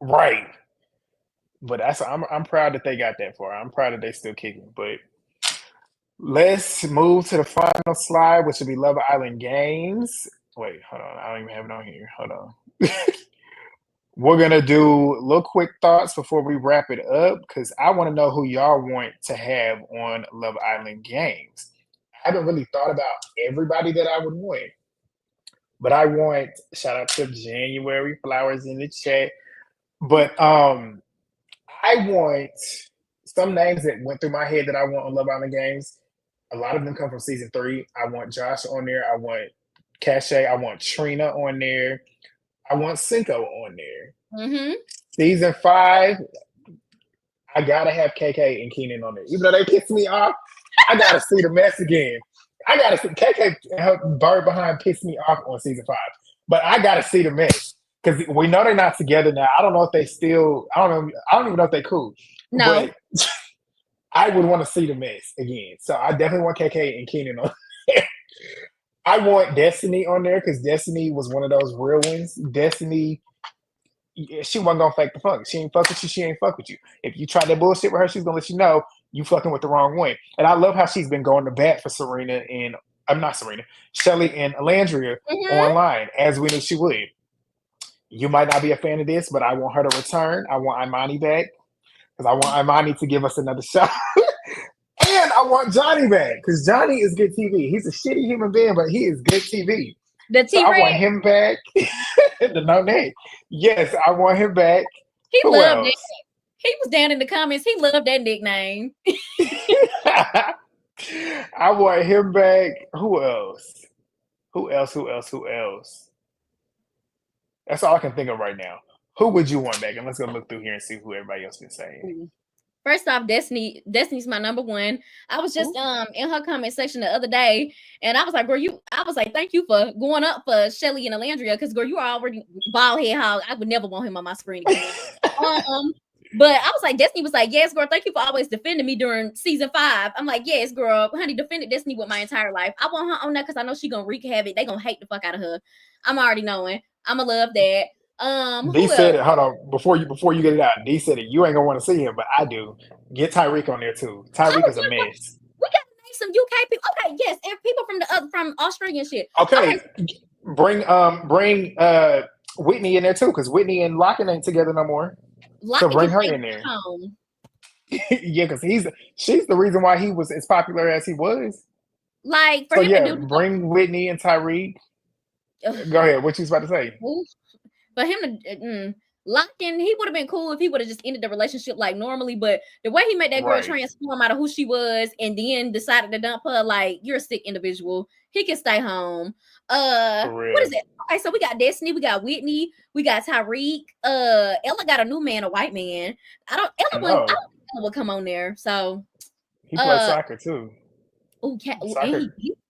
right? But I'm proud that they got that far. I'm proud that they still kicking. But let's move to the final slide, which will be Love Island Games. Wait, hold on. I don't even have it on here. Hold on. We're going to do little quick thoughts before we wrap it up because I want to know who y'all want to have on Love Island Games. I haven't really thought about everybody that I would want, but I want, shout out to January Flowers in the chat, but I want some names that went through my head that I want on Love Island Games. A lot of them come from season 3. I want Josh on there. I want Cache. I want Trina on there. I want Cinco on there. Mm-hmm. Season 5, I gotta have KK and Keenan on there. Even though they pissed me off, I gotta see the mess again. I gotta see KK help Bird Behind piss me off on season 5, but I gotta see the mess because we know they're not together now. I don't know if they still. I don't even know if they cool. No, but I would want to see the mess again. So I definitely want KK and Keenan on there. I want Destiny on there because Destiny was one of those real ones. Destiny, she wasn't gonna fake the funk. She ain't fuck with you. She ain't fuck with you. If you try that bullshit with her, she's gonna let you know you fucking with the wrong one. And I love how she's been going to bat for Serena and I'm not Serena, Shelly and Alandria online as we knew she would. You might not be a fan of this, but I want her to return. I want Imani back because I want Imani to give us another shot. And I want Johnny back because Johnny is good TV. He's a shitty human being, but he is good TV. So I want him back. The no name. Yes, I want him back. He loved it. He was down in the comments. He loved that nickname. I want him back. Who else? That's all I can think of right now. Who would you want back? And let's go look through here and see who everybody else been saying. First off, Destiny's my number one. I was just in her comment section the other day, and I was like, girl, thank you for going up for Shelly and Alandria, because girl, you are already bald head hog. I would never want him on my screen again. But I was like, Destiny was like, yes, girl, thank you for always defending me during season 5. I'm like, yes, girl, honey, defended Destiny with my entire life. I want her on that because I know she gonna wreak havoc. They gonna hate the fuck out of her. I'm already knowing. I'ma love that. D said it. Hold on, before you get it out. D said it. You ain't gonna want to see him, but I do. Get Tyreek on there too. Tyreek is a mess. We got a nice some UK people. Okay, yes, and people from Australia and shit. Okay, bring Whitney in there too, because Whitney and Locken ain't together no more. So bring her in there. Home. Yeah, because she's the reason why he was as popular as he was. Like for So him yeah, to do bring Whitney and Tyreek. Go ahead. What you was about to say? for him to Locken, he would have been cool if he would have just ended the relationship like normally. But the way he made that girl Right. transform out of who she was and then decided to dump her, like, you're a sick individual. He can stay home. For real. What is it? Okay, so we got Destiny, we got Whitney, we got Tyreek. Ella got a new man, a white man. Ella would come on there. So he plays soccer too. And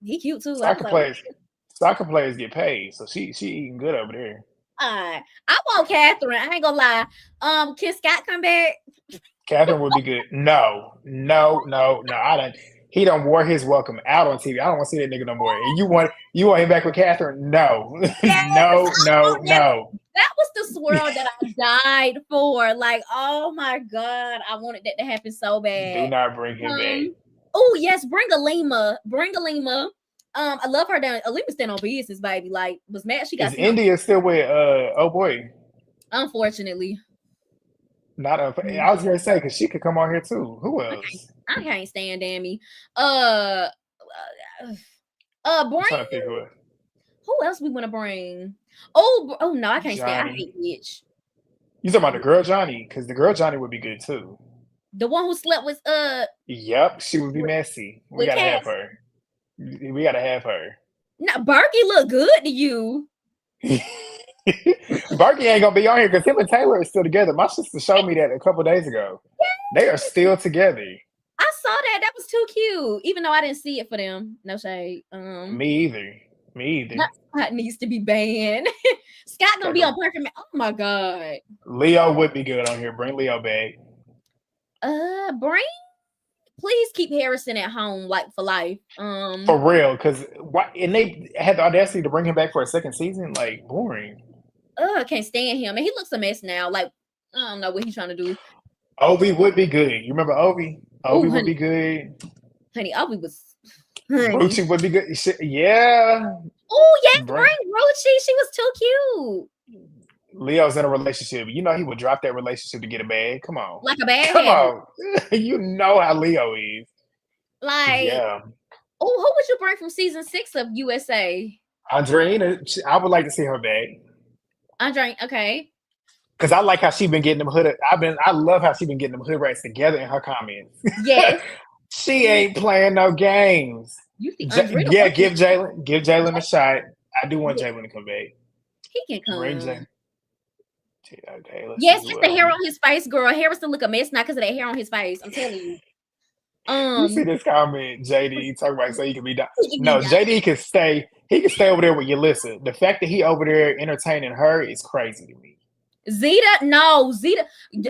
he cute too. Soccer players get paid, so she eating good over there. I want Catherine. I ain't gonna lie. Can Scott come back? Catherine would be good. No. I don't. He don't wore his welcome out on TV. I don't want to see that nigga no more. And you want him back with Catherine? No, Yes, no. That was the swirl that I died for. Like, oh my god, I wanted that to happen so bad. Do not bring him back. Oh yes, bring Alima. I love her down. Alima's stand on business, baby. Like, was mad she got. Is India still with oh boy? Unfortunately. Not I was gonna say because she could come on here too. Who else? I can't stand Dammy. Bring. Who else we want to bring? Oh no, I can't stand. I hate Mitch. You talking about the girl Johnny? Because the girl Johnny would be good too. The one who slept with Yep, she would be messy. We gotta have her. We gotta have her. Now Berkey look good to you. Berkey ain't gonna be on here because him and Taylor are still together. My sister showed me that a couple days ago. They are still together. I saw that. That was too cute. Even though I didn't see it for them. No shade. Me either. Scott needs to be banned. Scott gonna be on Perfect Man. Oh my god. Leo would be good on here. Bring Leo back. Please keep Harrison at home, like for life. For real, because and they had the audacity to bring him back for a second season. Like, boring. I can't stand him, and he looks a mess now. Like, I don't know what he's trying to do. Ovi would be good. You remember Ovi? Ovi would be good. Honey, Ovi was. Ruchi would be good. Yeah. Oh yes, bring Ruchi. She was too cute. Leo's in a relationship. You know he would drop that relationship to get a bag. Come on. Like a bag. Come on. You know how Leo is. Like, yeah. Oh, who would you bring from season 6 of USA? Andreina. I would like to see her back. Andreina, okay. Because I like how she been getting them hood. I love how she been getting them hood rats together in her comments. Yes. She ain't playing no games. You think give Jalen a shot. I do want Jalen to come back. He can come. Okay, yes, it's the hair on his face, girl. Harrison look a mess now because of that hair on his face. I'm telling you. You see this comment, JD talking about so he can be done. No, JD can stay. He can stay over there with Yelissa. The fact that he over there entertaining her is crazy to me. Zeta,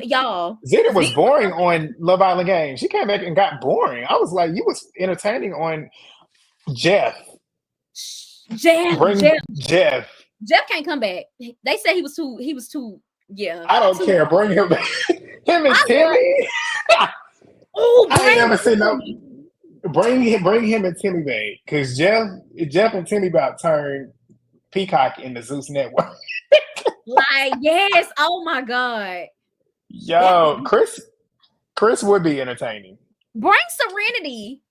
y'all. Zeta was boring on Love Island Games. She came back and got boring. I was like, you was entertaining on Jeff. Jeff. Jeff can't come back. They said he was too. Yeah. I don't care. Bring him back. Him and Timmy. I ain't never seen no. Bring him and Timmy back because Jeff and Timmy about turn Peacock in the Zeus network. Like, yes. Oh my god. Yo, Chris would be entertaining. Bring Serenity.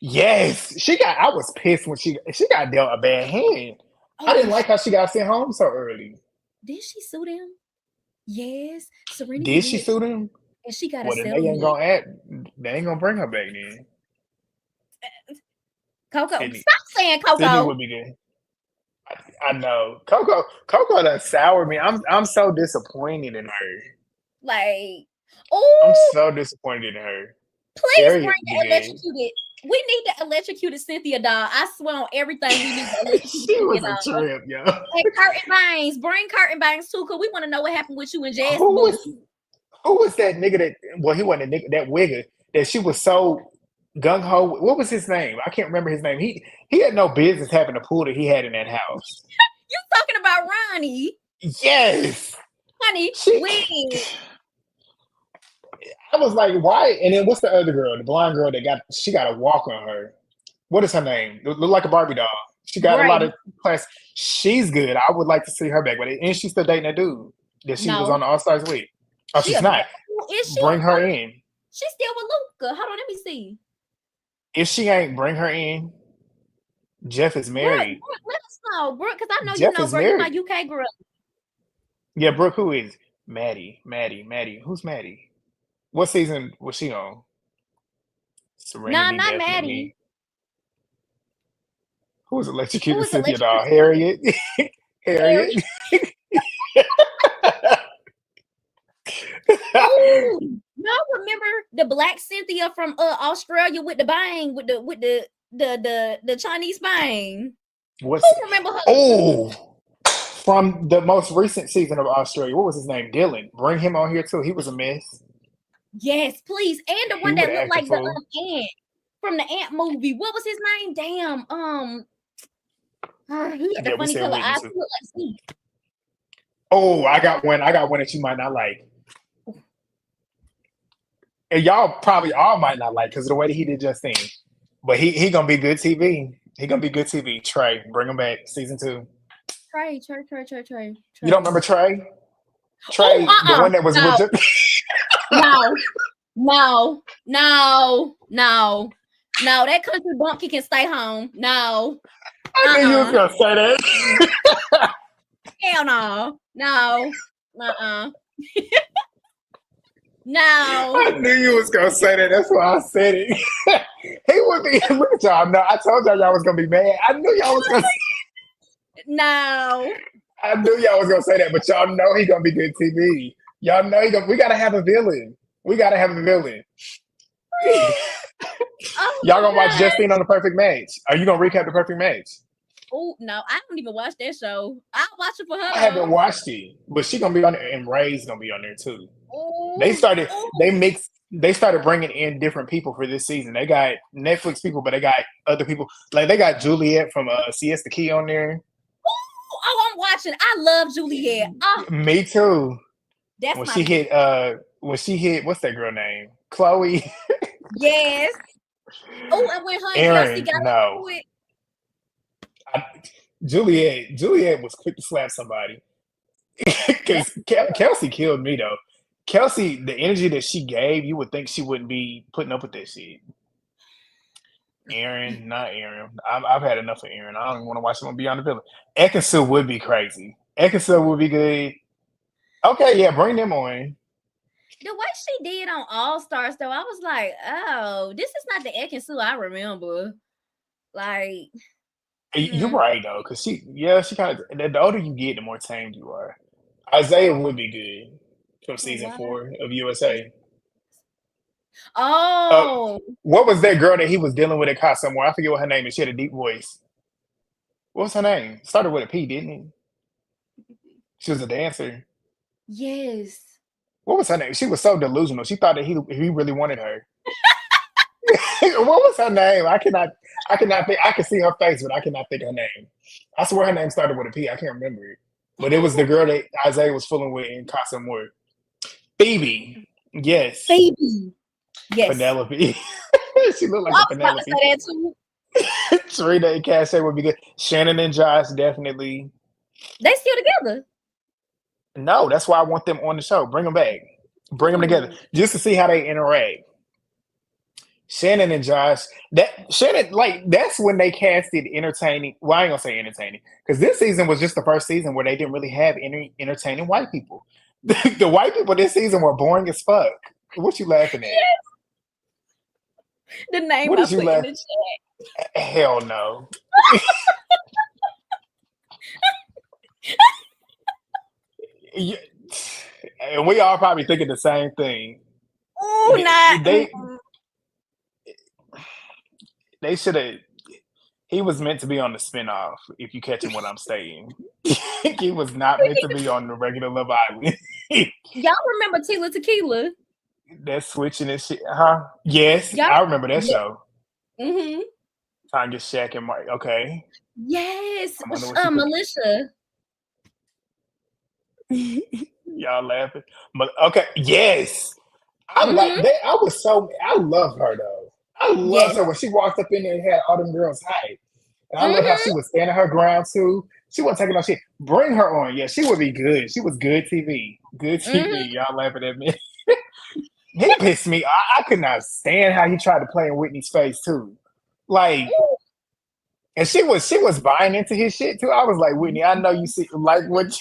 Yes, I was pissed when she got dealt a bad hand. I didn't like how she got sent home so early. Did she sue them? Yes, Serenity. Did she sue them? And she got a settlement. They ain't gonna bring her back then. Coco, stop saying Coco. Sydney would be good. I know. Coco done soured me. I'm so disappointed in her. Like, I'm so disappointed in her. Please bring the electrocuted. We need the electrocuted Cynthia doll. I swear on everything we need the electrocuted She was a trip, yo. And Curtin Banks. Bring Curtin Banks too, because we want to know what happened with you and Jazz. Who was that nigga he wasn't a nigga, that wigger that she was so gung-ho. What was his name? I can't remember his name. He had no business having a pool that he had in that house. You talking about Ronnie? Yes. Honey, I was like, why? And then what's the other girl? The blonde girl that she got a walk on her. What is her name? Look like a Barbie doll. She got a lot Brady. of class. She's good. I would like to see her back, but and she's still dating a dude that she was No, on the All Stars with. Oh, she she's a not. is she? Bring her in. She's still with Luca. Hold on, let me see. If she ain't, bring her in. Jeff is married. Brooke, let us know, Brooke, because I know you Jeff know, is bro. You my married. UK girl. Yeah, Brooke, who is? Maddie. Who's Maddie? What season was she on? Nah, Serenity, not Maddie. definitely. Who was Who electrocuted? was Cynthia electrocuted? doll. Harriet. Harry. Harriet. Oh, y'all remember the black Cynthia from Australia with the bang with the Chinese bang? What's Who remember her? oh from the most recent season of Australia? What was his name? Dylan. Bring him on here too. He was a mess. Yes, please. And the He one would that looked act a like the fool. ant from the ant movie. What was his name? Damn. He had the Yeah, we funny said color Whitney eyes. too. He looked like Steve. Oh, I got one that you might not like. And y'all probably all might not like because of the way that he did Justine. But he gonna be good TV. He gonna be good TV. Trey, bring him back. Season 2. Trey. You don't remember Trey? Oh, Trey, the one that was with no, just no. That country bumpkin can stay home. No. I knew you was gonna say that. Hell no. No. No. I knew you was gonna say that. That's why I said it. He would be. Look at y'all. No, I told y'all was gonna be mad. I knew y'all was gonna. No. I knew y'all was gonna say that, but y'all know he gonna be good TV. Y'all know he gonna. We gotta have a villain. Oh Y'all gonna my watch God. Justine on the Perfect Match? Are you gonna recap the Perfect Match? Oh no, I don't even watch that show. I'll watch it for her. I haven't watched it, but she gonna be on there, and Ray's gonna be on there too. Ooh, They started. ooh. They started bringing in different people for this season. They got Netflix people, but they got other people. Like they got Juliet from Siesta Key on there. Oh, I'm watching. I love Juliet. Oh, Me too. that's When my she hit, what's that girl name? Chloe. yes. Oh, and when her and Kelsey Aaron. got No. into it. Juliet was quick to slap somebody. Because Kelsey killed me though. Kelsey, the energy that she gave, you would think she wouldn't be putting up with that shit. Aaron, not Aaron. I've had enough of Aaron. I don't even want to watch someone Beyond the Village. Ekansu would be crazy. Ekansu would be good. Okay, yeah, bring them on. The way she did on All Stars, though, I was like, oh, this is not the Ekin-Su I remember. Like, You're right though, because she kind of. The older you get, the more tamed you are. Isaiah would be good from season 4 of USA. oh, What was that girl that he was dealing with at Casa More? I forget what her name is. She had a deep voice. What was her name? Started with a P, didn't it? She was a dancer. yes. What was her name? She was so delusional. She thought that he really wanted her. What was her name? I cannot think. I can see her face, but I cannot think her name. I swear her name started with a P. I can't remember it. But it was the girl that Isaiah was fooling with in Casa More. Phoebe. Yes. Phoebe. Yes. Penelope. She looked like I a was about to Penelope. say that too. Serena and Cassie would be good. Shannon and Josh, definitely. They still together. No, that's why I want them on the show. Bring them back. Bring them together just to see how they interact. Shannon and Josh, that's when they casted entertaining. Well, I ain't gonna say entertaining because this season was just the first season where they didn't really have any entertaining white people. The white people this season were boring as fuck. What you laughing at? Yes. The name What I did you put laugh? in the chat. Hell no. Yeah. And we all probably thinking the same thing. Oh, not They should have. He was meant to be on the spinoff. If you catching what I'm saying, he was not meant to be on the regular Love Island. Y'all remember Tila Tequila? That's switching and shit, huh? Yes, I remember that show. Mm-hmm. Tanya, Shaq, and Mike. Okay. Yes, Militia. Y'all laughing, but okay. Yes, I like Mhm. that. I love her though. I loved Yes. her when she walked up in there and had all them girls hype. And I love how Mhm. she was standing her ground too. She wasn't taking no shit. Bring her on. Yeah, she would be good. She was good TV. Good Mhm. TV. Y'all laughing at me. He pissed me. I could not stand how he tried to play in Whitney's face too. Like, and she was buying into his shit too. I was like, Whitney, I know you see like what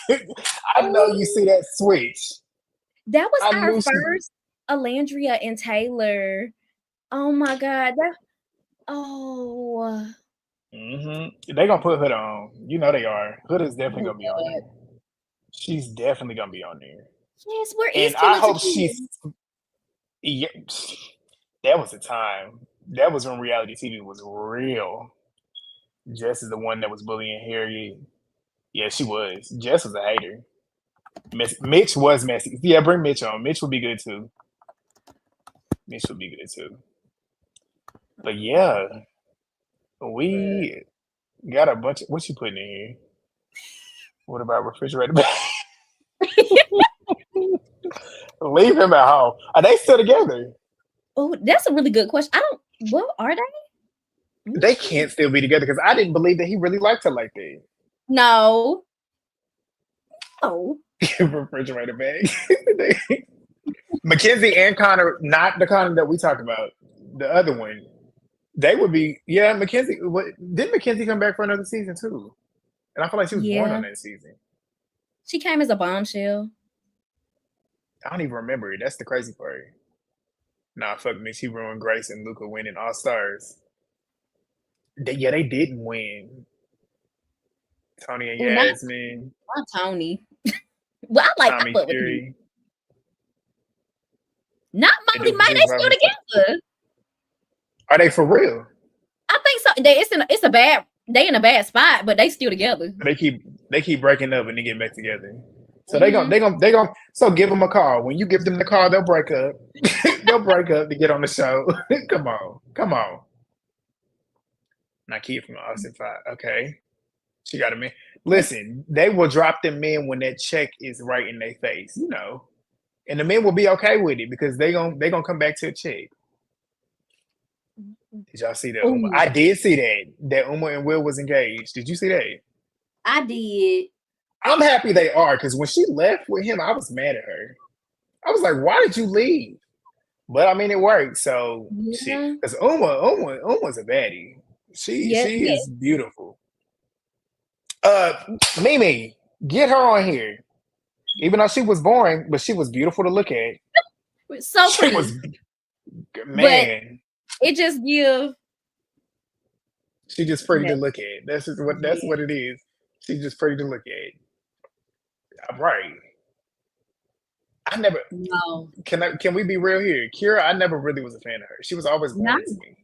I know you see Ooh. that switch. That was I our knew she first Alandria and Taylor. Oh my God. Oh. They gonna put Hood on. You know they are. Hood is definitely Oh gonna be on God. there. She's definitely gonna be on there. Yes, where is And I Killer hope Tequila? she's yeah, that was the time. That was when reality TV was real. Jess is the one that was bullying Harriet. Yeah, she was. Jess was a hater. Mitch was messy. Yeah, bring Mitch on. Mitch would be good too. Mitch would be good too. But yeah, we got a bunch of what you putting in here? What about refrigerator? Leave him at home. Are they still together? Oh, that's a really good question. I don't. What are they? They can't still be together because I didn't believe that he really liked her like that. No. No. Refrigerator bag. Mackenzie and Connor, not the Connor that we talk about, the other one. They would be, yeah. Mackenzie, didn't Mackenzie come back for another season too? And I feel like she was born Yeah. on that season. She came as a bombshell. I don't even remember it. That's the crazy part. Nah, fuck me. She ruined Grace and Luca winning All Stars. They didn't win. Tony and Oh, not Yasmin, Tony. Well, I Tommy fuck with him. Fury. Not They Molly do May. Juice They still Robinson. together. Are they for real? I think so. It's a bad. They in a bad spot, but they still together. They keep breaking up and they get back together. So Mhm. they gonna so give them a call. When you give them the call, they'll break up. They'll break up to get on the show. Come on. Now kid from Austin 5. Okay. She got a man. Listen, they will drop them men when that check is right in their face, you know. And the men will be okay with it because they gonna come back to a check. Did y'all see that? Uma? Ooh, I did see that Uma and Will was engaged. Did you see that? I did. I'm happy they are because when she left with him, I was mad at her. I was like, why did you leave? But I mean, it worked. So shit, Yeah. because Uma's a baddie. Yeah. She Yeah. is beautiful. Mimi, get her on here. Even though she was boring, but she was beautiful to look at. So She pretty. was But man. it just give. She just pretty Yeah. to look at. That's what it is. She's just pretty to look at. I'm right. I never No. can we be real here? Kira, I never really was a fan of her. She was always Not boring to me.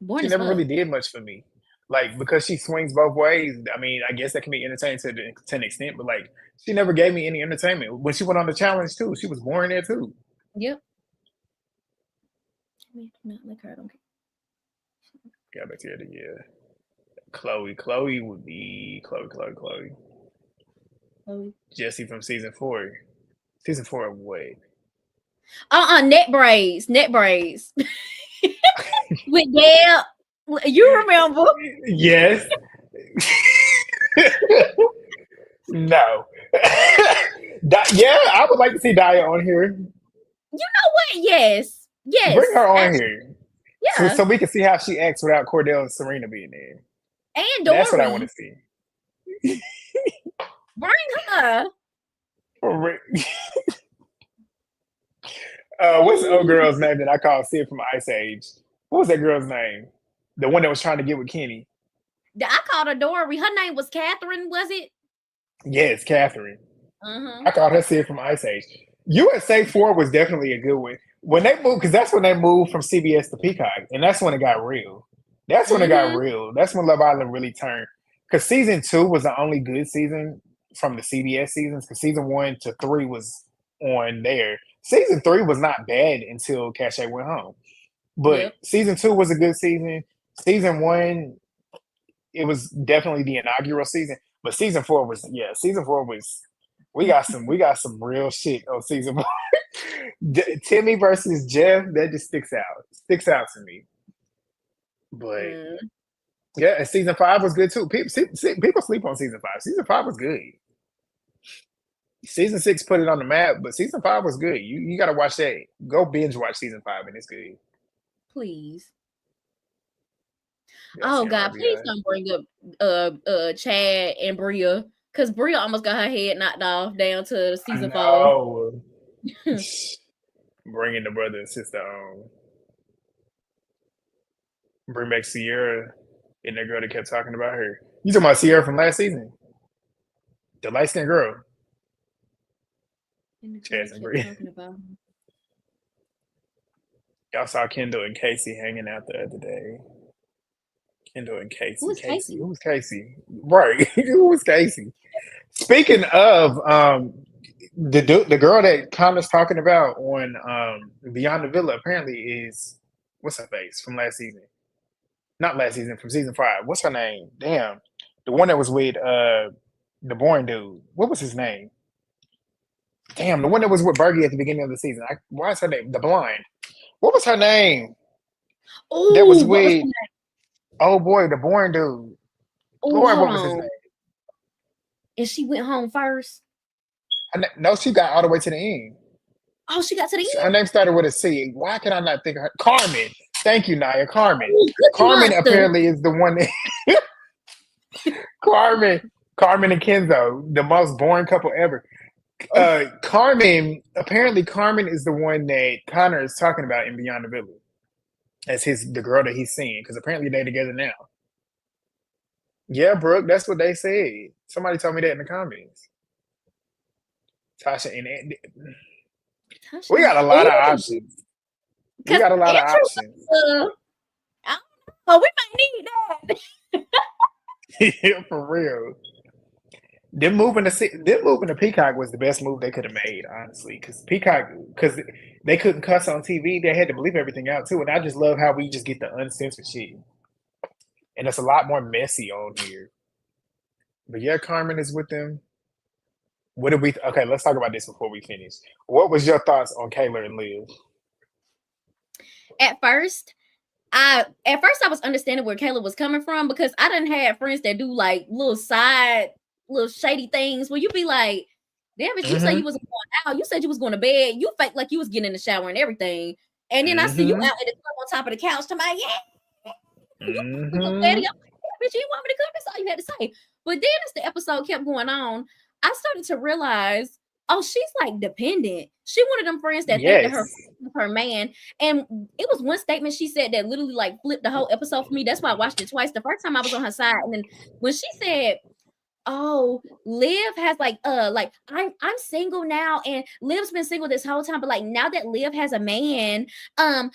born She as never fuck. really did much for me. Like because she swings both ways. I mean, I guess that can be entertaining to an extent, but like she never gave me any entertainment. When she went on the challenge too, she was boring there too. Yep. Not like her. I don't Yeah, but yeah. Chloe would be Chloe. care. Jesse from season 4. Season 4 of what? Net braids. With Dale. You remember? Yes. No. Yeah, I would like to see Daya on here. You know what? Yes. Bring her on Actually, here. yeah. So we can see how she acts without Cordell and Serena being there. And That's what I want Dory. to see. Bring her. What's the old girl's name that I called Sid from Ice Age? What was that girl's name? The one that was trying to get with Kenny. I called her Dory. Her name was Catherine, was it? Yes, Catherine. Uh-huh. I called her Sid from Ice Age. USA 4 was definitely a good one. When they moved, because that's when they moved from CBS to Peacock, and that's when it got real. That's when it got real. That's when Love Island really turned. Because season 2 was the only good season from the CBS seasons, because season 1 to 3 was on there. Season 3 was not bad until Cache went home. But season 2 was a good season. Season 1, it was definitely the inaugural season. But season 4 was we got some real shit on season 4. Timmy versus Jeff, that just sticks out. Sticks out to me. But yeah, and season 5 was good too. People sleep on season 5. Season 5 was good. Season 6 put it on the map, but season 5 was good. You gotta watch that. Go binge watch season 5 and it's good. Please. Yeah, Oh Sam God, please RBI. don't bring up Chad and Bria. Because Bria almost got her head knocked off down to season 4. No. Bringing the brother and sister on. Bring back Sierra and that girl that kept talking about her. You talking about Sierra from last season? The light skinned girl. And the Chaz girl and kept Bria. talking about her. Y'all saw Kendall and Casey hanging out the other day. Kendall and Casey. Who is Casey? Who was Casey? Right. Who was Casey? Speaking of the girl that Connor's talking about on Beyond the Villa apparently is what's her face from last season? Not last season, from season 5. What's her name? Damn. The one that was with the boring dude. What was his name? Damn, the one that was with Bergie at the beginning of the season. Why is her name? The blind. What was her name? Oh, That was what was with her name? oh boy, the boring dude. Oh, Lord, hold what was his on. name? And she went home first. No, she got all the way to the end. Oh, she got to the Her end. name started with a C. Why can I not think of her? Carmen. Thank you, Naya. Carmen. Oh, Cookie Carmen Monster. apparently is the one that Carmen and Kenzo, the most boring couple ever. Carmen is the one that Connor is talking about in Beyond the Village as the girl that he's seeing, because apparently they're together now. Yeah, Brooke, that's what they said. Somebody told me that in the comments. Tasha and Andy. We got a lot of options. We got a lot of options. Oh, we might need that. Yeah, for real. Them moving to Peacock was the best move they could have made, honestly. Because they couldn't cuss on TV, they had to bleep everything out too. And I just love how we just get the uncensored shit. And it's a lot more messy on here. But yeah, Carmen is with them. What did we? Okay, let's talk about this before we finish. What was your thoughts on Kayla and Liv? At first I was understanding where Kayla was coming from, because I done had friends that do like little shady things where you be like, damn it, you say you wasn't going out, you said you was going to bed, you fake like you was getting in the shower and everything, and then I see you out in the club on top of the couch talking about, you look daddy. I'm like, yeah, bitch, you want me to come? That's all you had to say. But then as the episode kept going on, I started to realize, oh, she's like dependent. She one of them friends that think that her man. And it was one statement she said that literally like flipped the whole episode for me. That's why I watched it twice. The first time I was on her side, and then when she said, oh, Liv has like I'm single now, and Liv's been single this whole time, but like now that Liv has a man,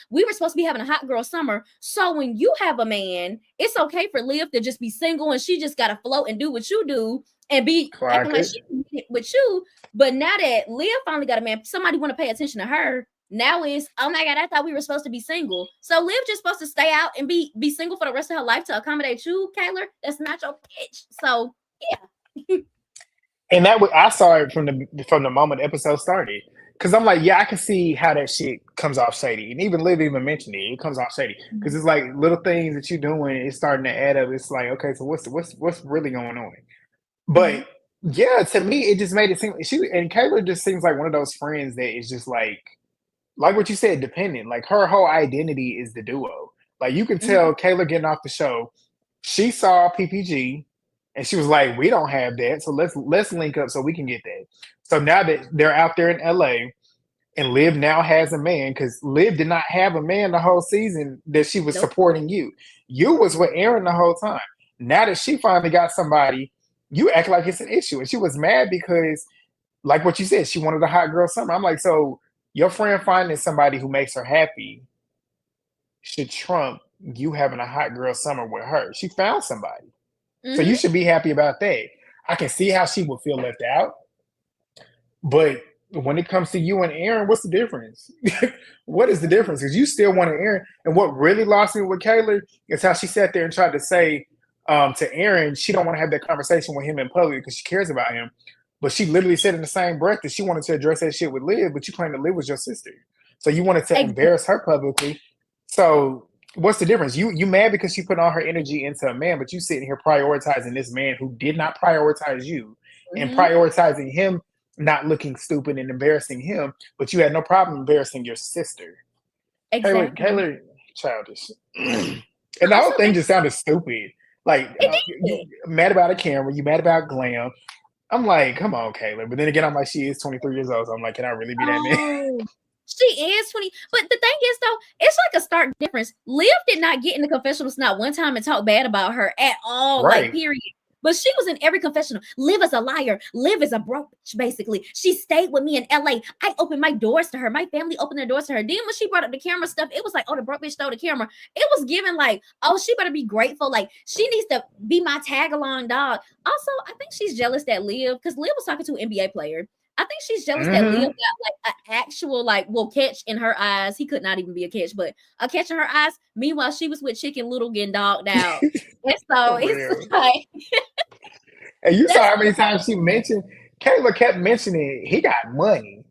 we were supposed to be having a hot girl summer. So when you have a man, it's okay for Liv to just be single, and she just gotta float and do what you do and be acting like she with you. But now that Liv finally got a man, somebody want to pay attention to her. Now is, oh my God, I thought we were supposed to be single. So Liv just supposed to stay out and be single for the rest of her life to accommodate you, Kayla. That's not your bitch. So yeah. And I saw it from the moment the episode started, because I'm like, yeah, I can see how that shit comes off shady, and even Liv even mentioned it comes off shady, because it's like little things that you're doing, it's starting to add up. It's like, okay, so what's really going on? But yeah, to me, it just made it seem and Kayla just seems like one of those friends that is just like what you said, dependent. Like her whole identity is the duo. Like you can tell Kayla getting off the show, she saw PPG. And she was like, we don't have that, so let's link up so we can get that. So now that they're out there in LA, and Liv now has a man, because Liv did not have a man the whole season that she was supporting you. You was with Aaron the whole time. Now that she finally got somebody, you act like it's an issue. And she was mad because, like what you said, she wanted a hot girl summer. I'm like, so your friend finding somebody who makes her happy should trump you having a hot girl summer with her. She found somebody. So you should be happy about that. I can see how she would feel left out. But when it comes to you and Aaron, what's the difference? What is the difference? Because you still wanted Aaron. And what really lost me with Kayla is how she sat there and tried to say to Aaron, she don't want to have that conversation with him in public because she cares about him. But she literally said in the same breath that she wanted to address that shit with Liv, but you claim that Liv was your sister. So you wanted to Exactly. embarrass her publicly. So what's the difference? You mad because she put all her energy into a man, but you sitting here prioritizing this man who did not prioritize you and Mhm. prioritizing him not looking stupid and embarrassing him, but you had no problem embarrassing your sister. Exactly. Kayla, childish. And I the whole also thing think just sounded stupid. Like it you did. mad about a camera, you mad about glam. I'm like, come on, Kayla. But then again, I'm like, she is 23 years old. So I'm like, can I really be that man? Oh, she is 20. But the thing is, though, it's like a stark difference. Liv did not get in the confessionals not one time and talk bad about her at all, like, Right. period. But she was in every confessional. Liv is a liar. Liv is a broke bitch, basically. She stayed with me in LA. I opened my doors to her. My family opened their doors to her. Then when she brought up the camera stuff, it was like, oh, the broke bitch stole the camera. It was given like, oh, she better be grateful. Like, she needs to be my tag along dog. Also, I think she's jealous that Liv, because Liv was talking to an NBA player. I think she's jealous that Liv got like an actual, like, well, catch in her eyes. He could not even be a catch, but a catch in her eyes. Meanwhile, she was with Chicken Little getting dogged out. And so it's like, and you saw that's how many times she mentioned, Kayla kept mentioning he got money.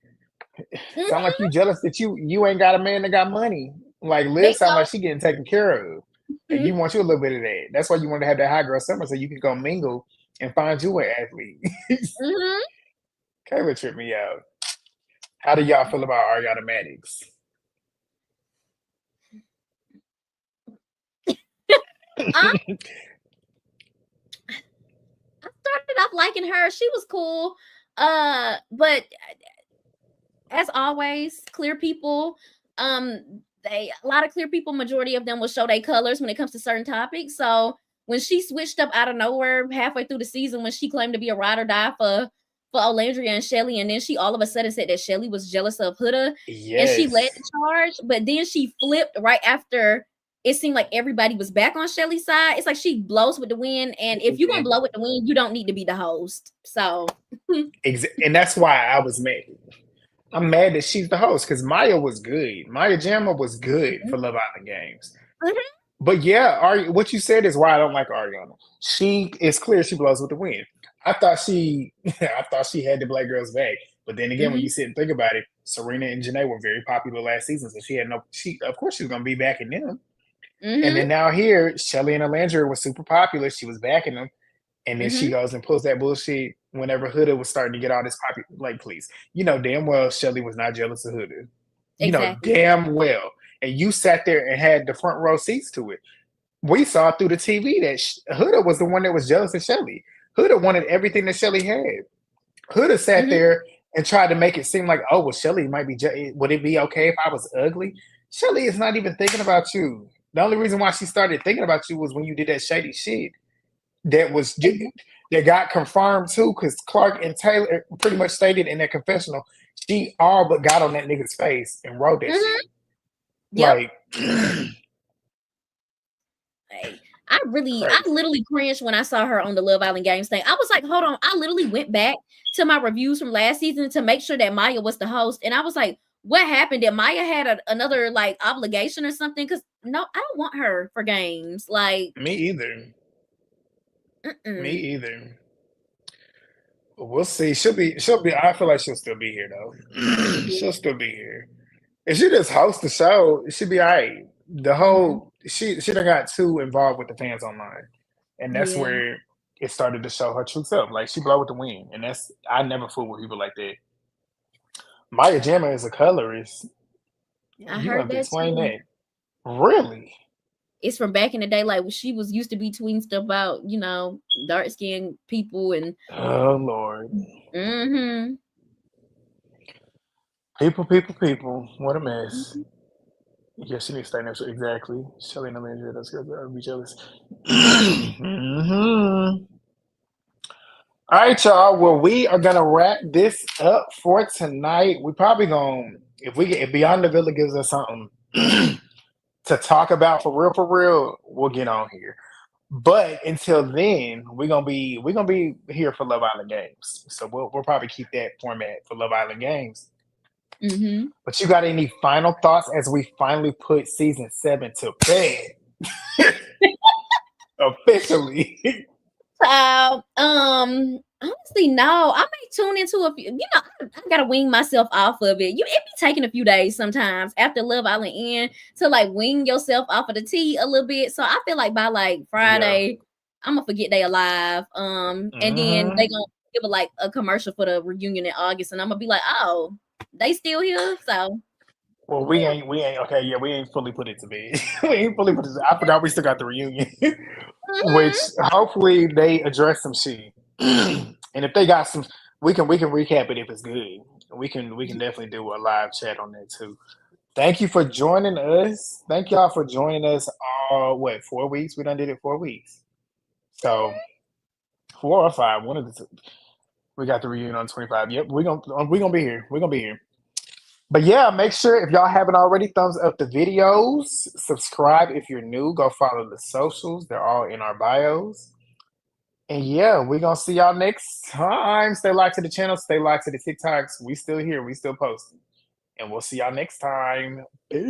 Sound like you jealous that you ain't got a man that got money. Like Liv sound like she getting taken care of. And you want you a little bit of that. That's why you want to have that hot girl summer so you can go mingle and find you an athlete. Kayla tripped me out. How do y'all feel about Ariana I started off liking her. She was cool. But as always, clear people, a lot of clear people, majority of them will show their colors when it comes to certain topics. So when she switched up out of nowhere halfway through the season, when she claimed to be a ride or die for Olandria and Shelly, and then she all of a sudden said that Shelly was jealous of Huda, and she led the charge, but then she flipped right after it seemed like everybody was back on Shelly's side. It's like she blows with the wind, and if you're gonna blow with the wind, you don't need to be the host. So and that's why I was mad. I'm mad that she's the host because Maya was good. Maya Jama was good for Love Island Games. But yeah, what you said is why I don't like Ariana. It's clear she blows with the wind. I thought she had the black girls back. But then again, when you sit and think about it, Serena and Janae were very popular last season, so of course she was gonna be backing them. And then now here, Shelly and Alandra was super popular. She was backing them. And then she goes and pulls that bullshit whenever Huda was starting to get all this popular. Like, please, you know damn well Shelly was not jealous of Huda. You know damn well. And you sat there and had the front row seats to it. We saw through the TV that Huda was the one that was jealous of Shelly. Huda wanted everything that Shelly had. Huda sat there and tried to make it seem like, oh, well, Shelly might be. Would it be okay if I was ugly? Shelly is not even thinking about you. The only reason why she started thinking about you was when you did that shady shit. That got confirmed too, because Clark and Taylor pretty much stated in their confessional, she all but got on that nigga's face and wrote that shit. Like, I literally cringed when I saw her on the Love Island Games thing. I was like, hold on. I literally went back to my reviews from last season to make sure that Maya was the host, and I was like, what happened? Did Maya had another like obligation or something? Because no, I don't want her for games. Like me either. Me either. We'll see. She'll be. I feel like she'll still be here though. She'll still be here. If she just hosts the show, it should be all right. The whole she done got too involved with the fans online, and that's where it started to show her true self. Like she blow with the wind, and I never fool with people like that. Maya Jama is a colorist. I heard that explain too. that. Really? It's from back in the day, like when she was used to be tweeting stuff about, dark skinned people and oh Lord. People. What a mess. Yeah, she needs to stay next to exactly. Shelly and Alandra, that's good. I'll be jealous. All right, y'all. Well, we are gonna wrap this up for tonight. We probably gonna if Beyond the Villa gives us something to talk about for real, we'll get on here. But until then, we're gonna be here for Love Island Games. So we'll probably keep that format for Love Island Games. But you got any final thoughts as we finally put season 7 to bed? Officially. So, honestly, no. I may tune into a few. I gotta wean myself off of it. It be taking a few days sometimes after Love Island end to like wean yourself off of the tea a little bit. So I feel like by like Friday, I'm gonna forget they alive. And then they gonna give a commercial for the reunion in August, and I'm gonna be like, oh, they still here. So well, we ain't okay. Yeah, we ain't fully put it to bed. We ain't fully put it. I forgot we still got the reunion, which hopefully they address some shit. And if they got some, we can recap it if it's good. We can definitely do a live chat on that too. Thank you for joining us. Thank y'all for joining us. 4 weeks? We done did it 4 weeks. So 4 or 5. One of the two. We got the reunion on 25. Yep, we're gonna be here. We're gonna be here. But yeah, make sure if y'all haven't already, thumbs up the videos. Subscribe if you're new. Go follow the socials. They're all in our bios. And yeah, we're gonna see y'all next time. Stay locked to the channel. Stay locked to the TikToks. We still here. We still posting. And we'll see y'all next time. Peace.